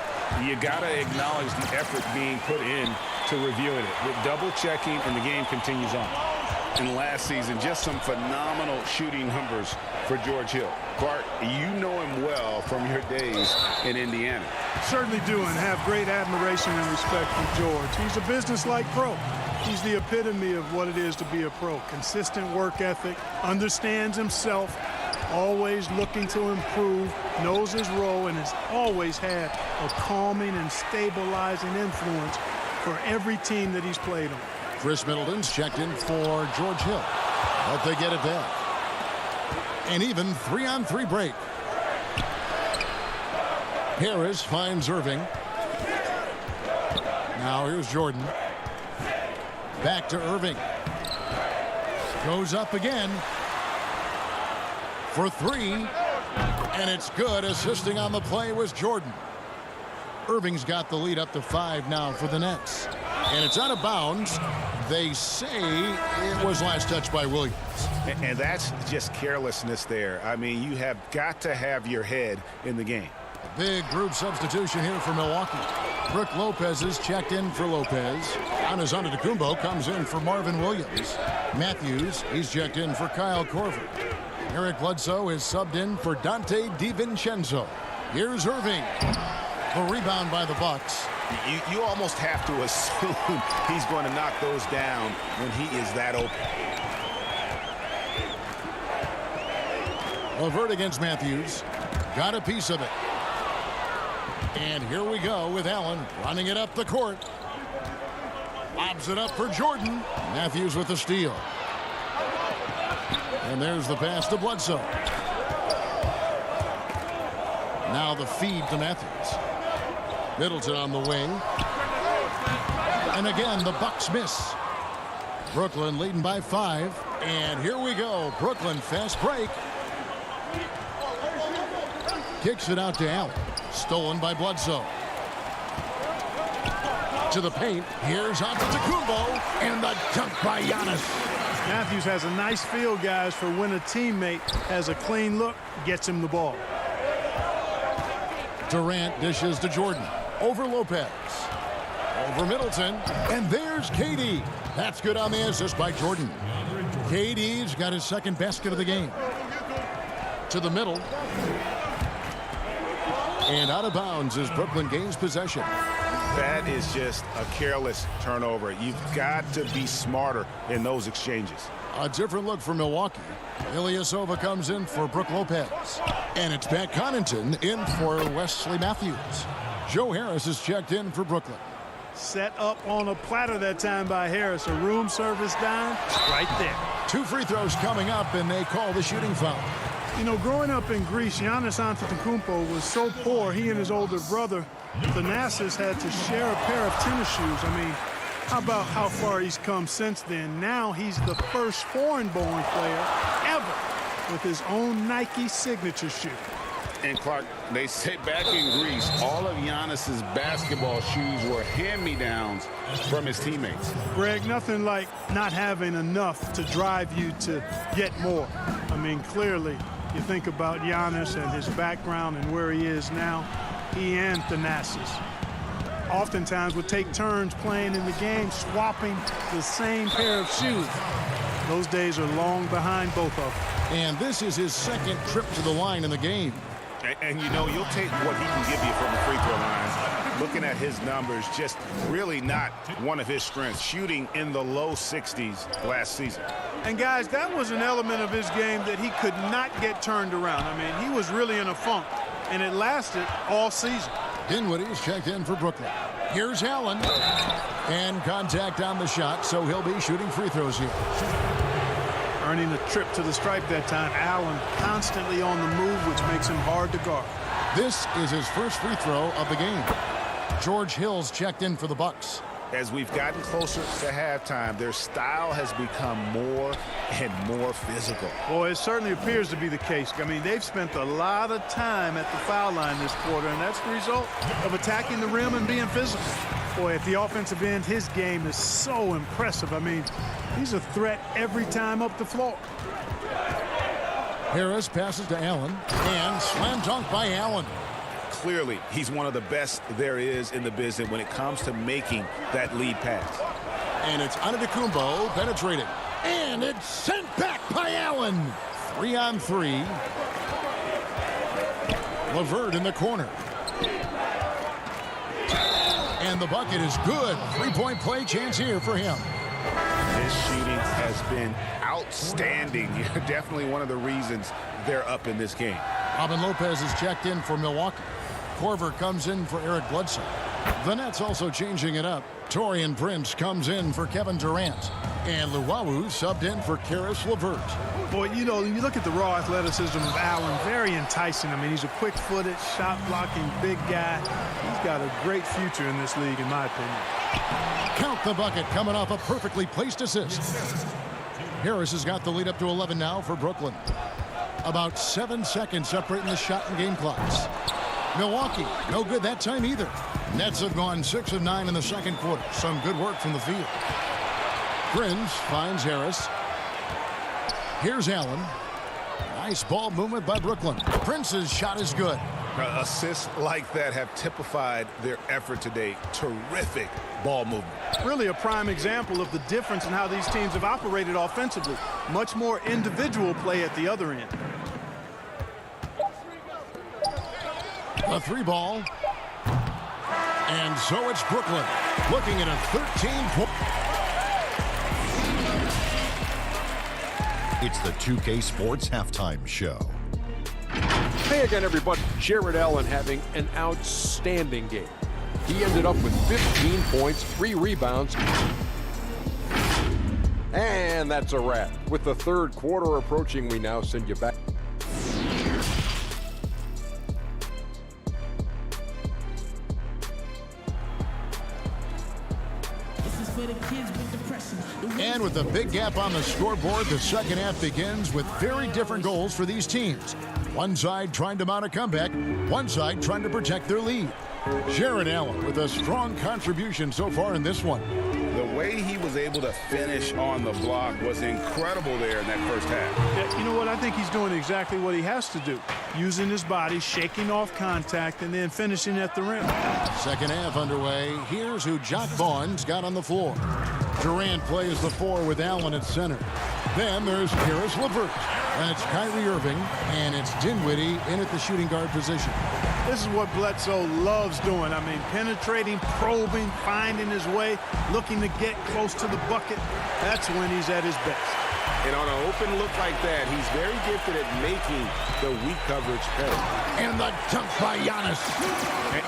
you got to acknowledge the effort being put in to reviewing it. With double checking, and the game continues on. And last season, just some phenomenal shooting numbers for George Hill. Bart, you know him well from your days in Indiana. Certainly do, and have great admiration and respect for George. He's a business-like pro. He's the epitome of what it is to be a pro. Consistent work ethic, understands himself, always looking to improve, knows his role, and has always had a calming and stabilizing influence for every team that he's played on. Chris Middleton's checked in for George Hill. But they get it back. An even 3-on-3 break. Harris finds Irving. Now here's Jordan. Back to Irving. Goes up again. For 3. And it's good. Assisting on the play was Jordan. Irving's got the lead up to 5 now for the Nets. And it's out of bounds. They say it was last touched by Williams. And that's just carelessness there. I mean, you have got to have your head in the game. A big group substitution here for Milwaukee. Brook Lopez is checked in for Lopez. Giannis Antetokounmpo comes in for Marvin Williams. Matthews, he's checked in for Kyle Korver. Eric Bledsoe is subbed in for Dante DiVincenzo. Here's Irving. The rebound by the Bucks. You almost have to assume he's going to knock those down when he is that open. LeVert against Matthews. Got a piece of it. And here we go with Allen running it up the court. Lobs it up for Jordan. Matthews with the steal. And there's the pass to Bledsoe. Now the feed to Matthews. Middleton on the wing. And again, the Bucks miss. Brooklyn leading by 5. And here we go. Brooklyn fast break. Kicks it out to Allen. Stolen by Bledsoe. To the paint. Here's Antetokounmpo. And the dunk by Giannis. Matthews has a nice feel, guys, for when a teammate has a clean look, gets him the ball. Durant dishes to Jordan. Over Lopez. Over Middleton. And there's KD. That's good on the assist by Jordan. KD's got his second basket of the game. To the middle. And out of bounds as Brooklyn gains possession. That is just a careless turnover. You've got to be smarter in those exchanges. A different look for Milwaukee. Ilyasova comes in for Brook Lopez. And it's Pat Connaughton in for Wesley Matthews. Joe Harris is checked in for Brooklyn. Set up on a platter that time by Harris. A room service dime right there. 2 free throws coming up, and they call the shooting foul. You know, growing up in Greece, Giannis Antetokounmpo was so poor, he and his older brother, Thanasis, had to share a pair of tennis shoes. I mean, how about how far he's come since then? Now he's the first foreign-born player ever with his own Nike signature shoe. And Clark, they say back in Greece, all of Giannis's basketball shoes were hand-me-downs from his teammates. Greg, nothing like not having enough to drive you to get more. I mean, clearly, you think about Giannis and his background and where he is now, he and Thanasis oftentimes would take turns playing in the game, swapping the same pair of shoes. Those days are long behind both of them. And this is his second trip to the line in the game. And you know, you'll take what he can give you from the free throw line. Looking at his numbers, just really not one of his strengths. Shooting in the low 60s last season. And guys, that was an element of his game that he could not get turned around. I mean, he was really in a funk, and it lasted all season. Dinwiddie's checked in for Brooklyn. Here's Allen. And contact on the shot, so he'll be shooting free throws here. Earning the trip to the stripe that time. Allen constantly on the move, which makes him hard to guard. This is his first free throw of the game. George Hill's checked in for the Bucks. As we've gotten closer to halftime, their style has become more and more physical. Boy, it certainly appears to be the case. I mean, they've spent a lot of time at the foul line this quarter, and that's the result of attacking the rim and being physical. Boy, at the offensive end, his game is so impressive. I mean, he's a threat every time up the floor. Harris passes to Allen, and slam dunk by Allen. Clearly, he's one of the best there is in the business when it comes to making that lead pass. And it's Antetokounmpo penetrating. And it's sent back by Allen. 3-on-3. LeVert in the corner. And the bucket is good. 3-point play chance here for him. His shooting has been outstanding. Definitely one of the reasons they're up in this game. Robin Lopez is checked in for Milwaukee. Korver comes in for Eric Bledsoe. The Nets also changing it up. Taurean Prince comes in for Kevin Durant. And Luwawu subbed in for Karis LeVert. Boy, you know, you look at the raw athleticism of Allen, very enticing. I mean, he's a quick-footed, shot-blocking big guy. He's got a great future in this league, in my opinion. Count the bucket coming off a perfectly placed assist. Harris has got the lead up to 11 now for Brooklyn. About 7 seconds separating the shot and game clocks. Milwaukee, no good that time either. Nets have gone 6 of 9 in the second quarter. Some good work from the field. Prince finds Harris. Here's Allen. Nice ball movement by Brooklyn. Prince's shot is good. Assists like that have typified their effort today. Terrific ball movement. Really a prime example of the difference in how these teams have operated offensively. Much more individual play at the other end. A 3-ball. And so it's Brooklyn looking at a 13-point. It's the 2K Sports Halftime Show. Hey again, everybody. Jared Allen having an outstanding game. He ended up with 15 points, 3 rebounds. And that's a wrap. With the third quarter approaching, we now send you back. And with a big gap on the scoreboard, the second half begins with very different goals for these teams. One side trying to mount a comeback, one side trying to protect their lead. Jared Allen with a strong contribution so far in this one. The way he was able to finish on the block was incredible there in that first half. Yeah, you know what? I think he's doing exactly what he has to do. Using his body, shaking off contact, and then finishing at the rim. Second half underway. Here's who Jock Vaughn's got on the floor. Durant plays the 4 with Allen at center. Then there's Karis LeVert. That's Kyrie Irving, and it's Dinwiddie in at the shooting guard position. This is what Bledsoe loves doing. I mean, penetrating, probing, finding his way, looking to get close to the bucket. That's when he's at his best. And on an open look like that, he's very gifted at making the weak coverage pay. And the dunk by Giannis.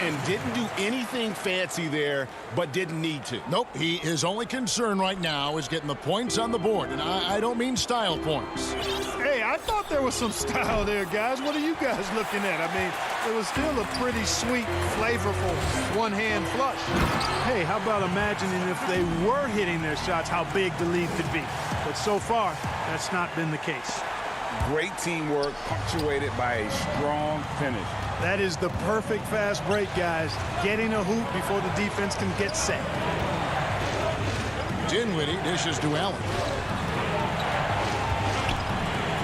And didn't do anything fancy there, but didn't need to. Nope, his only concern right now is getting the points on the board. And I don't mean style points. Hey, I thought there was some style there, guys. What are you guys looking at? I mean, it was still a pretty sweet, flavorful one-hand flush. Hey, how about imagining if they were hitting their shots, how big the lead could be? But so far, that's not been the case. Great teamwork, punctuated by a strong finish. That is the perfect fast break, guys. Getting a hoop before the defense can get set. Dinwiddie dishes to Allen.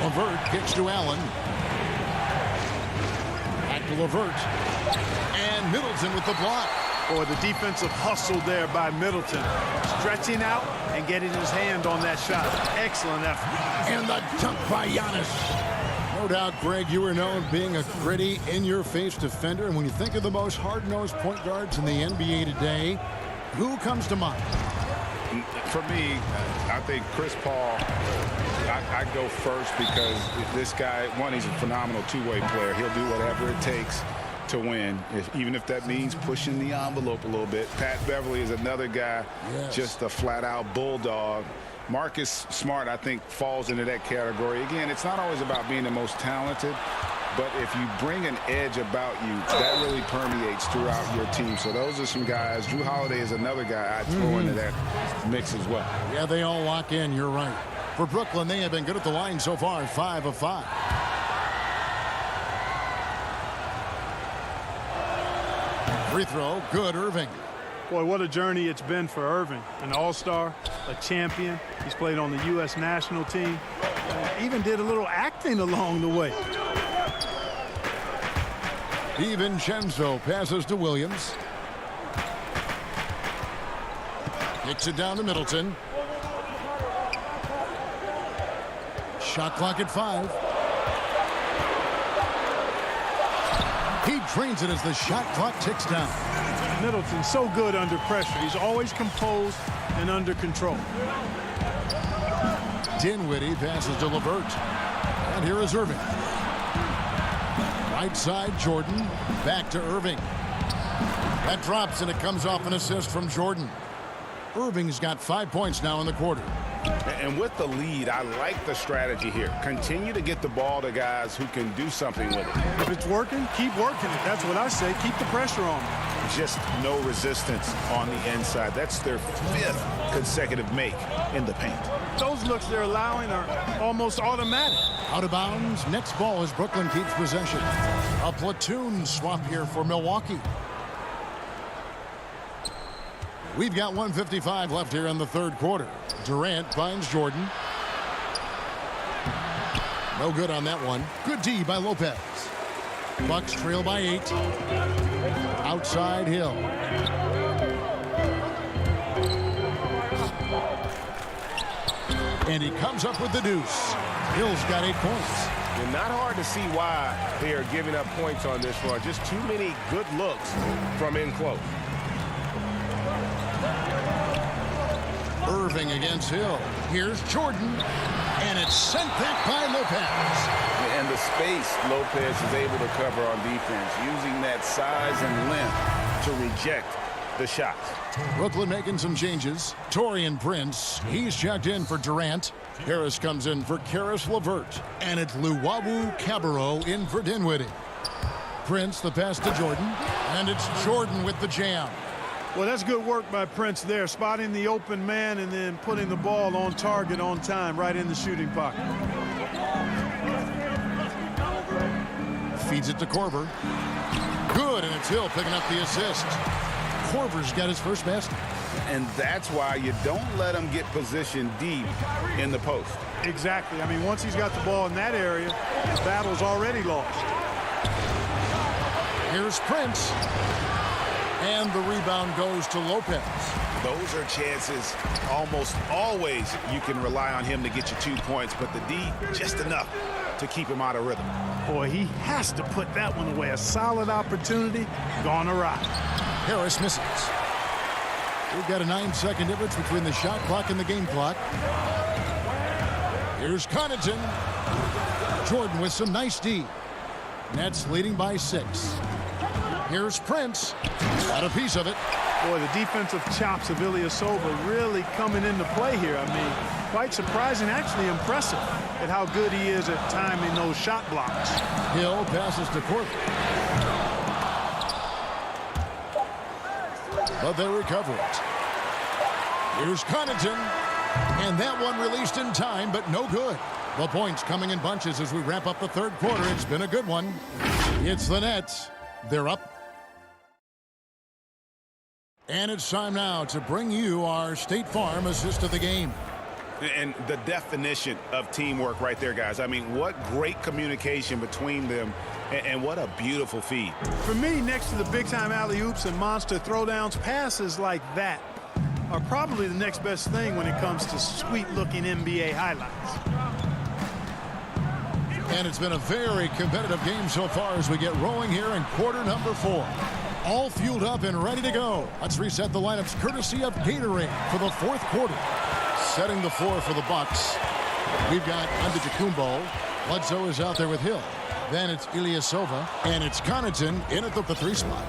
LeVert kicks to Allen. Back to LeVert. And Middleton with the block. Or the defensive hustle there by Middleton. Stretching out and getting his hand on that shot. Excellent effort. And the dunk by Giannis. No doubt, Greg, you are known being a gritty, in-your-face defender. And when you think of the most hard-nosed point guards in the NBA today, who comes to mind? For me, I think Chris Paul, I go first because this guy, one, he's a phenomenal two-way player. He'll do whatever it takes to win, even if that means pushing the envelope a little bit. Pat Beverly is another guy, just a flat-out bulldog. Marcus Smart, I think, falls into that category. Again, it's not always about being the most talented, but if you bring an edge about you, that really permeates throughout your team. So those are some guys. Drew Holiday is another guy I'd throw into that mix as well. Yeah, they all lock in. You're right. For Brooklyn, they have been good at the line so far, 5 of 5. Free throw, good, Irving. Boy, what a journey it's been for Irving. An all-star, a champion. He's played on the U.S. national team. Even did a little acting along the way. DiVincenzo passes to Williams. Kicks it down to Middleton. Shot clock at 5. He drains it as the shot clock ticks down. Middleton's so good under pressure. He's always composed and under control. Dinwiddie passes to LeVert. And here is Irving. Right side, Jordan. Back to Irving. That drops, and it comes off an assist from Jordan. Irving's got 5 points now in the quarter. And with the lead, I like the strategy here. Continue to get the ball to guys who can do something with it. If it's working, keep working it. That's what I say. Keep the pressure on them. Just no resistance on the inside. That's their 5th consecutive make in the paint. Those looks they're allowing are almost automatic. Out of bounds. Next ball as Brooklyn keeps possession. A platoon swap here for Milwaukee. We've got 1:55 left here in the third quarter. Durant finds Jordan. No good on that one. Good D by Lopez. Bucks trail by 8. Outside Hill. And he comes up with the deuce. Hill's got 8 points. And not hard to see why they are giving up points on this run. Just too many good looks from in close. Irving against Hill. Here's Jordan. And it's sent back by Lopez. And the space Lopez is able to cover on defense, using that size and length to reject the shots. Brooklyn making some changes. Taurean Prince, he's checked in for Durant. Harris comes in for Karis LeVert. And it's Luwawu Cabarrot in for Dinwiddie. Prince, the pass to Jordan. And it's Jordan with the jam. Well, that's good work by Prince there, spotting the open man and then putting the ball on target on time, right in the shooting pocket. Feeds it to Korver. Good, and it's Hill picking up the assist. Korver's got his first basket. And that's why you don't let him get positioned deep in the post. Exactly. I mean, once he's got the ball in that area, the battle's already lost. Here's Prince. And the rebound goes to Lopez. Those are chances almost always you can rely on him to get you 2 points, but the D just enough to keep him out of rhythm. Boy, he has to put that one away. A solid opportunity gone awry. Harris misses. We've got a 9-second difference between the shot clock and the game clock. Here's Connaughton. Jordan with some nice D. Nets leading by 6. Here's Prince. Got a piece of it. Boy, the defensive chops of Ilyasova really coming into play here. I mean, quite surprising, actually impressive at how good he is at timing those shot blocks. Hill passes to Korver. But they recover it. Here's Connaughton. And that one released in time, but no good. The points coming in bunches as we wrap up the third quarter. It's been a good one. It's the Nets. They're up. And it's time now to bring you our State Farm assist of the game. And the definition of teamwork right there, guys. I mean, what great communication between them, and what a beautiful feed. For me, next to the big-time alley-oops and monster throwdowns, passes like that are probably the next best thing when it comes to sweet-looking NBA highlights. And it's been a very competitive game so far as we get rolling here in quarter number 4. All fueled up and ready to go. Let's reset the lineups courtesy of Gatorade for the fourth quarter. Setting the floor for the Bucks. We've got Antetokounmpo. Bledsoe is out there with Hill. Then it's Ilyasova. And it's Connaughton in at the 3 spot.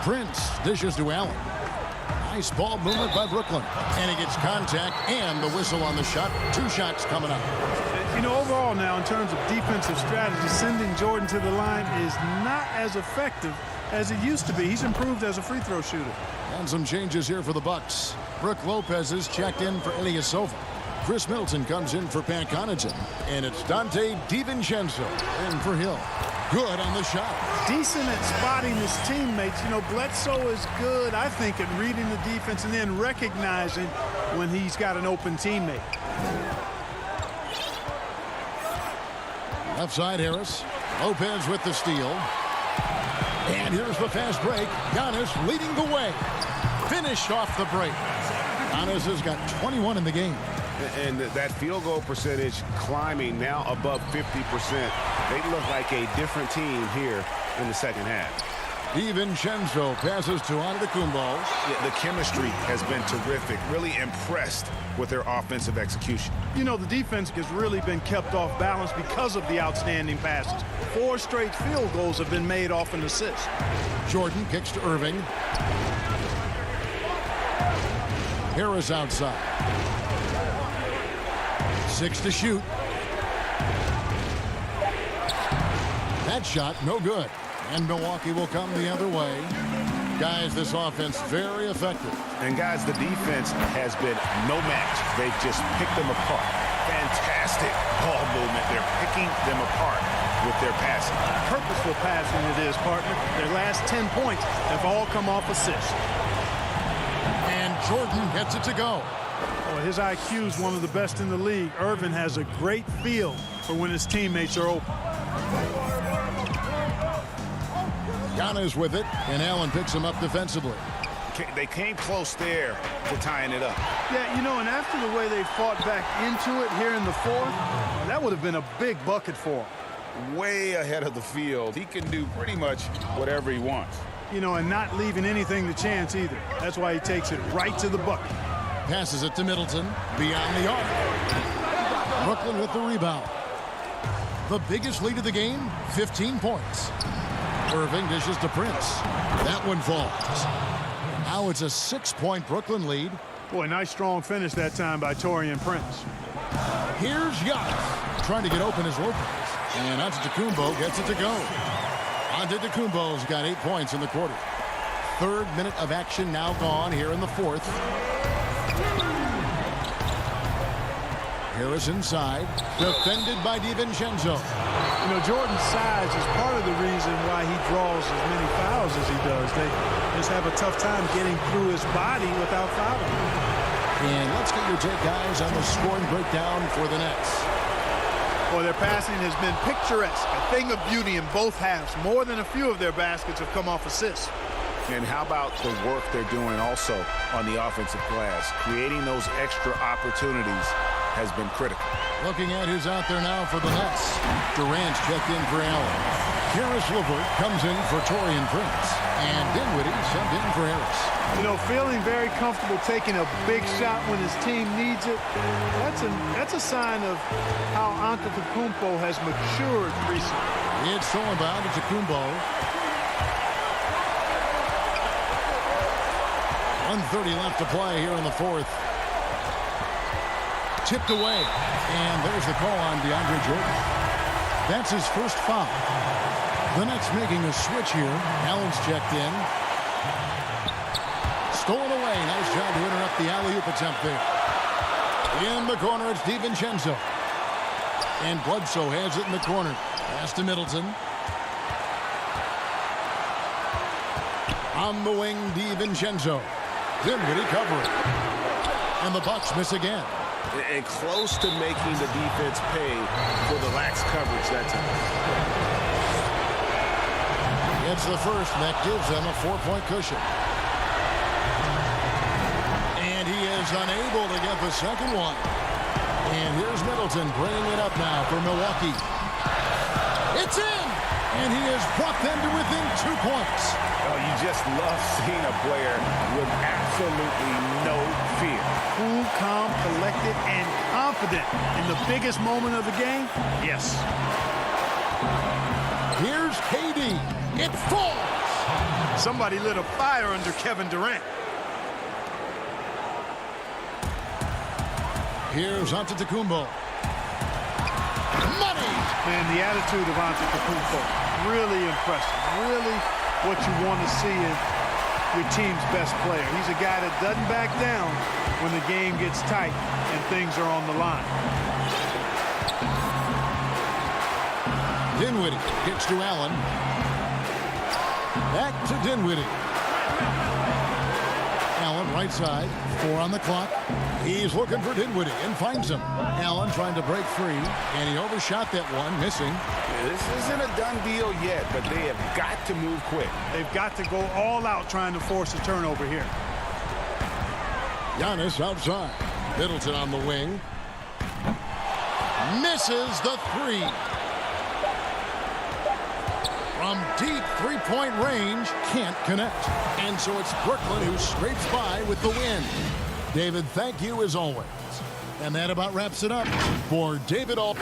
Prince dishes to Allen. Nice ball movement by Brooklyn. And he gets contact and the whistle on the shot. 2 shots coming up. You know, overall now, in terms of defensive strategy, sending Jordan to the line is not as effective as it used to be. He's improved as a free throw shooter. And some changes here for the Bucks. Brooke Lopez is checked in for Ilyasova. Chris Middleton comes in for Pat Connaughton. And it's Dante DiVincenzo in for Hill. Good on the shot. Decent at spotting his teammates. You know, Bledsoe is good, I think, at reading the defense and then recognizing when he's got an open teammate. Left side, Harris. Lopez with the steal. And here's the fast break. Giannis leading the way. Finished off the break. Giannis has got 21 in the game. And that field goal percentage climbing now above 50%. They look like a different team here in the second half. DiVincenzo passes to Antetokounmpo. Yeah, the chemistry has been terrific. Really impressed with their offensive execution. You know, the defense has really been kept off balance because of the outstanding passes. 4 straight field goals have been made off an assist. Jordan kicks to Irving. Harris outside. 6 to shoot. That shot, no good. And Milwaukee will come the other way. Guys, this offense very effective. And guys, the defense has been no match. They've just picked them apart. Fantastic ball movement. They're picking them apart with their passing. Purposeful passing it is, partner. Their last 10 points have all come off assists. And Jordan gets it to go. Well, his IQ is one of the best in the league. Irvin has a great feel for when his teammates are open. Giannis with it, and Allen picks him up defensively. They came close there to tying it up. Yeah, you know, and after the way they fought back into it here in the fourth, that would have been a big bucket for him. Way ahead of the field. He can do pretty much whatever he wants. You know, and not leaving anything to chance either. That's why he takes it right to the bucket. Passes it to Middleton, beyond the arc. Brooklyn with the rebound. The biggest lead of the game, 15 points. Irving dishes to Prince. That one falls. Now it's a 6-point Brooklyn lead. Boy, nice strong finish that time by Taurean Prince. Here's Giannis trying to get open as Lopez. And Antetokounmpo gets it to go. Antetokounmpo's got 8 points in the quarter. Third minute of action now gone here in the fourth. Harris inside, defended by DiVincenzo. You know, Jordan's size is part of the reason why he draws as many fouls as he does. They just have a tough time getting through his body without fouling. And let's get your take, guys, on the scoring breakdown for the Nets. Well, their passing has been picturesque, a thing of beauty in both halves. More than a few of their baskets have come off assists. And how about the work they're doing also on the offensive glass? Creating those extra opportunities has been critical. Looking at who's out there now for the Nets. Durant's checked in for Allen. Karis LeVert comes in for Taurean Prince. And Dinwiddie subbed in for Harris. You know, feeling very comfortable taking a big shot when his team needs it. That's a sign of how Antetokounmpo has matured recently. It's thrown by Antetokounmpo. 1:30 left to play here in the fourth. Tipped away. And there's the call on DeAndre Jordan. That's his first foul. The Nets making a switch here. Allen's checked in. Stolen away. Nice job to interrupt the alley-oop attempt there. In the corner, it's DiVincenzo. And Bledsoe has it in the corner. Pass to Middleton. On the wing, DiVincenzo. Dinwiddie covering. And the Bucks miss again. And close to making the defense pay for the lax coverage that time. It's the first, and that gives them a 4-point cushion. And he is unable to get the second one. And here's Middleton bringing it up now for Milwaukee. It's in! And he has brought them to within 2 points. Oh, you just love seeing a player with absolutely no fear. Cool, calm, collected, and confident in the biggest moment of the game? Yes. Here's KD. It falls. Somebody lit a fire under Kevin Durant. Here's Antetokounmpo. Money! Man, the attitude of Antetokounmpo, really impressive. Really what you want to see in your team's best player. He's a guy that doesn't back down when the game gets tight and things are on the line. Dinwiddie gets to Allen. Back to Dinwiddie. Allen right side, 4 on the clock. He's looking for Dinwiddie and finds him. Allen trying to break free, and he overshot that one, missing. This isn't a done deal yet, but they have got to move quick. They've got to go all out trying to force a turnover here. Giannis outside. Middleton on the wing. Misses the 3. From deep three-point range, can't connect. And so it's Brooklyn who scrapes by with the win. David, thank you as always. And that about wraps it up for David All.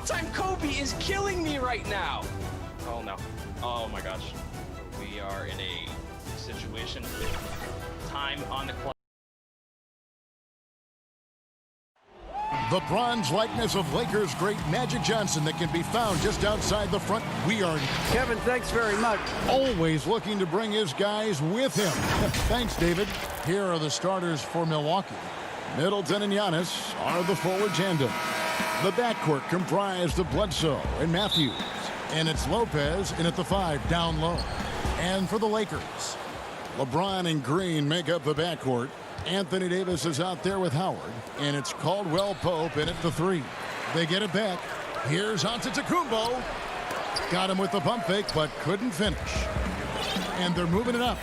all-time Kobe is killing me right now. Oh no. Oh my gosh. We are in a situation with time on the clock. The bronze likeness of Lakers great Magic Johnson that can be found just outside the front. We are Kevin, thanks very much. Always looking to bring his guys with him. Thanks, David. Here are the starters for Milwaukee. Middleton and Giannis are the forward tandem. The backcourt comprised of Bledsoe and Matthews. And it's Lopez in at the 5 down low. And for the Lakers, LeBron and Green make up the backcourt. Anthony Davis is out there with Howard, and it's Caldwell Pope in at the 3. They get it back. Here's Antetokounmpo. Got him with the pump fake, but couldn't finish. And they're moving it up.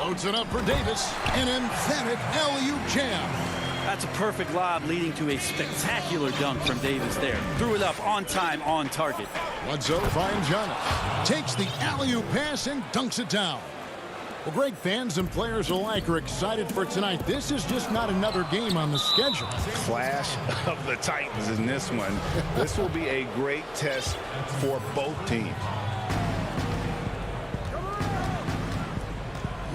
Loads it up for Davis. An emphatic alley-oop jam. That's a perfect lob leading to a spectacular dunk from Davis there. Threw it up on time, on target. Bledsoe finds Giannis. Takes the alley-oop pass and dunks it down. Well, Greg, fans and players alike are excited for tonight. This is just not another game on the schedule. Clash of the Titans in this one. This will be a great test for both teams.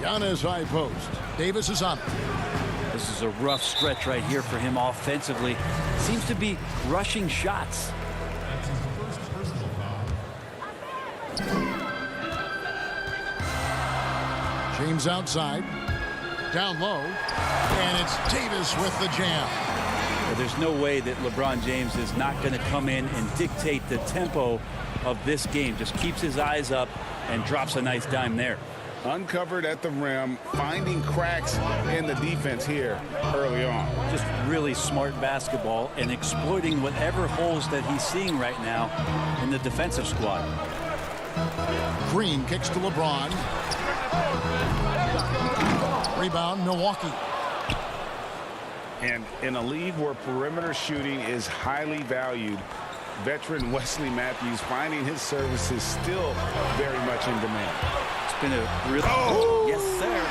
Giannis high post. Davis is on. This is a rough stretch right here for him offensively. Seems to be rushing shots. James outside. Down low. And it's Davis with the jam. Well, there's no way that LeBron James is not going to come in and dictate the tempo of this game. Just keeps his eyes up and drops a nice dime there. Uncovered at the rim, finding cracks in the defense here early on. Just really smart basketball and exploiting whatever holes that he's seeing right now in the defensive squad. Green kicks to LeBron. Rebound, Milwaukee. And in a league where perimeter shooting is highly valued, veteran Wesley Matthews finding his services still very much in demand. It's been a real... Yes, sir.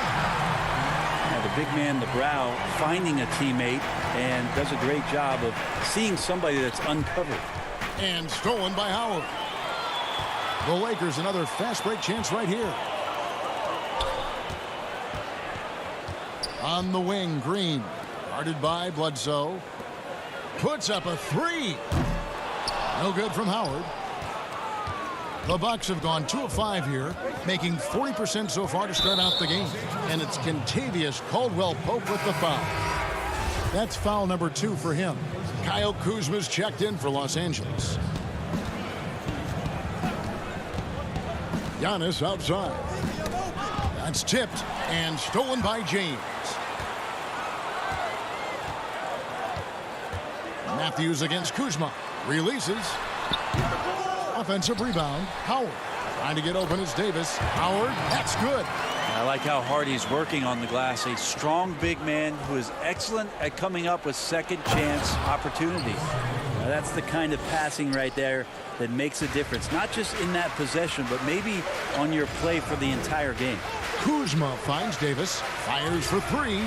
Yeah, the big man, the brow, finding a teammate and does a great job of seeing somebody that's uncovered. And stolen by Howard. The Lakers another fast break chance right here. On the wing, Green. Guarded by Bledsoe. Puts up a 3. No good from Howard. The Bucks have gone 2 of 5 here, making 40% so far to start out the game. And it's Kentavious Caldwell-Pope with the foul. That's foul number 2 for him. Kyle Kuzma's checked in for Los Angeles. Giannis outside. That's tipped and stolen by James. Matthews against Kuzma. Releases. Offensive rebound. Howard. Trying to get open is Davis. Howard. That's good. I like how hard he's working on the glass. A strong big man who is excellent at coming up with second chance opportunities. Now, that's the kind of passing right there that makes a difference. Not just in that possession, but maybe on your play for the entire game. Kuzma finds Davis. Fires for 3.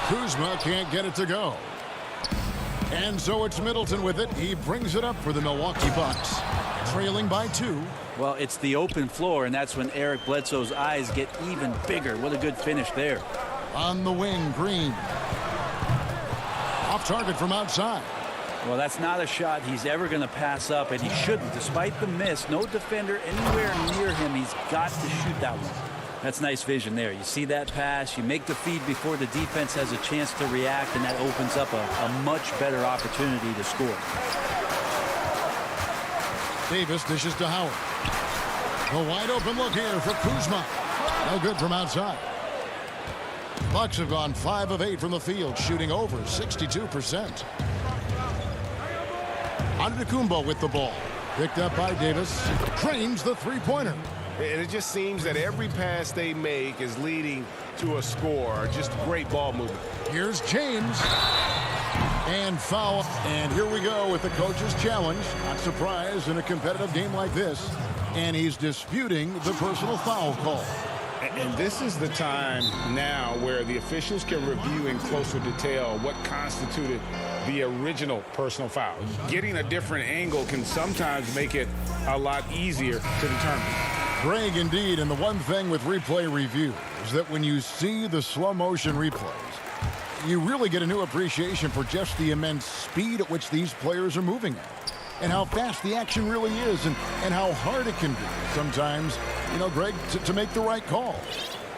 Kuzma can't get it to go. And so it's Middleton with it. He brings it up for the Milwaukee Bucks. Trailing by 2. Well, it's the open floor, and that's when Eric Bledsoe's eyes get even bigger. What a good finish there. On the wing, Green. Off target from outside. Well, that's not a shot he's ever going to pass up, and he shouldn't. Despite the miss, no defender anywhere near him. He's got to shoot that one. That's nice vision there. You see that pass, you make the feed before the defense has a chance to react, and that opens up a much better opportunity to score. Davis dishes to Howard. A wide open look here for Kuzma. No good from outside. Bucks have gone 5 of 8 from the field, shooting over 62%. Antetokounmpo with the ball. Picked up by Davis. Trains the three-pointer. And it just seems that every pass they make is leading to a score. Just great ball movement. Here's James. And foul. And here we go with the coach's challenge. Not surprised in a competitive game like this. And he's disputing the personal foul call. And this is the time now where the officials can review in closer detail what constituted the original personal foul. Getting a different angle can sometimes make it a lot easier to determine. Greg, indeed, and the one thing with replay review is that when you see the slow motion replays, you really get a new appreciation for just the immense speed at which these players are moving at, and how fast the action really is, and how hard it can be sometimes, you know, Greg, to make the right call.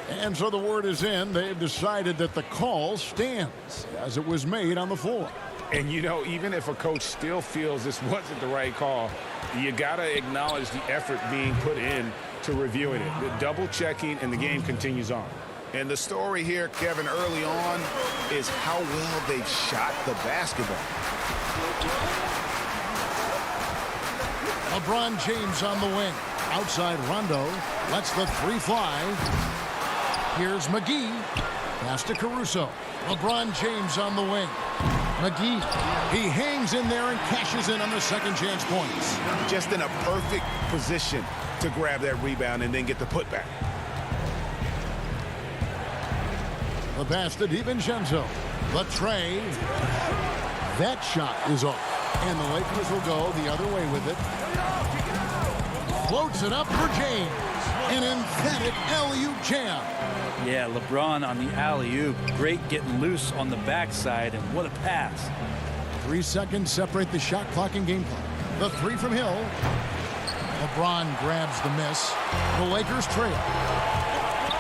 And so the word is in. They've decided that the call stands as it was made on the floor. And, you know, even if a coach still feels this wasn't the right call, you got to acknowledge the effort being put in to reviewing it. The double checking, and the game continues on. And the story here, Kevin, early on is how well they've shot the basketball. LeBron James on the wing. Outside Rondo lets the three fly. Here's McGee. Pass to Caruso. LeBron James on the wing. McGee, he hangs in there and cashes in on the second chance points. Just in a perfect position to grab that rebound and then get the putback. The pass to DiVincenzo. The tray. That shot is off. And the Lakers will go the other way with it. Floats it up for James. An emphatic alley-oop jam. Yeah, LeBron on the alley-oop. Great getting loose on the backside, and what a pass. 3 seconds separate the shot clock and game clock. The three from Hill. LeBron grabs the miss. The Lakers trail.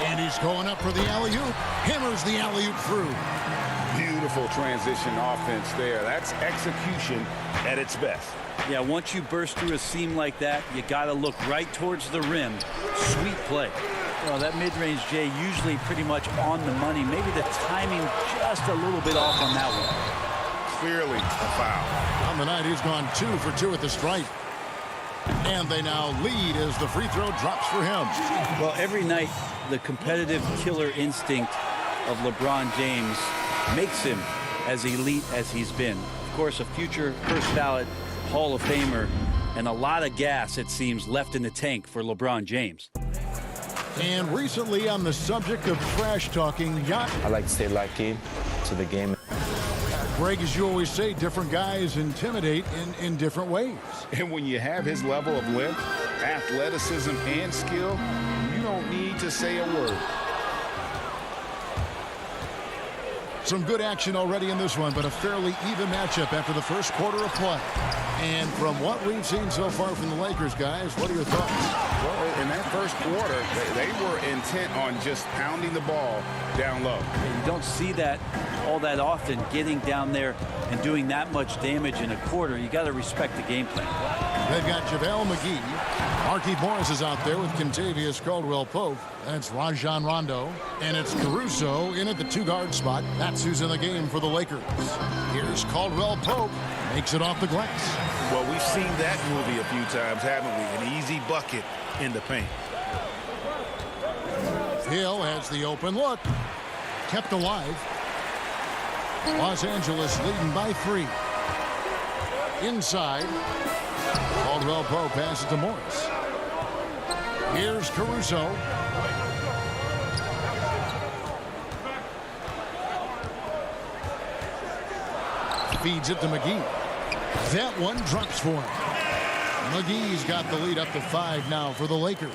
And he's going up for the alley-oop. Hammers the alley-oop through. Beautiful transition offense there. That's execution at its best. Yeah, once you burst through a seam like that, you got to look right towards the rim. Sweet play. Well, that mid-range, Jay, usually pretty much on the money. Maybe the timing just a little bit off on that one. Clearly a foul. On the night, he's gone 2 for 2 at the stripe. And they now lead as the free throw drops for him. Well, every night, the competitive killer instinct of LeBron James makes him as elite as he's been. Of course, a future first ballot Hall of Famer, and a lot of gas, it seems, left in the tank for LeBron James. And recently, on the subject of trash talking, I like to stay locked in to the game. Greg, as you always say, different guys intimidate in different ways. And when you have his level of length, athleticism, and skill, you don't need to say a word. Some good action already in this one, but a fairly even matchup after the first quarter of play. And from what we've seen so far from the Lakers, guys, what are your thoughts? Well, in that first quarter, they were intent on just pounding the ball down low. You don't see that all that often, getting down there and doing that much damage in a quarter. You got to respect the game plan. They've got JaVale McGee. Markieff Morris is out there with Kentavious Caldwell-Pope. That's Rajon Rondo. And it's Caruso in at the 2-guard spot. That's who's in the game for the Lakers. Here's Caldwell-Pope. Makes it off the glass. Well, we've seen that movie a few times, haven't we? An easy bucket in the paint. Hill has the open look. Kept alive. Los Angeles leading by 3. Inside. Caldwell-Pope passes to Morris. Here's Caruso. Feeds it to McGee. That one drops for him. McGee's got the lead up to 5 now for the Lakers.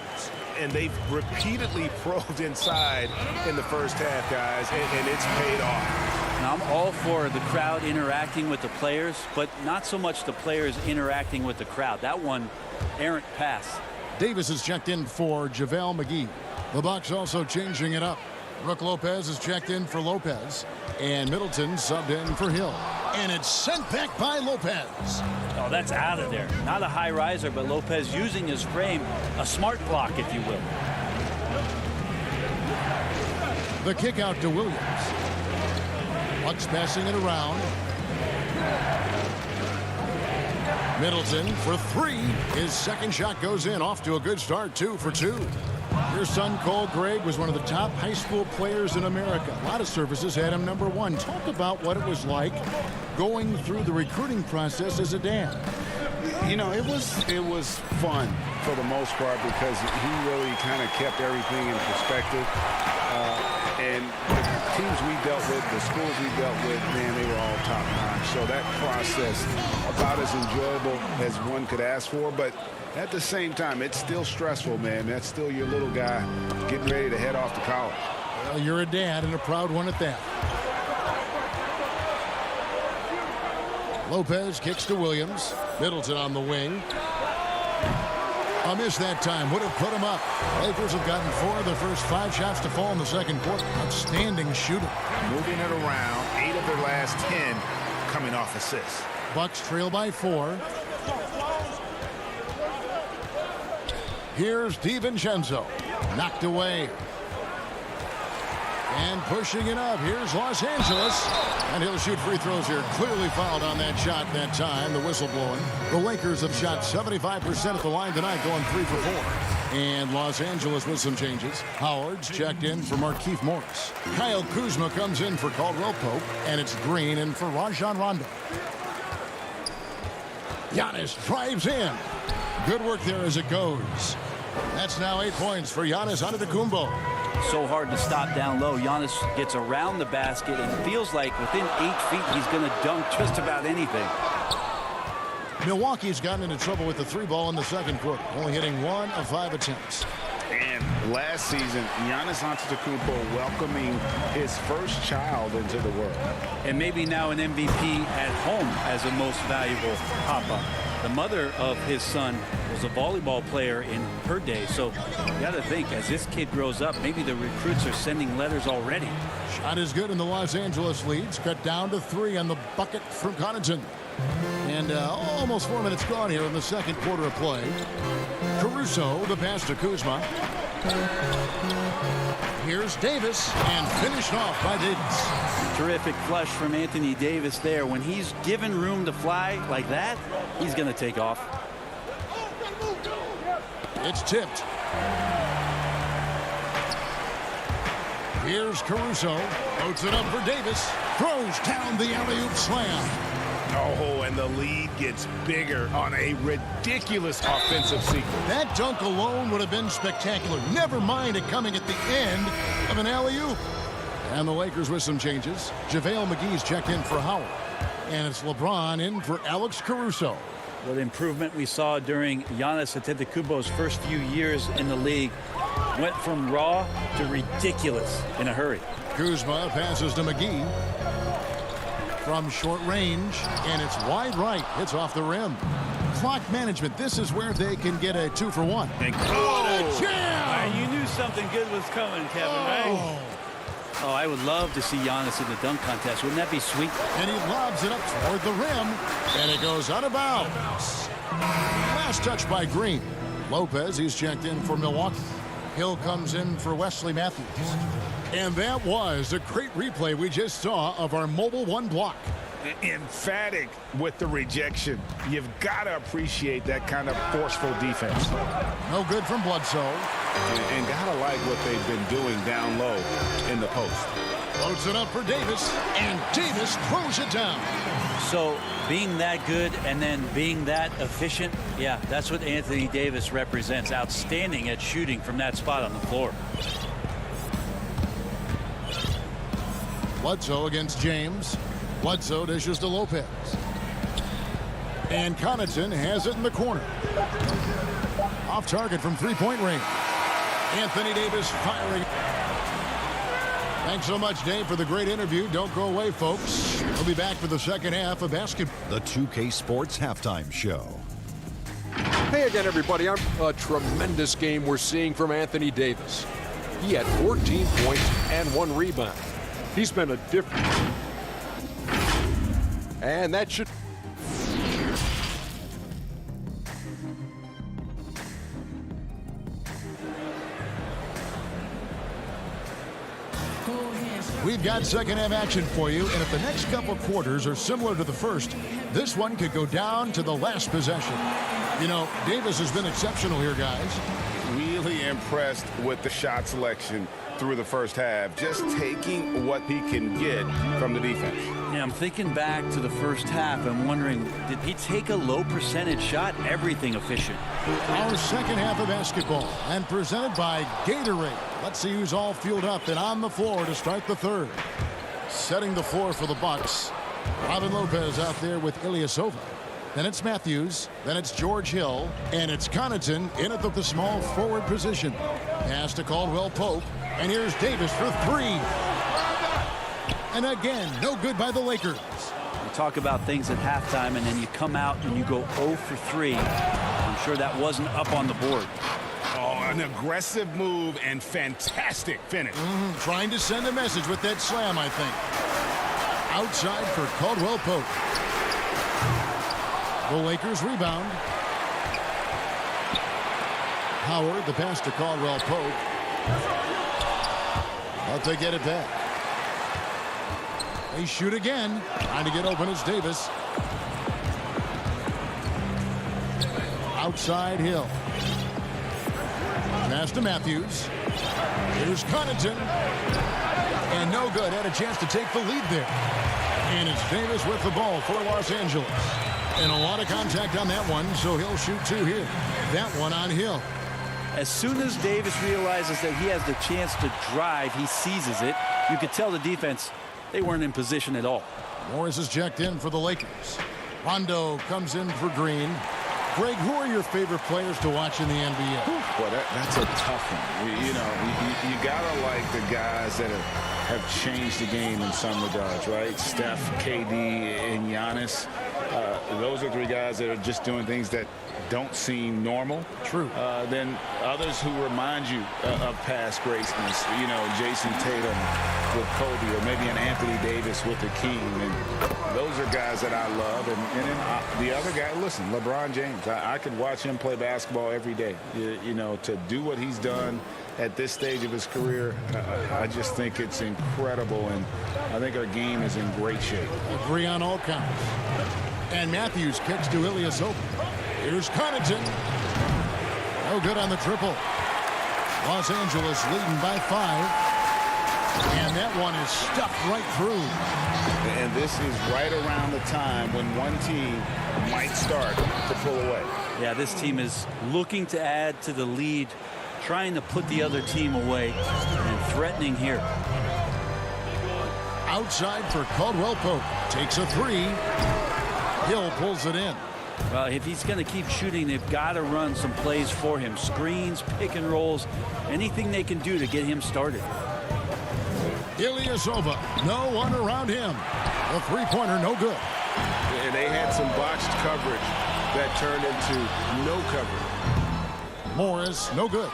And they've repeatedly probed inside in the first half, guys, and it's paid off. Now, I'm all for the crowd interacting with the players, but not so much the players interacting with the crowd. That one, errant pass. Davis is checked in for JaVale McGee. The Bucks also changing it up. Brook Lopez is checked in for Lopez. And Middleton subbed in for Hill. And it's sent back by Lopez. Oh, that's out of there. Not a high riser, but Lopez using his frame. A smart block, if you will. The kick out to Williams. Bucks passing it around. Middleton for 3. His second shot goes in. Off to a good start. 2 for 2. Your son, Cole Gregg, was one of the top high school players in America. A lot of services had him number 1. Talk about what it was like going through the recruiting process as a dad. You know, it was fun for the most part because he really kind of kept everything in perspective. And the teams we dealt with, the schools we dealt with, man, they were all top-notch. So that process, about as enjoyable as one could ask for. But at the same time, it's still stressful, man. That's still your little guy getting ready to head off to college. Well, you're a dad, and a proud one at that. Lopez kicks to Williams. Middleton on the wing. A miss that time. Would have put him up. Lakers have gotten 4 of their first 5 shots to fall in the second quarter. Outstanding shooting. Moving it around. 8 of their last 10 coming off assists. Bucks trail by 4. Here's DiVincenzo. Knocked away. And pushing it up. Here's Los Angeles. And he'll shoot free throws here. Clearly fouled on that shot that time. The whistle blowing. The Lakers have shot 75% at the line tonight, going 3 for 4. And Los Angeles with some changes. Howard's checked in for Markieff Morris. Kyle Kuzma comes in for Caldwell Pope. And it's Green in for Rajon Rondo. Giannis drives in. Good work there as it goes. That's now 8 points for Giannis Antetokounmpo. So hard to stop down low. Giannis gets around the basket and feels like within 8 feet he's going to dunk just about anything. Milwaukee's gotten into trouble with the 3 ball in the second quarter, only hitting 1 of 5 attempts. And last season, Giannis Antetokounmpo welcoming his first child into the world. And maybe now an MVP at home as a most valuable papa. The mother of his son was a volleyball player in her day. So you got to think, as this kid grows up, maybe the recruits are sending letters already. Shot is good, and the Los Angeles leads cut down to 3 on the bucket from Connaughton. And almost 4 minutes gone here in the second quarter of play. Caruso, the pass to Kuzma. Here's Davis, and finished off by Davis. Terrific flush from Anthony Davis there. When he's given room to fly like that, he's going to take off. It's tipped. Here's Caruso. Puts it up for Davis. Throws down the alley-oop slam. Oh, and the lead gets bigger on a ridiculous offensive sequence. That dunk alone would have been spectacular. Never mind it coming at the end of an alley-oop. And the Lakers with some changes. JaVale McGee's checked in for Howard. And it's LeBron in for Alex Caruso. What improvement we saw during Giannis Antetokounmpo's first few years in the league. Went from raw to ridiculous in a hurry. Kuzma passes to McGee. From short range, and it's wide right. Hits off the rim. Clock management. This is where they can get a 2 for 1. And jam! You knew something good was coming, Kevin, right? Oh, I would love to see Giannis in the dunk contest. Wouldn't that be sweet? And he lobs it up toward the rim, and it goes out of bounds. Last touch by Green. Lopez, he's checked in for Milwaukee. Hill comes in for Wesley Matthews. And that was a great replay we just saw of our Mobile One block. Emphatic with the rejection. You've got to appreciate that kind of forceful defense. No good from Bledsoe. And got to like what they've been doing down low in the post. Floats it up for Davis, and Davis throws it down. So being that good and then being that efficient, yeah, that's what Anthony Davis represents. Outstanding at shooting from that spot on the floor. Bledsoe against James. Bledsoe dishes to Lopez. And Connaughton has it in the corner. Off target from three-point range. Anthony Davis firing. Thanks so much, Dave, for the great interview. Don't go away, folks. We'll be back for the second half of basketball. The 2K Sports Halftime Show. Hey again, everybody. A tremendous game we're seeing from Anthony Davis. He had 14 points and 1 rebound. He's been a difference. And that should... We've got second half action for you, and if the next couple quarters are similar to the first, this one could go down to the last possession. You know, Davis has been exceptional here, guys. Really impressed with the shot selection through the first half, just taking what he can get from the defense. Yeah, I'm thinking back to the first half. I'm wondering, did he take a low percentage shot? Everything efficient. Our second half of basketball, and presented by Gatorade. Let's see who's all fueled up and on the floor to start the third. Setting the floor for the Bucks. Robin Lopez out there with Ilyasova. Then it's Matthews. Then it's George Hill. And it's Connaughton in at the small forward position. Pass to Caldwell Pope. And here's Davis for three. And again, no good by the Lakers. You talk about things at halftime, and then you come out and you go 0 for 3. I'm sure that wasn't up on the board. Oh, an aggressive move and fantastic finish. Trying to send a message with that slam, I think. Outside for Caldwell Pope. The Lakers rebound. Howard, the pass to Caldwell Pope. But they get it back. They shoot again. Trying to get open is Davis. Outside Hill. Pass to Matthews. Here's Connaughton. And no good. Had a chance to take the lead there. And it's Davis with the ball for Los Angeles. And a lot of contact on that one, so he'll shoot two here. That one on Hill. As soon as Davis realizes that he has the chance to drive, he seizes it. You could tell the defense, they weren't in position at all. Morris is checked in for the Lakers. Rondo comes in for Green. Greg, who are your favorite players to watch in the NBA? Boy, that's a tough one. You gotta like the guys that have changed the game in some regards, right? Steph, KD, and Giannis. Those are three guys that are just doing things that don't seem normal. True. Then others who remind you of past greatness. Jason Tatum with Kobe, or maybe an Anthony Davis with the King. And those are guys that I love. And then the other guy, listen, LeBron James. I could watch him play basketball every day. To do what he's done at this stage of his career, I just think it's incredible. And I think our game is in great shape. Agree on all counts. And Matthews kicks to Ilyasova. Here's Connaughton. No good on the triple. Los Angeles leading by 5. And that one is stuffed right through. And this is right around the time when one team might start to pull away. Yeah, this team is looking to add to the lead, trying to put the other team away, and threatening here. Outside for Caldwell Pope. Takes a three. Hill pulls it in. Well, if he's going to keep shooting, they've got to run some plays for him. Screens, pick and rolls, anything they can do to get him started. Ilyasova, no one around him. The three-pointer, no good. And they had some botched coverage that turned into no coverage. Morris, no good.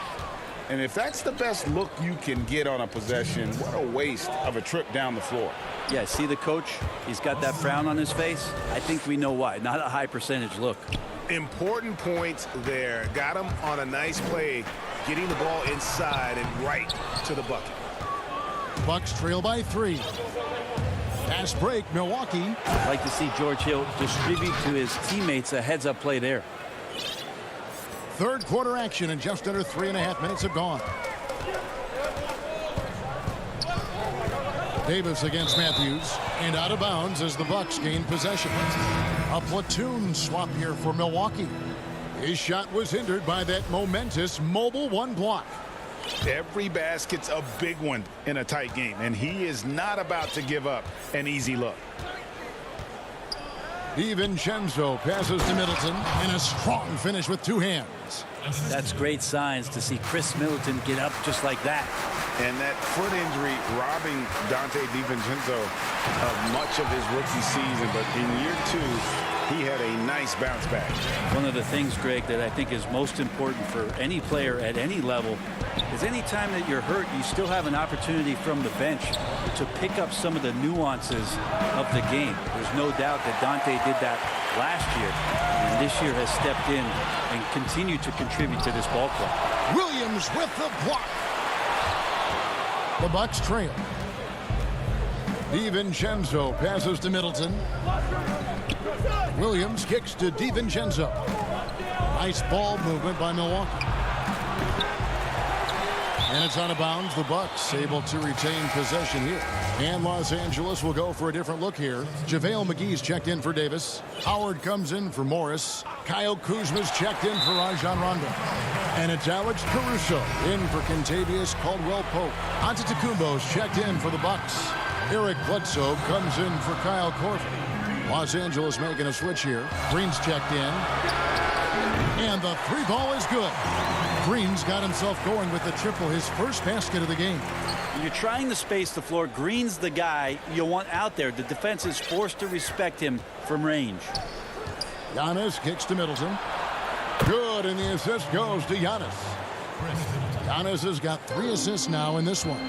And if that's the best look you can get on a possession, what a waste of a trip down the floor. Yeah, see the coach? He's got that frown on his face. I think we know why. Not a high percentage look. Important points there. Got him on a nice play, getting the ball inside and right to the bucket. Bucks trail by 3. Pass break, Milwaukee. I'd like to see George Hill distribute to his teammates a heads-up play there. Third quarter action, and just under 3.5 minutes have gone. Davis against Matthews, and out of bounds as the Bucks gain possession. A platoon swap here for Milwaukee. His shot was hindered by that momentous mobile one block. Every basket's a big one in a tight game, and he is not about to give up an easy look. DiVincenzo passes to Middleton, and a strong finish with 2 hands. That's great signs to see Chris Middleton get up just like that. And that foot injury robbing Dante DiVincenzo of much of his rookie season, but in year 2, he had a nice bounce back. One of the things, Greg, that I think is most important for any player at any level is any time that you're hurt, you still have an opportunity from the bench to pick up some of the nuances of the game. There's no doubt that Dante did that last year, and this year has stepped in and continued to contribute to this ball club. Williams with the block. The Bucks trail. DiVincenzo passes to Middleton. Williams kicks to DiVincenzo. Nice ball movement by Milwaukee. And it's out of bounds. The Bucks able to retain possession here. And Los Angeles will go for a different look here. JaVale McGee's checked in for Davis. Howard comes in for Morris. Kyle Kuzma's checked in for Rajon Rondo. And it's Alex Caruso in for Kentavious Caldwell-Pope. Antetokounmpo's checked in for the Bucks. Eric Bledsoe comes in for Kyle Korver. Los Angeles making a switch here. Green's checked in. And the three ball is good. Green's got himself going with the triple, his first basket of the game. You're trying to space the floor. Green's the guy you want out there. The defense is forced to respect him from range. Giannis kicks to Middleton. Good, and the assist goes to Giannis. Giannis has got 3 assists now in this one.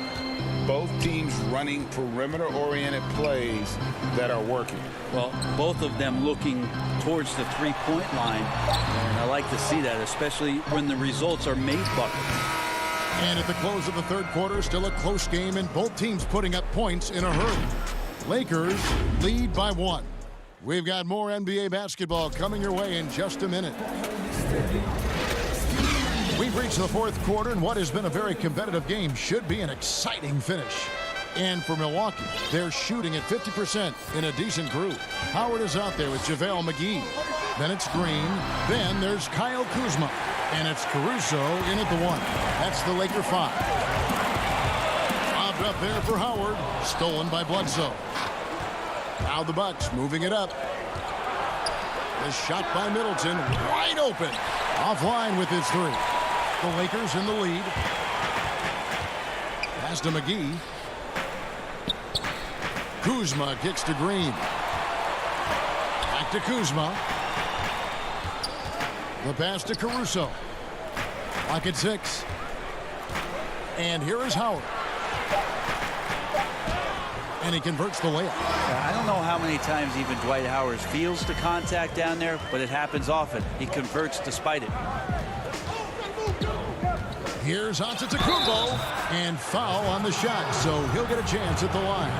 Both teams running perimeter-oriented plays that are working. Well, both of them looking towards the three-point line. And I like to see that, especially when the results are made buckets. And at the close of the third quarter, still a close game, and both teams putting up points in a hurry. Lakers lead by 1. We've got more NBA basketball coming your way in just a minute. We've reached the fourth quarter, and what has been a very competitive game should be an exciting finish. And for Milwaukee, they're shooting at 50% in a decent group. Howard is out there with JaVale McGee. Then it's Green. Then there's Kyle Kuzma. And it's Caruso in at the 1. That's the Laker 5. Lobbed up there for Howard. Stolen by Bledsoe. Now the Bucks moving it up. The shot by Middleton. Wide open. Offline with his 3. The Lakers in the lead. Pass to McGee. Kuzma kicks to Green. Back to Kuzma. The pass to Caruso. Clock at 6. And here is Howard. And he converts the layup. I don't know how many times even Dwight Howard feels the contact down there, but it happens often. He converts despite it. Here's Antetokounmpo, and foul on the shot, so he'll get a chance at the line.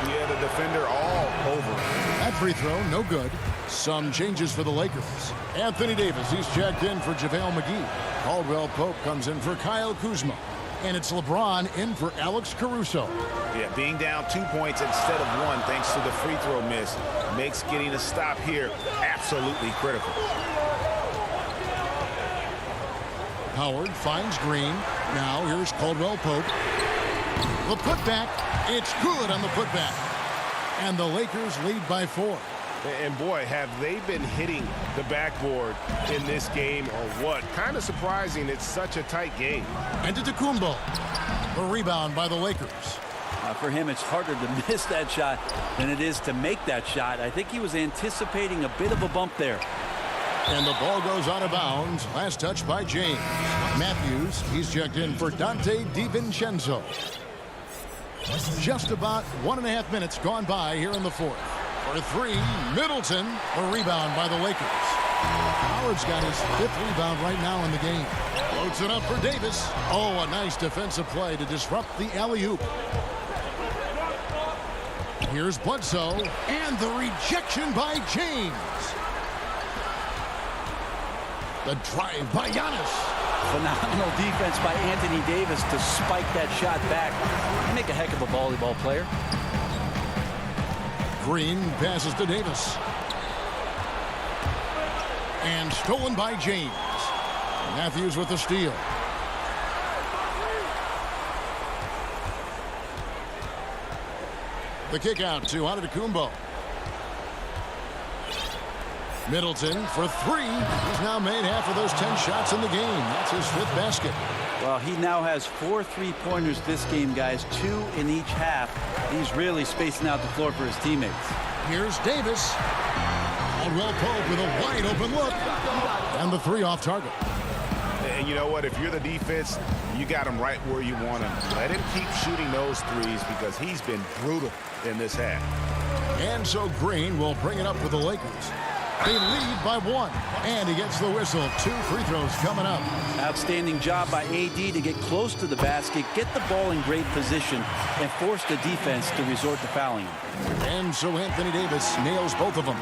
Yeah, the defender all over. That free throw, no good. Some changes for the Lakers. Anthony Davis, he's checked in for JaVale McGee. Caldwell-Pope comes in for Kyle Kuzma. And it's LeBron in for Alex Caruso. Yeah, being down 2 points instead of 1 thanks to the free throw miss makes getting a stop here absolutely critical. Howard finds Green. Now here's Caldwell-Pope. The putback. It's good on the putback. And the Lakers lead by 4. And boy, have they been hitting the backboard in this game or what? Kind of surprising it's such a tight game. Antetokounmpo. The rebound by the Lakers. For him, it's harder to miss that shot than it is to make that shot. I think he was anticipating a bit of a bump there. And the ball goes out of bounds. Last touch by James. Matthews, he's checked in for Dante DiVincenzo. Just about 1.5 minutes gone by here in the fourth. For 3, Middleton, the rebound by the Lakers. Howard's got his 5th rebound right now in the game. Floats it up for Davis. Oh, a nice defensive play to disrupt the alley-oop. Here's Bledsoe, and the rejection by James. The drive by Giannis. Phenomenal defense by Anthony Davis to spike that shot back. Make a heck of a volleyball player. Green passes to Davis. And stolen by James. Matthews with the steal. The kick out to Antetokounmpo. Middleton for 3. He's now made half of those 10 shots in the game. That's his 5th basket. Well, he now has 4 3-pointers this game, guys. 2 in each half. He's really spacing out the floor for his teammates. Here's Davis. Caldwell-Pope with a wide open look. And the 3 off target. And you know what? If you're the defense, you got him right where you want him. Let him keep shooting those threes because he's been brutal in this half. And so Green will bring it up for the Lakers. They lead by 1, and he gets the whistle. 2 free throws coming up. Outstanding job by AD to get close to the basket, get the ball in great position, and force the defense to resort to fouling him. And so Anthony Davis nails both of them.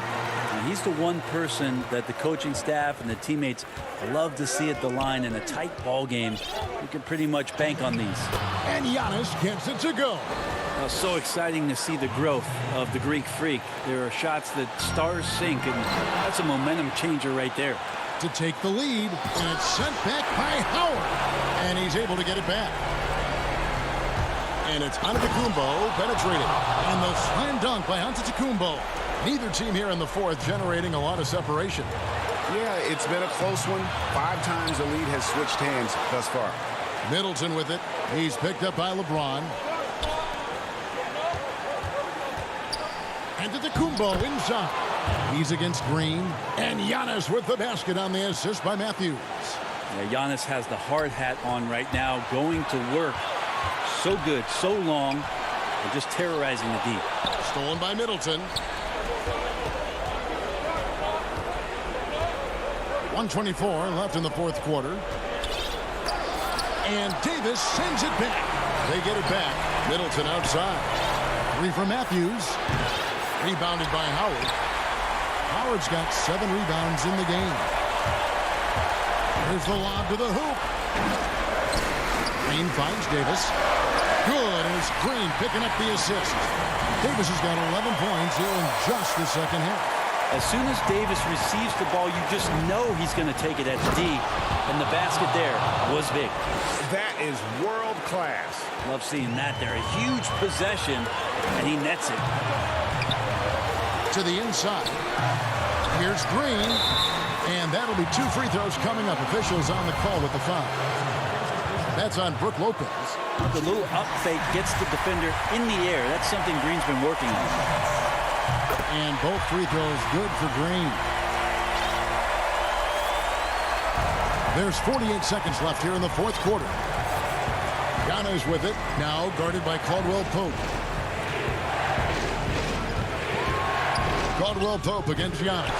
He's the one person that the coaching staff and the teammates love to see at the line in a tight ball game. You can pretty much bank on these. And Giannis gets it to go. Well, so exciting to see the growth of the Greek Freak. There are shots that stars sink, and that's a momentum changer right there. To take the lead, and it's sent back by Howard. And he's able to get it back. And it's Antetokounmpo penetrating. And the slam dunk by Antetokounmpo. Neither team here in the fourth generating a lot of separation. Yeah, it's been a close one. 5 times the lead has switched hands thus far. Middleton with it. He's picked up by LeBron. Antetokounmpo inside. He's against Green. And Giannis with the basket on the assist by Matthews. Yeah, Giannis has the hard hat on right now, going to work. So good, so long, and just terrorizing the deep. Stolen by Middleton. 1:24 left in the fourth quarter. And Davis sends it back. They get it back. Middleton outside. 3 from Matthews. Rebounded by Howard. Howard's got 7 rebounds in the game. Here's the lob to the hoop. Green finds Davis. Good, and it's Green picking up the assist. Davis has got 11 points here in just the second half. As soon as Davis receives the ball, you just know he's going to take it at D, and the basket there was big. That is world class. Love seeing that there. A huge possession, and he nets it. To the inside. Here's Green, and that'll be 2 free throws coming up. Officials on the call with the foul. That's on Brook Lopez. The little up fake gets the defender in the air. That's something Green's been working on. And both free throws good for Green. There's 48 seconds left here in the fourth quarter. Giannis with it, now guarded by Caldwell Pope. Caldwell Pope against Giannis.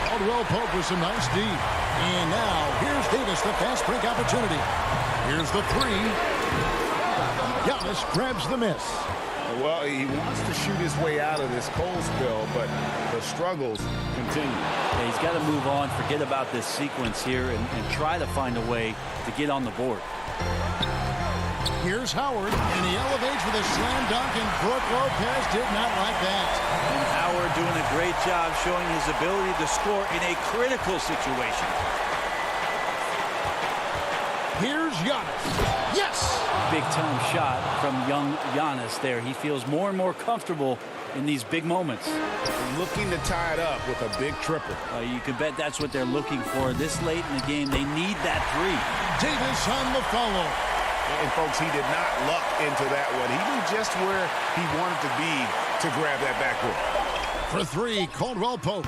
Caldwell Pope with some nice D. And now here's Davis, the fast break opportunity. Here's the 3. Giannis grabs the miss. Well, he wants to shoot his way out of this cold spell, but the struggles continue. Yeah, he's got to move on, forget about this sequence here, and try to find a way to get on the board. Here's Howard, and he elevates with a slam dunk, and Brook Lopez did not like that. And Howard doing a great job showing his ability to score in a critical situation. Here's Giannis. Yes! Big-time shot from young Giannis there. He feels more and more comfortable in these big moments. Looking to tie it up with a big triple. You can bet that's what they're looking for. This late in the game, they need that 3. Davis on the follow. And, folks, he did not luck into that one. He knew just where he wanted to be to grab that backboard. For 3, Caldwell Pope.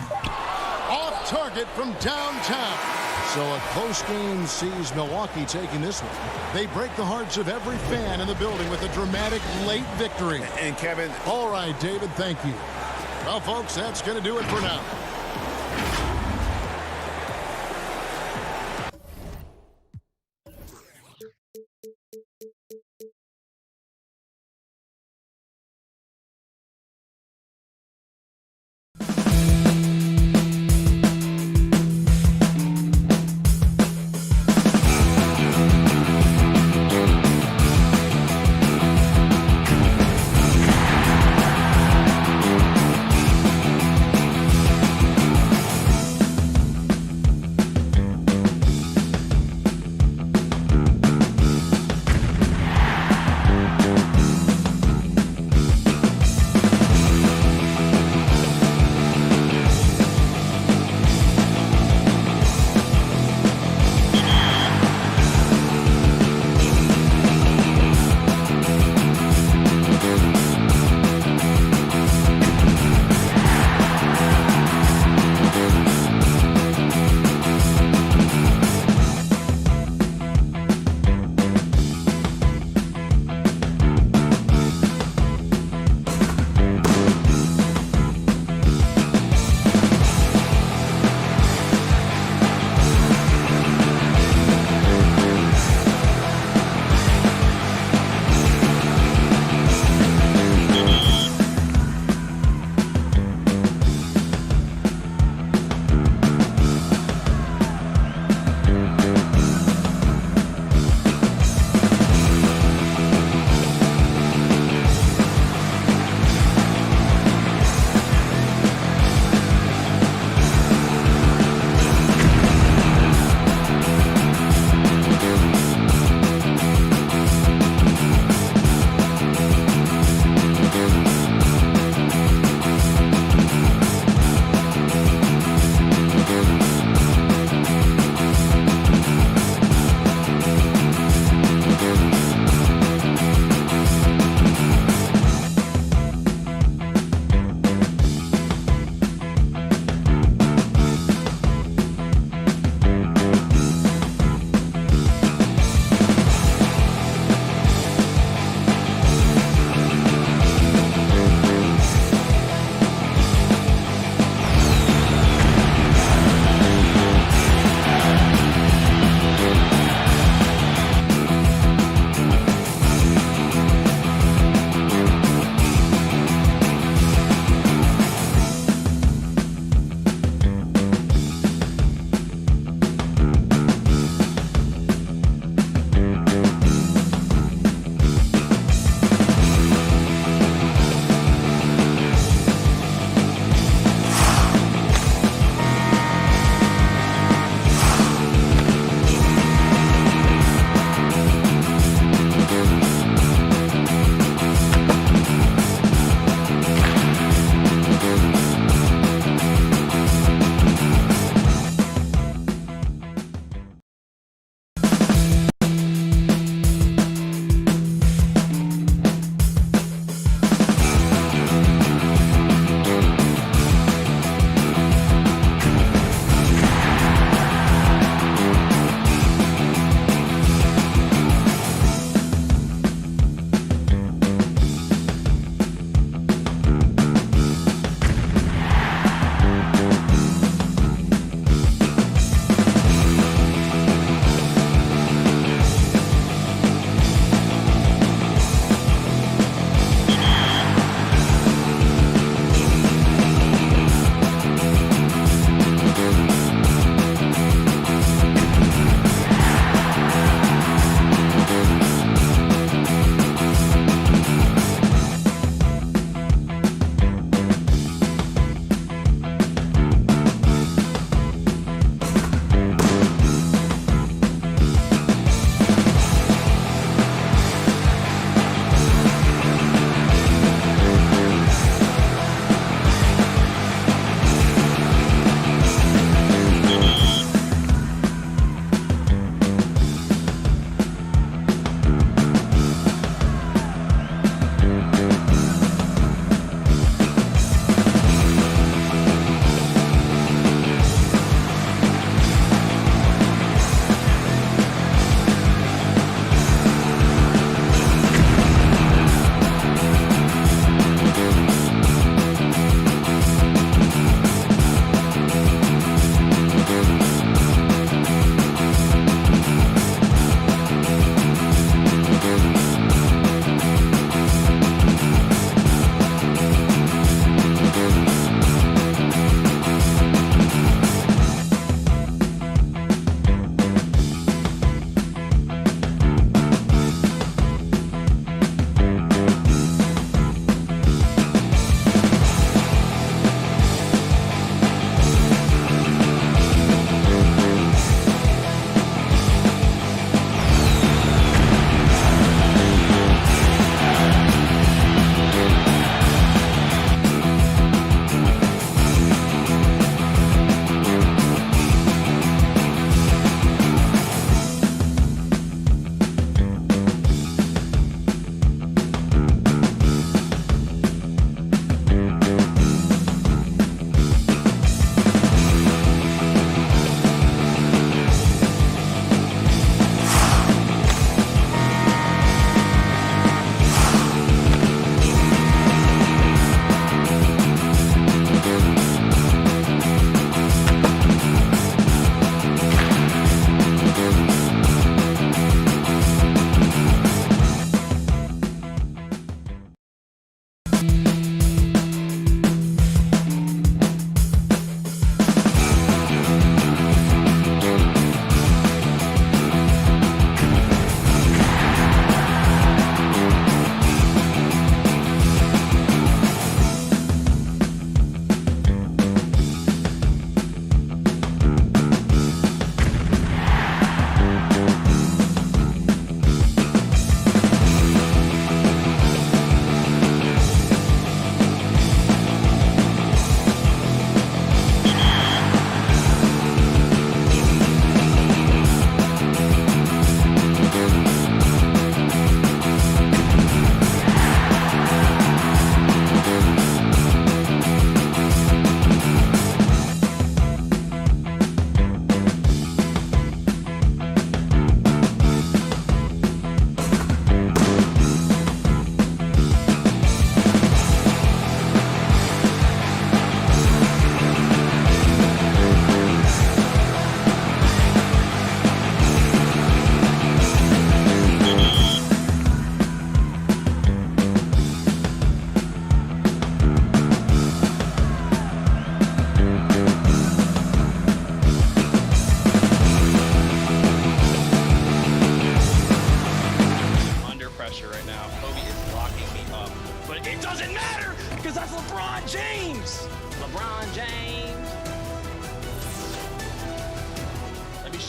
Off target from downtown. So a close game sees Milwaukee taking this one. They break the hearts of every fan in the building with a dramatic late victory. And Kevin. All right, David, thank you. Well, folks, that's going to do it for now.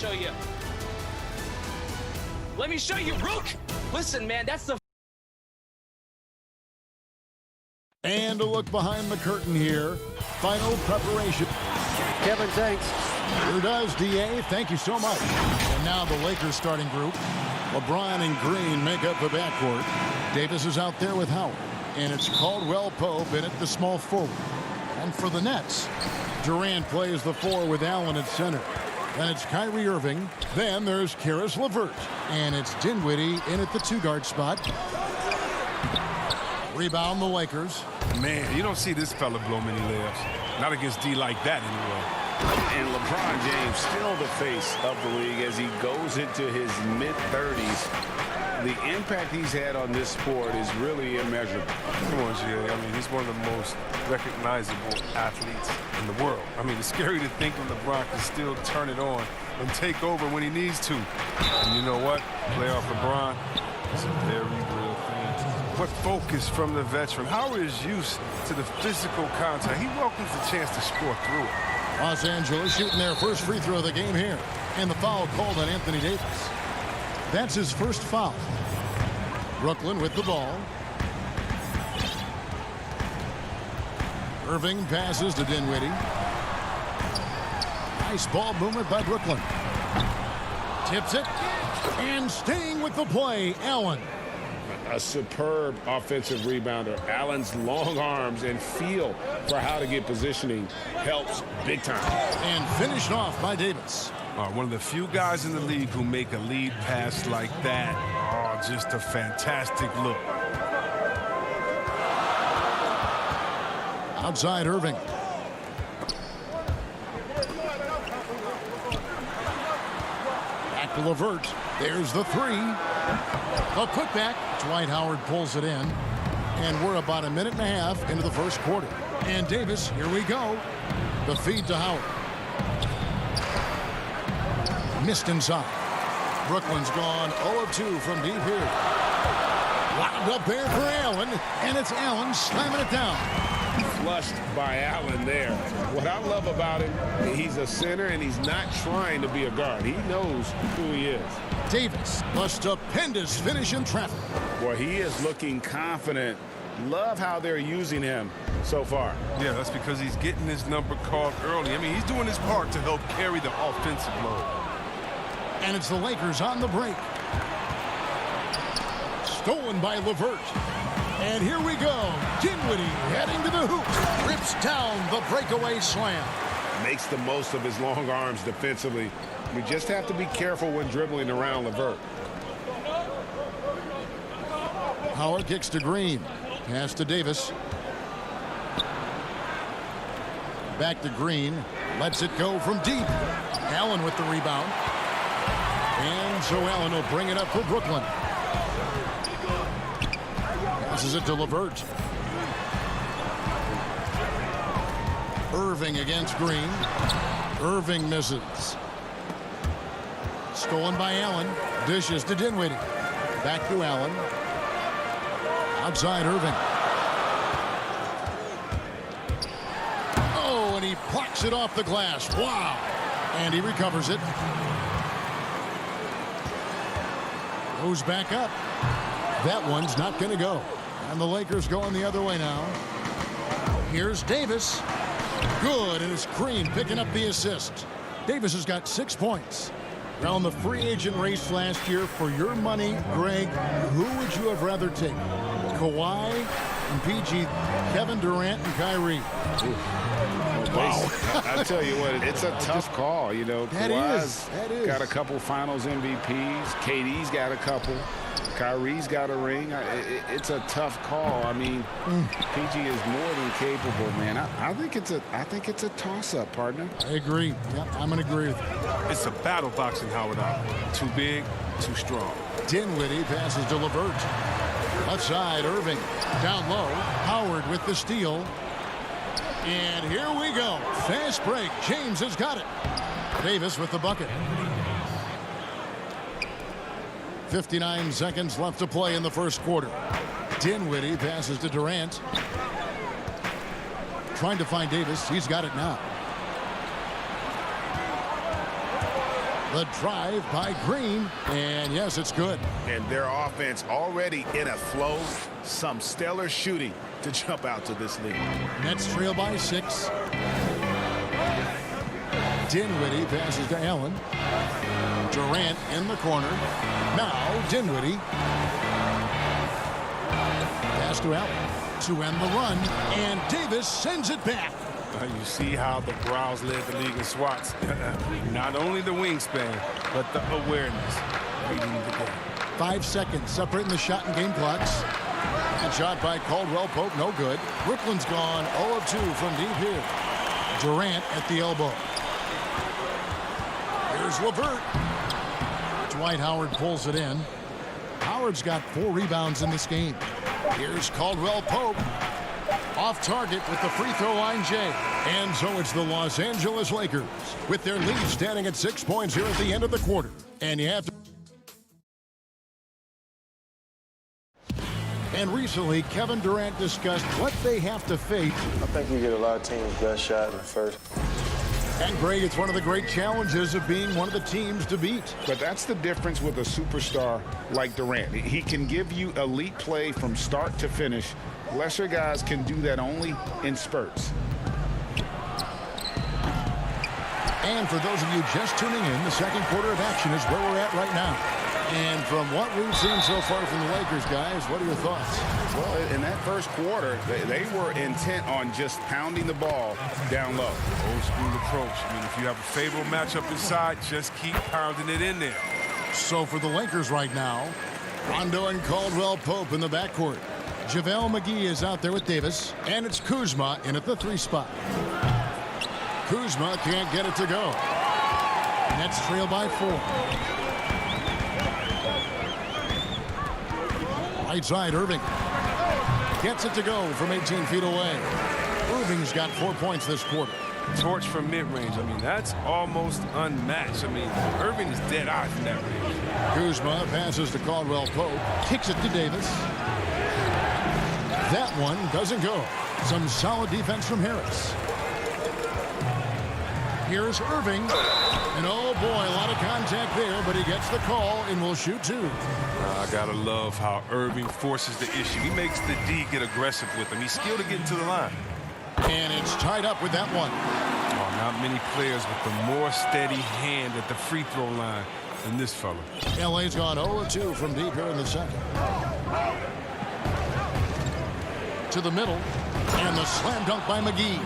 show you. Let me show you, Rook. Listen, man, that's the... And a look behind the curtain here. Final preparation. Kevin, thanks. Here does, D.A. Thank you so much. And now the Lakers starting group. LeBron and Green make up the backcourt. Davis is out there with Howard. And it's Caldwell Pope in at the small forward. And for the Nets, Durant plays the 4 with Allen at center. Then it's Kyrie Irving. Then there's Karis LeVert. And it's Dinwiddie in at the 2-guard spot. Rebound the Lakers. Man, you don't see this fella blow many layups. Not against D like that anyway. And LeBron James still the face of the league as he goes into his mid-30s. The impact he's had on this sport is really immeasurable. Come on, Jay. I mean, he's one of the most recognizable athletes in the world. I mean, it's scary to think that LeBron can still turn it on and take over when he needs to. And you know what? Playoff LeBron is a very real thing. What focus from the veteran. Howard is used to the physical contact. He welcomes the chance to score through it. Los Angeles shooting their first free throw of the game here. And the foul called on Anthony Davis. That's his first foul. Brooklyn with the ball. Irving passes to Dinwiddie. Nice ball movement by Brooklyn. Tips it. And staying with the play, Allen. A superb offensive rebounder. Allen's long arms and feel for how to get positioning helps big time. And finished off by Davis. One of the few guys in the league who make a lead pass like that. Oh, just a fantastic look. Outside Irving. Back to LeVert. There's the 3. The putback. Dwight Howard pulls it in. And we're about a minute and a half into the first quarter. And Davis, here we go. The feed to Howard. Missed inside. Brooklyn's gone 0 of 2 from deep here. Wound up there for Allen. And it's Allen slamming it down. Flushed by Allen there. What I love about him, he's a center and he's not trying to be a guard. He knows who he is. Davis, a stupendous finish in traffic. Boy, he is looking confident. Love how they're using him so far. Yeah, that's because he's getting his number called early. I mean, he's doing his part to help carry the offensive load. And it's the Lakers on the break. Stolen by LeVert. And here we go. Dinwiddie heading to the hoop. Rips down the breakaway slam. Makes the most of his long arms defensively. We just have to be careful when dribbling around LeVert. Howard kicks to Green. Pass to Davis. Back to Green. Lets it go from deep. Allen with the rebound. And so Allen will bring it up for Brooklyn. Passes it to LeVert. Irving against Green. Irving misses. Stolen by Allen. Dishes to Dinwiddie. Back to Allen. Outside Irving. Oh, and he plucks it off the glass. Wow. And he recovers it. Goes back up. That one's not going to go. And the Lakers going the other way now. Here's Davis. Good, and it's Green picking up the assist. Davis has got 6 points. Around the free agent race last year, for your money, Greg, who would you have rather taken? Kawhi and PG, Kevin Durant and Kyrie. Wow. I tell you what, it's a tough call. You know, Kawhi's got a couple finals MVPs. KD's got a couple. Kyrie's got a ring. It's a tough call. I mean, PG is more than capable, man. I think it's a toss-up, partner. I agree. Yep, I'm going to agree with you. It's a battle boxing Howard out. Too big, too strong. Dinwiddie passes to LeVert. Outside, Irving. Down low. Howard with the steal. And here we go. Fast break. James has got it. Davis with the bucket. 59 seconds left to play in the first quarter. Dinwiddie passes to Durant. Trying to find Davis. He's got it now. The drive by Green, and yes, it's good. And their offense already in a flow. Some stellar shooting to jump out to this lead. Nets trail by 6. Dinwiddie passes to Allen. Durant in the corner. Now Dinwiddie. Pass to Allen to end the run, and Davis sends it back. You see how the Browns led the league in swats. Not only the wingspan, but the awareness. Reading the game. 5 seconds separating the shot and game clocks. And shot by Caldwell Pope, no good. Brooklyn's gone 0 of 2 from deep here. Durant at the elbow. Here's LeVert. Dwight Howard pulls it in. Howard's got 4 rebounds in this game. Here's Caldwell Pope. Off target with the free throw line, Jay. And so it's the Los Angeles Lakers with their lead standing at 6 points here at the end of the quarter. And you have to. And recently, Kevin Durant discussed what they have to face. I think you get a lot of teams' best shot in the first. And Greg, it's one of the great challenges of being one of the teams to beat. But that's the difference with a superstar like Durant. He can give you elite play from start to finish. Lesser guys can do that only in spurts. And for those of you just tuning in, the second quarter of action is where we're at right now. And from what we've seen so far from the Lakers, guys, what are your thoughts? Well, in that first quarter, they were intent on just pounding the ball down low. Old school approach. I mean, if you have a favorable matchup inside, just keep pounding it in there. So for the Lakers right now, Rondo and Caldwell Pope in the backcourt. JaVale McGee is out there with Davis, and it's Kuzma in at the 3 spot. Kuzma can't get it to go. Nets trail by 4. Right side, Irving. Gets it to go from 18 feet away. Irving's got 4 points this quarter. Torch from mid-range. I mean, that's almost unmatched. I mean, Irving is dead eye from that range. Kuzma passes to Caldwell Pope. Kicks it to Davis. That one doesn't go. Some solid defense from Harris. Here's Irving. And oh boy, a lot of contact there, but he gets the call and will shoot 2. I gotta love how Irving forces the issue. He makes the D get aggressive with him. He's skilled to get into the line. And it's tied up with that one. Oh, not many players with the more steady hand at the free throw line than this fella. LA's gone 0 of 2 from deep here in the second. To the middle, and the slam dunk by McGee.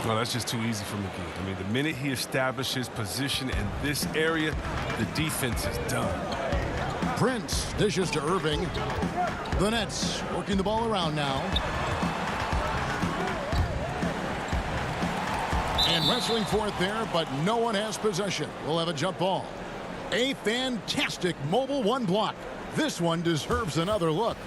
Well, that's just too easy for McGee. I mean, the minute he establishes position in this area, the defense is done. Prince dishes to Irving. The Nets working the ball around now. And wrestling for it there, but no one has possession. We'll have a jump ball. A fantastic mobile 1 block. This one deserves another look.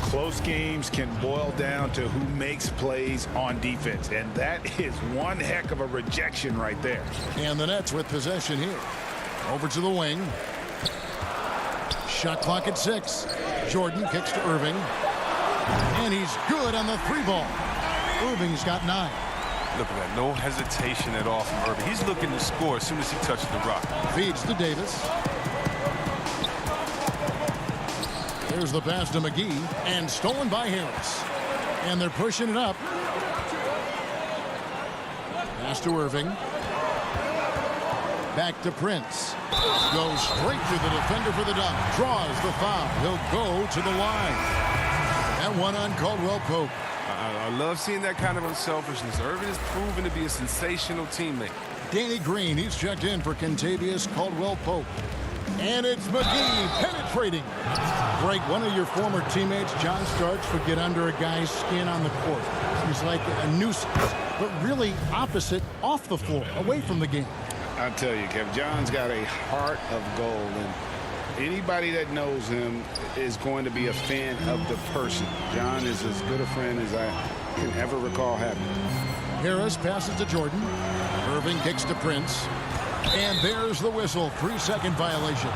Close games can boil down to who makes plays on defense, and that is one heck of a rejection right there. And the Nets with possession here. Over to the wing. Shot clock at 6. Jordan kicks to Irving. And he's good on the 3 ball. Irving's got 9. Look at that. No hesitation at all from Irving. He's looking to score as soon as he touches the rock. Feeds to Davis. There's the pass to McGee, and stolen by Harris. And they're pushing it up. Pass to Irving. Back to Prince. Goes straight through the defender for the dunk. Draws the foul. He'll go to the line. And one on Caldwell Pope. I love seeing that kind of unselfishness. Irving has proven to be a sensational teammate. Danny Green, he's checked in for Kentavious Caldwell Pope. And it's McGee penetrating. Greg, one of your former teammates, John Starks, would get under a guy's skin on the court. He's like a nuisance, but really opposite off the floor, away from the game. I'll tell you, Kev, John's got a heart of gold, and anybody that knows him is going to be a fan of the person. John is as good a friend as I can ever recall having. Harris passes to Jordan. Irving kicks to Prince. And there's the whistle. 3-second violation.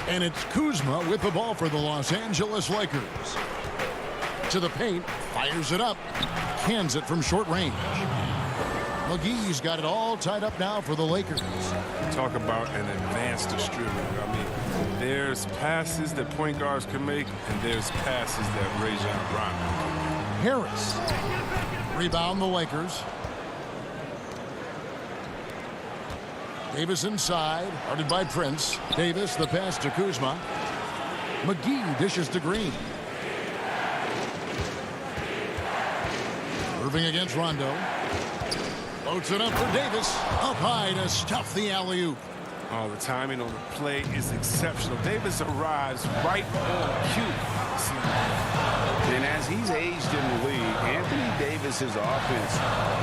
And it's Kuzma with the ball for the Los Angeles Lakers. To the paint, fires it up, cans it from short range. McGee's got it all tied up now for the Lakers. Talk about an advanced distributor. I mean, there's passes that point guards can make, and there's passes that Rajon Rondo can make. Harris. Rebound the Lakers. Davis inside, guarded by Prince. Davis, the pass to Kuzma. McGee dishes to Green. Irving against Rondo. Floats it up for Davis. Up high to stuff the alley-oop. Oh, the timing on the play is exceptional. Davis arrives right on cue. And as he's aged in the league, Anthony Davis's offense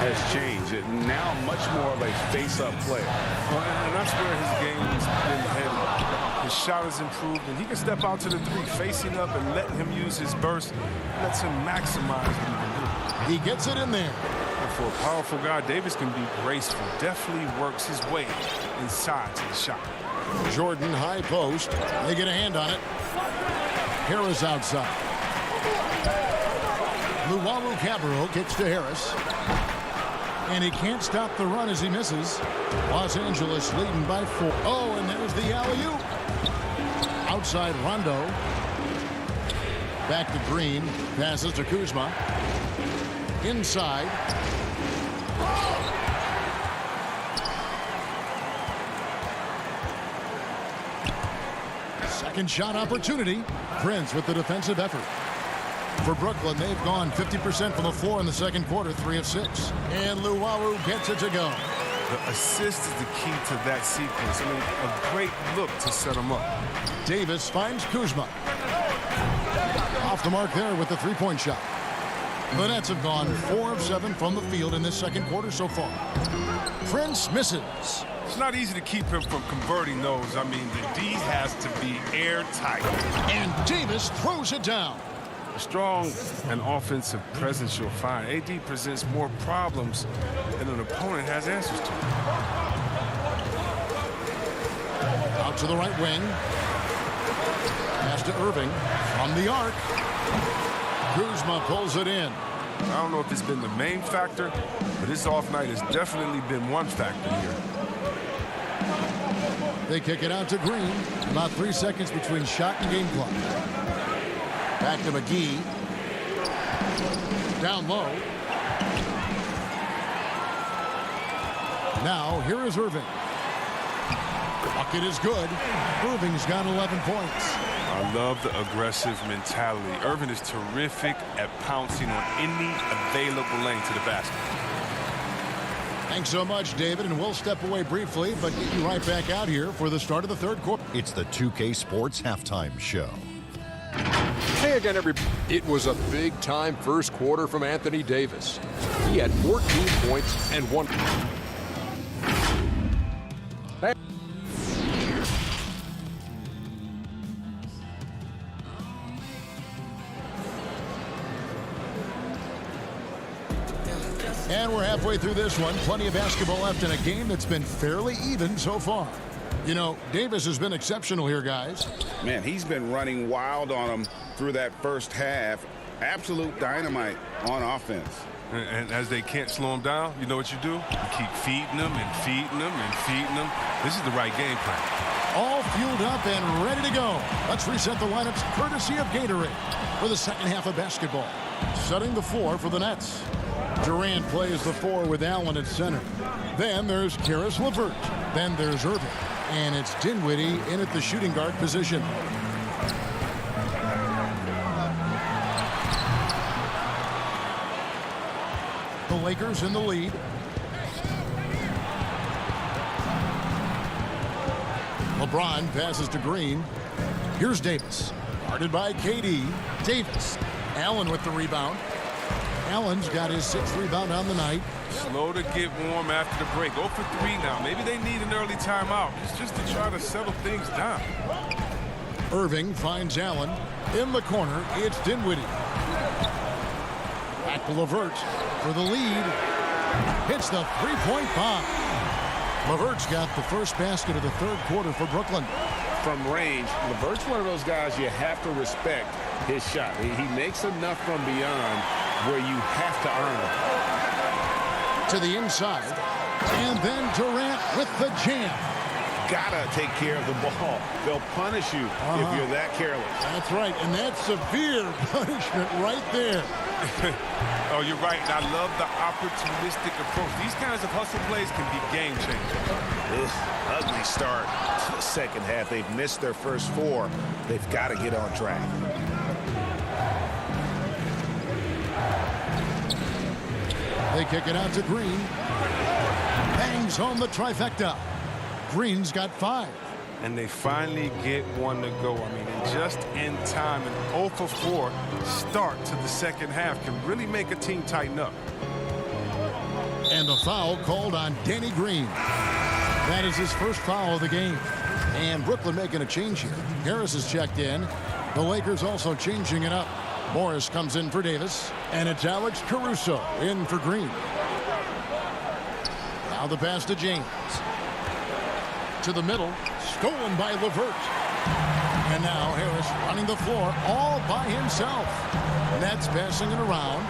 has changed. It now much more of a face-up player. Well, and that's where his game has been headed. His shot has improved, and he can step out to the three, facing up and letting him use his burst. Lets him maximize what he can do. He gets it in there. And for a powerful guy, Davis can be graceful. Definitely works his way inside to the shot. Jordan high post. They get a hand on it. Harris outside. Luwawu Cabarro kicks to Harris. And he can't stop the run as he misses. Los Angeles leading by 4. Oh, and there's the alley-oop. Outside Rondo. Back to Green. Passes to Kuzma. Inside. Second shot opportunity. Prince with the defensive effort. For Brooklyn, they've gone 50% from the floor in the second quarter, 3 of 6. And Luwawu gets it to go. The assist is the key to that sequence. I mean, a great look to set him up. Davis finds Kuzma. Off the mark there with the three-point shot. The Nets have gone 4 of 7 from the field in this second quarter so far. Prince misses. It's not easy to keep him from converting those. I mean, the D has to be airtight. And Davis throws it down. A strong and offensive presence you'll find. AD presents more problems than an opponent has answers to. Out to the right wing. Pass to Irving from the arc. Kuzma pulls it in. I don't know if it's been the main factor, but this off night has definitely been one factor here. They kick it out to Green. About 3 seconds between shot and game clock. Back to McGee. Down low. Now, here is Irving. Bucket is good. Irving's got 11 points. I love the aggressive mentality. Irving is terrific at pouncing on any available lane to the basket. Thanks so much, David, and we'll step away briefly, but get you right back out here for the start of the third quarter. It's the 2K Sports Halftime Show. Hey again, everybody. It was a big-time first quarter from Anthony Davis. He had 14 points and 1. And we're halfway through this one. Plenty of basketball left in a game that's been fairly even so far. You know, Davis has been exceptional here, guys. Man, he's been running wild on them through that first half. Absolute dynamite on offense. And as they can't slow him down, you know what you do? You keep feeding them and feeding them and feeding them. This is the right game plan. All fueled up and ready to go. Let's reset the lineups courtesy of Gatorade for the second half of basketball. Setting the floor for the Nets. Durant plays the 4 with Allen at center. Then there's Karis LeVert. Then there's Irving. And it's Dinwiddie in at the shooting guard position. The Lakers in the lead. LeBron passes to Green. Here's Davis. Guarded by KD. Davis. Allen with the rebound. Allen's got his 6th rebound on the night. Slow to get warm after the break. 0 for 3 now. Maybe they need an early timeout. It's just to try to settle things down. Irving finds Allen. In the corner, it's Dinwiddie. Back to LeVert for the lead. Hits the three-point bomb. LeVert's got the first basket of the third quarter for Brooklyn. From range, LeVert's one of those guys you have to respect his shot. He makes enough from beyond where you have to earn To the inside. And then Durant with the jam. Gotta take care of the ball. They'll punish you if you're that careless. That's right, and that's severe punishment right there. Oh, you're right, and I love the opportunistic approach. These kinds of hustle plays can be game changers. Ugly start to the second half. They've missed their first 4. They've got to get on track. They kick it out to Green. Bangs home the trifecta. Green's got 5. And they finally get one to go. I mean, just in time, an 0 for 4 start to the second half can really make a team tighten up. And the foul called on Danny Green. That is his first foul of the game. And Brooklyn making a change here. Harris is checked in. The Lakers also changing it up. Morris comes in for Davis. And it's Alex Caruso in for Green. Now the pass to James. To the middle. Stolen by LeVert. And now Harris running the floor all by himself. Nets passing it around.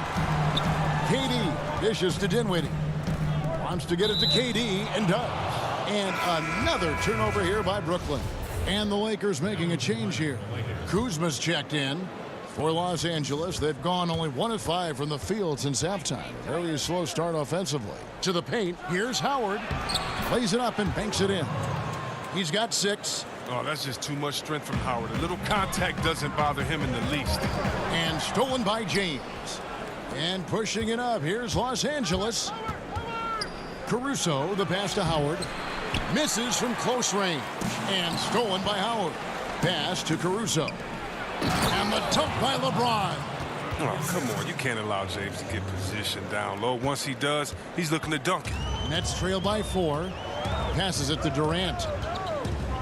KD dishes to Dinwiddie. Wants to get it to KD and does. And another turnover here by Brooklyn. And the Lakers making a change here. Kuzma's checked in for Los Angeles. They've gone only 1 of 5 from the field since halftime. Very slow start offensively. To the paint. Here's Howard. Plays it up and banks it in. He's got 6. Oh, that's just too much strength from Howard. A little contact doesn't bother him in the least. And stolen by James. And pushing it up. Here's Los Angeles. Caruso, the pass to Howard. Misses from close range. And stolen by Howard. Pass to Caruso. And the dunk by LeBron. Oh, come on. You can't allow James to get positioned down low. Once he does, he's looking to dunk it. Nets trail by 4. Passes it to Durant.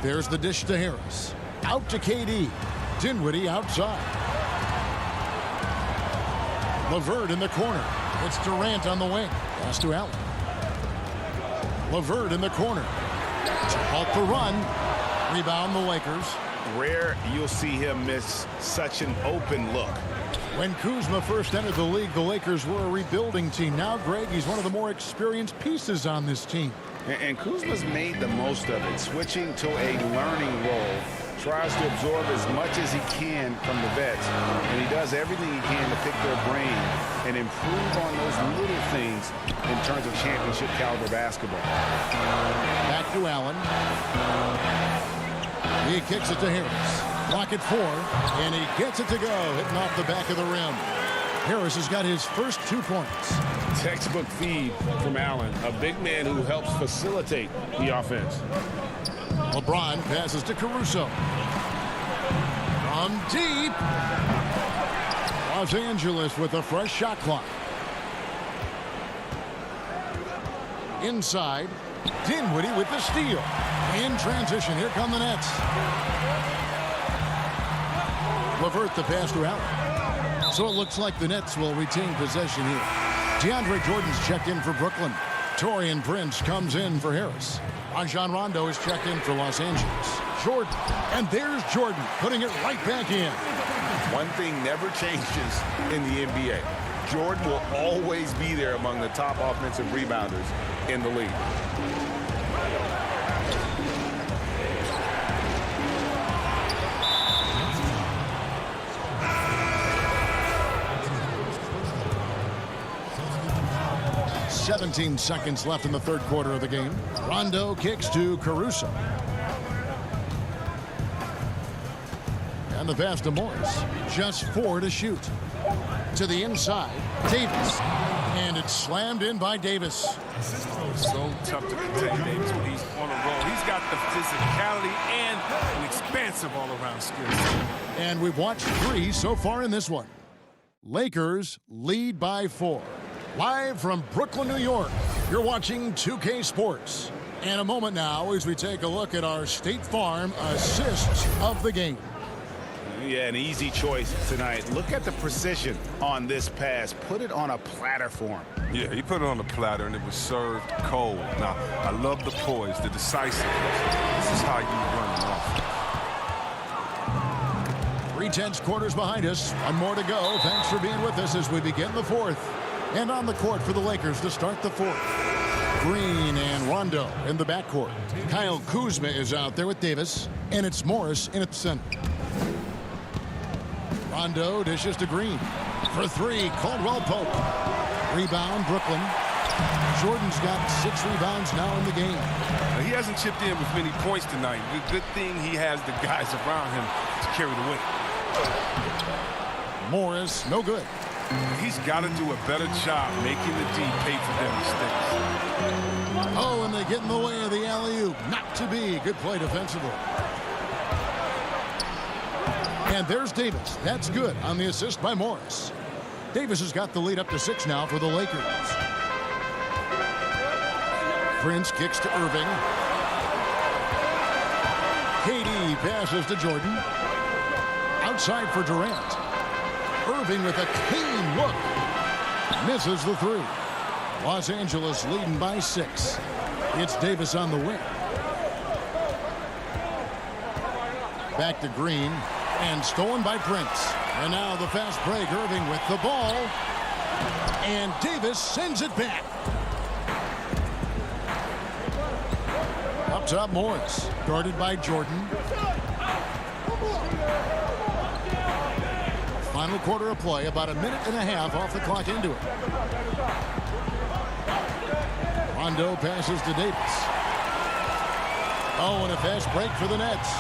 There's the dish to Harris. Out to KD. Dinwiddie outside. LeVert in the corner. It's Durant on the wing. Pass to Allen. LeVert in the corner. To halt the run. Rebound the Lakers. Rare you'll see him miss such an open look. When Kuzma first entered the league, the Lakers were a rebuilding team. Now, Greg, he's one of the more experienced pieces on this team. And Kuzma's made the most of it, switching to a learning role. Tries to absorb as much as he can from the vets. And he does everything he can to pick their brain and improve on those little things in terms of championship caliber basketball. Back to Allen. He kicks it to Harris. Block at 4. And he gets it to go, hitting off the back of the rim. Harris has got his first 2 points. Textbook feed from Allen, a big man who helps facilitate the offense. LeBron passes to Caruso. From deep. Los Angeles with a fresh shot clock. Inside. Dinwiddie with the steal. In transition, here come the Nets. LeVert the pass to Allen. So it looks like the Nets will retain possession here. DeAndre Jordan's checked in for Brooklyn. Taurean Prince comes in for Harris. Rajon Rondo is checked in for Los Angeles. Jordan. And there's Jordan putting it right back in. One thing never changes in the NBA. Jordan will always be there among the top offensive rebounders in the league. .17 seconds left in the third quarter of the game. Rondo kicks to Caruso. And the pass to Morris. Just 4 to shoot. To the inside. Davis. And it's slammed in by Davis. So tough to protect Davis when he's on a roll. He's got the physicality and an expansive all-around skill. And we've watched 3 so far in this one. Lakers lead by 4. Live from Brooklyn, New York, you're watching 2K Sports. And a moment now as we take a look at our State Farm assists of the game. Yeah, an easy choice tonight. Look at the precision on this pass. Put it on a platter for him. Yeah, he put it on a platter, and it was served cold. Now, I love the poise, the decisiveness. This is how you run an offense. 3 tense quarters behind us. 1 more to go. Thanks for being with us as we begin the 4th. And on the court for the Lakers to start the fourth. Green and Rondo in the backcourt. Kyle Kuzma is out there with Davis, and it's Morris in at the center. Rondo dishes to Green. For three, Caldwell Pope. Rebound, Brooklyn. Jordan's got 6 rebounds now in the game. He hasn't chipped in with many points tonight. Good thing he has the guys around him to carry the weight. Morris, no good. He's got to do a better job making the D pay for their mistakes. Oh, and they get in the way of the alley-oop. Not to be. Good play defensively. And there's Davis. That's good on the assist by Morris. Davis has got the lead up to 6 now for the Lakers. Prince kicks to Irving. KD passes to Jordan. Outside for Durant. Irving with a clean look. Misses the 3. Los Angeles leading by 6. It's Davis on the wing. Back to Green. And stolen by Prince. And now the fast break. Irving with the ball. And Davis sends it back. Up top, Morris. Guarded by Jordan. Final quarter of play. About a minute and a half off the clock into it. Rondo passes to Davis. Oh, and a fast break for the Nets.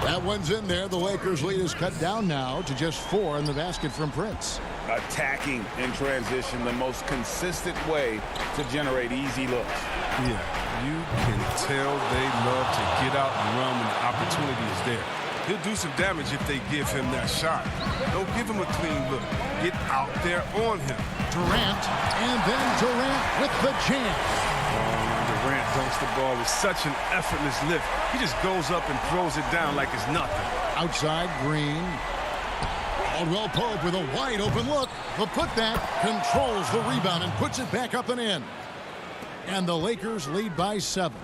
That one's in there. The Lakers' lead is cut down now to just 4 in the basket from Prince. Attacking in transition, the most consistent way to generate easy looks. Yeah, you can tell they love to get out and run when the opportunity is there. He'll do some damage if they give him that shot. Don't give him a clean look. Get out there on him. Durant, and then Durant with the jam. Durant dunks the ball with such an effortless lift. He just goes up and throws it down like it's nothing. Outside, Green. Caldwell Pope with a wide open look. The putback controls the rebound and puts it back up and in. And the Lakers lead by 7.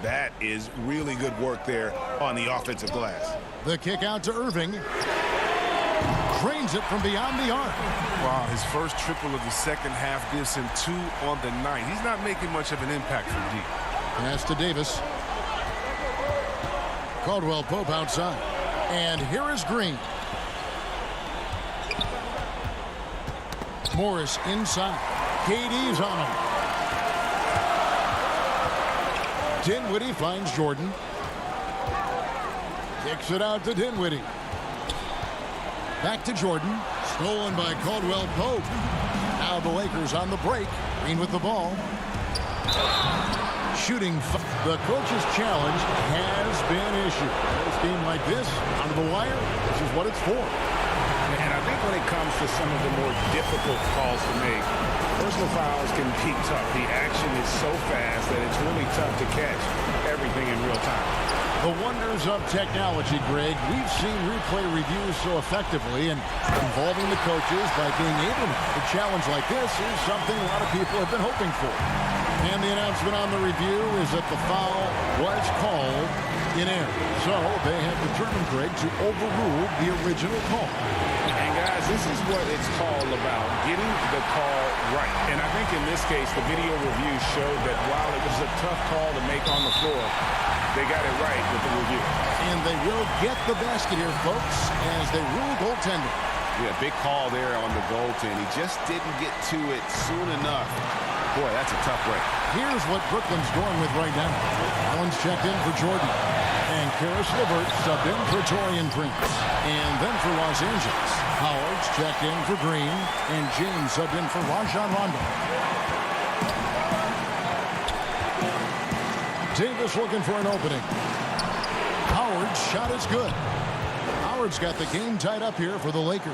That is really good work there on the offensive glass. The kick out to Irving. Drains it from beyond the arc. Wow, his first triple of the second half gives him 2 on the night. He's not making much of an impact from deep. Pass to Davis. Caldwell Pope outside. And here is Green. Morris inside. KD's on him. Dinwiddie finds Jordan. Kicks it out to Dinwiddie. Back to Jordan. Stolen by Caldwell Pope. Now the Lakers on the break. Green with the ball. Shooting. The coach's challenge has been issued. This game like this, under the wire, this is what it's for. And I think when it comes to some of the more difficult calls to make, personal fouls can be tough. The action is so fast that it's really tough to catch everything in real time. The wonders of technology, Greg. We've seen replay reviews so effectively, and involving the coaches by being able to challenge like this is something a lot of people have been hoping for. And the announcement on the review is that the foul was called in error. So they have determined, Greg, to overrule the original call. And guys, this is what it's called about, getting the call right. And I think in this case, the video review showed that while it was a tough call to make on the floor, they got it right with the review. And they will get the basket here, folks, as they rule goaltending. Yeah, big call there on the goaltend. He just didn't get to it soon enough. Boy, that's a tough break. Here's what Brooklyn's going with right now. Allen's checked in for Jordan. And Karis LeVert subbed in for Taurean Prince. And then for Los Angeles, Howard's checked in for Green. And James subbed in for Rajon Rondo. Davis looking for an opening. Howard's shot is good. Howard's got the game tied up here for the Lakers.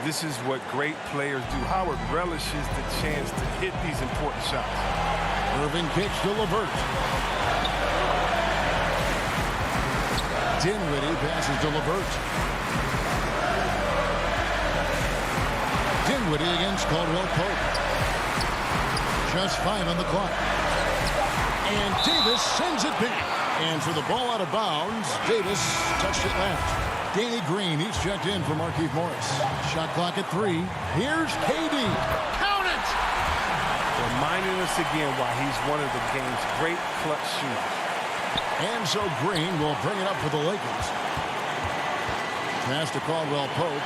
This is what great players do. Howard relishes the chance to hit these important shots. Irving kicks to LeVert. Dinwiddie passes to LeVert. Dinwiddie against Caldwell Pope. Just 5 on the clock. And Davis sends it back. And for the ball out of bounds, Davis touched it left. Danny Green, he's checked in for Markieff Morris. Shot clock at 3. Here's KD. Count us again why he's one of the game's great clutch shooters. And so Green will bring it up for the Lakers. Pass to Caldwell Pope.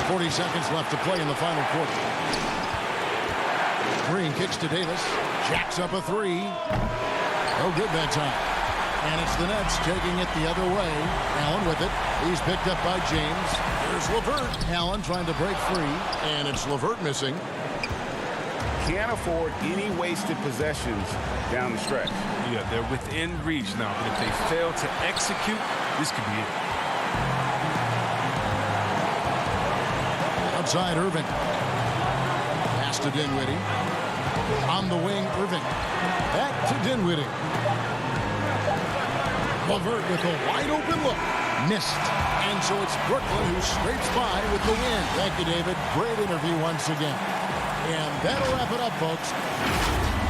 40 seconds left to play in the final quarter. Green kicks to Davis. Jacks up a three. No good that time. And it's the Nets taking it the other way. Allen with it. He's picked up by James. There's LeVert. Allen trying to break free. And it's LeVert missing. Can't afford any wasted possessions down the stretch. Yeah, they're within reach now. But if they fail to execute, this could be it. Outside Irving. Pass to Dinwiddie. On the wing, Irving. Back to Dinwiddie. LeVert with a wide open look. Missed. And so it's Brooklyn who scrapes by with the win. Thank you, David. Great interview once again. And that'll wrap it up, folks.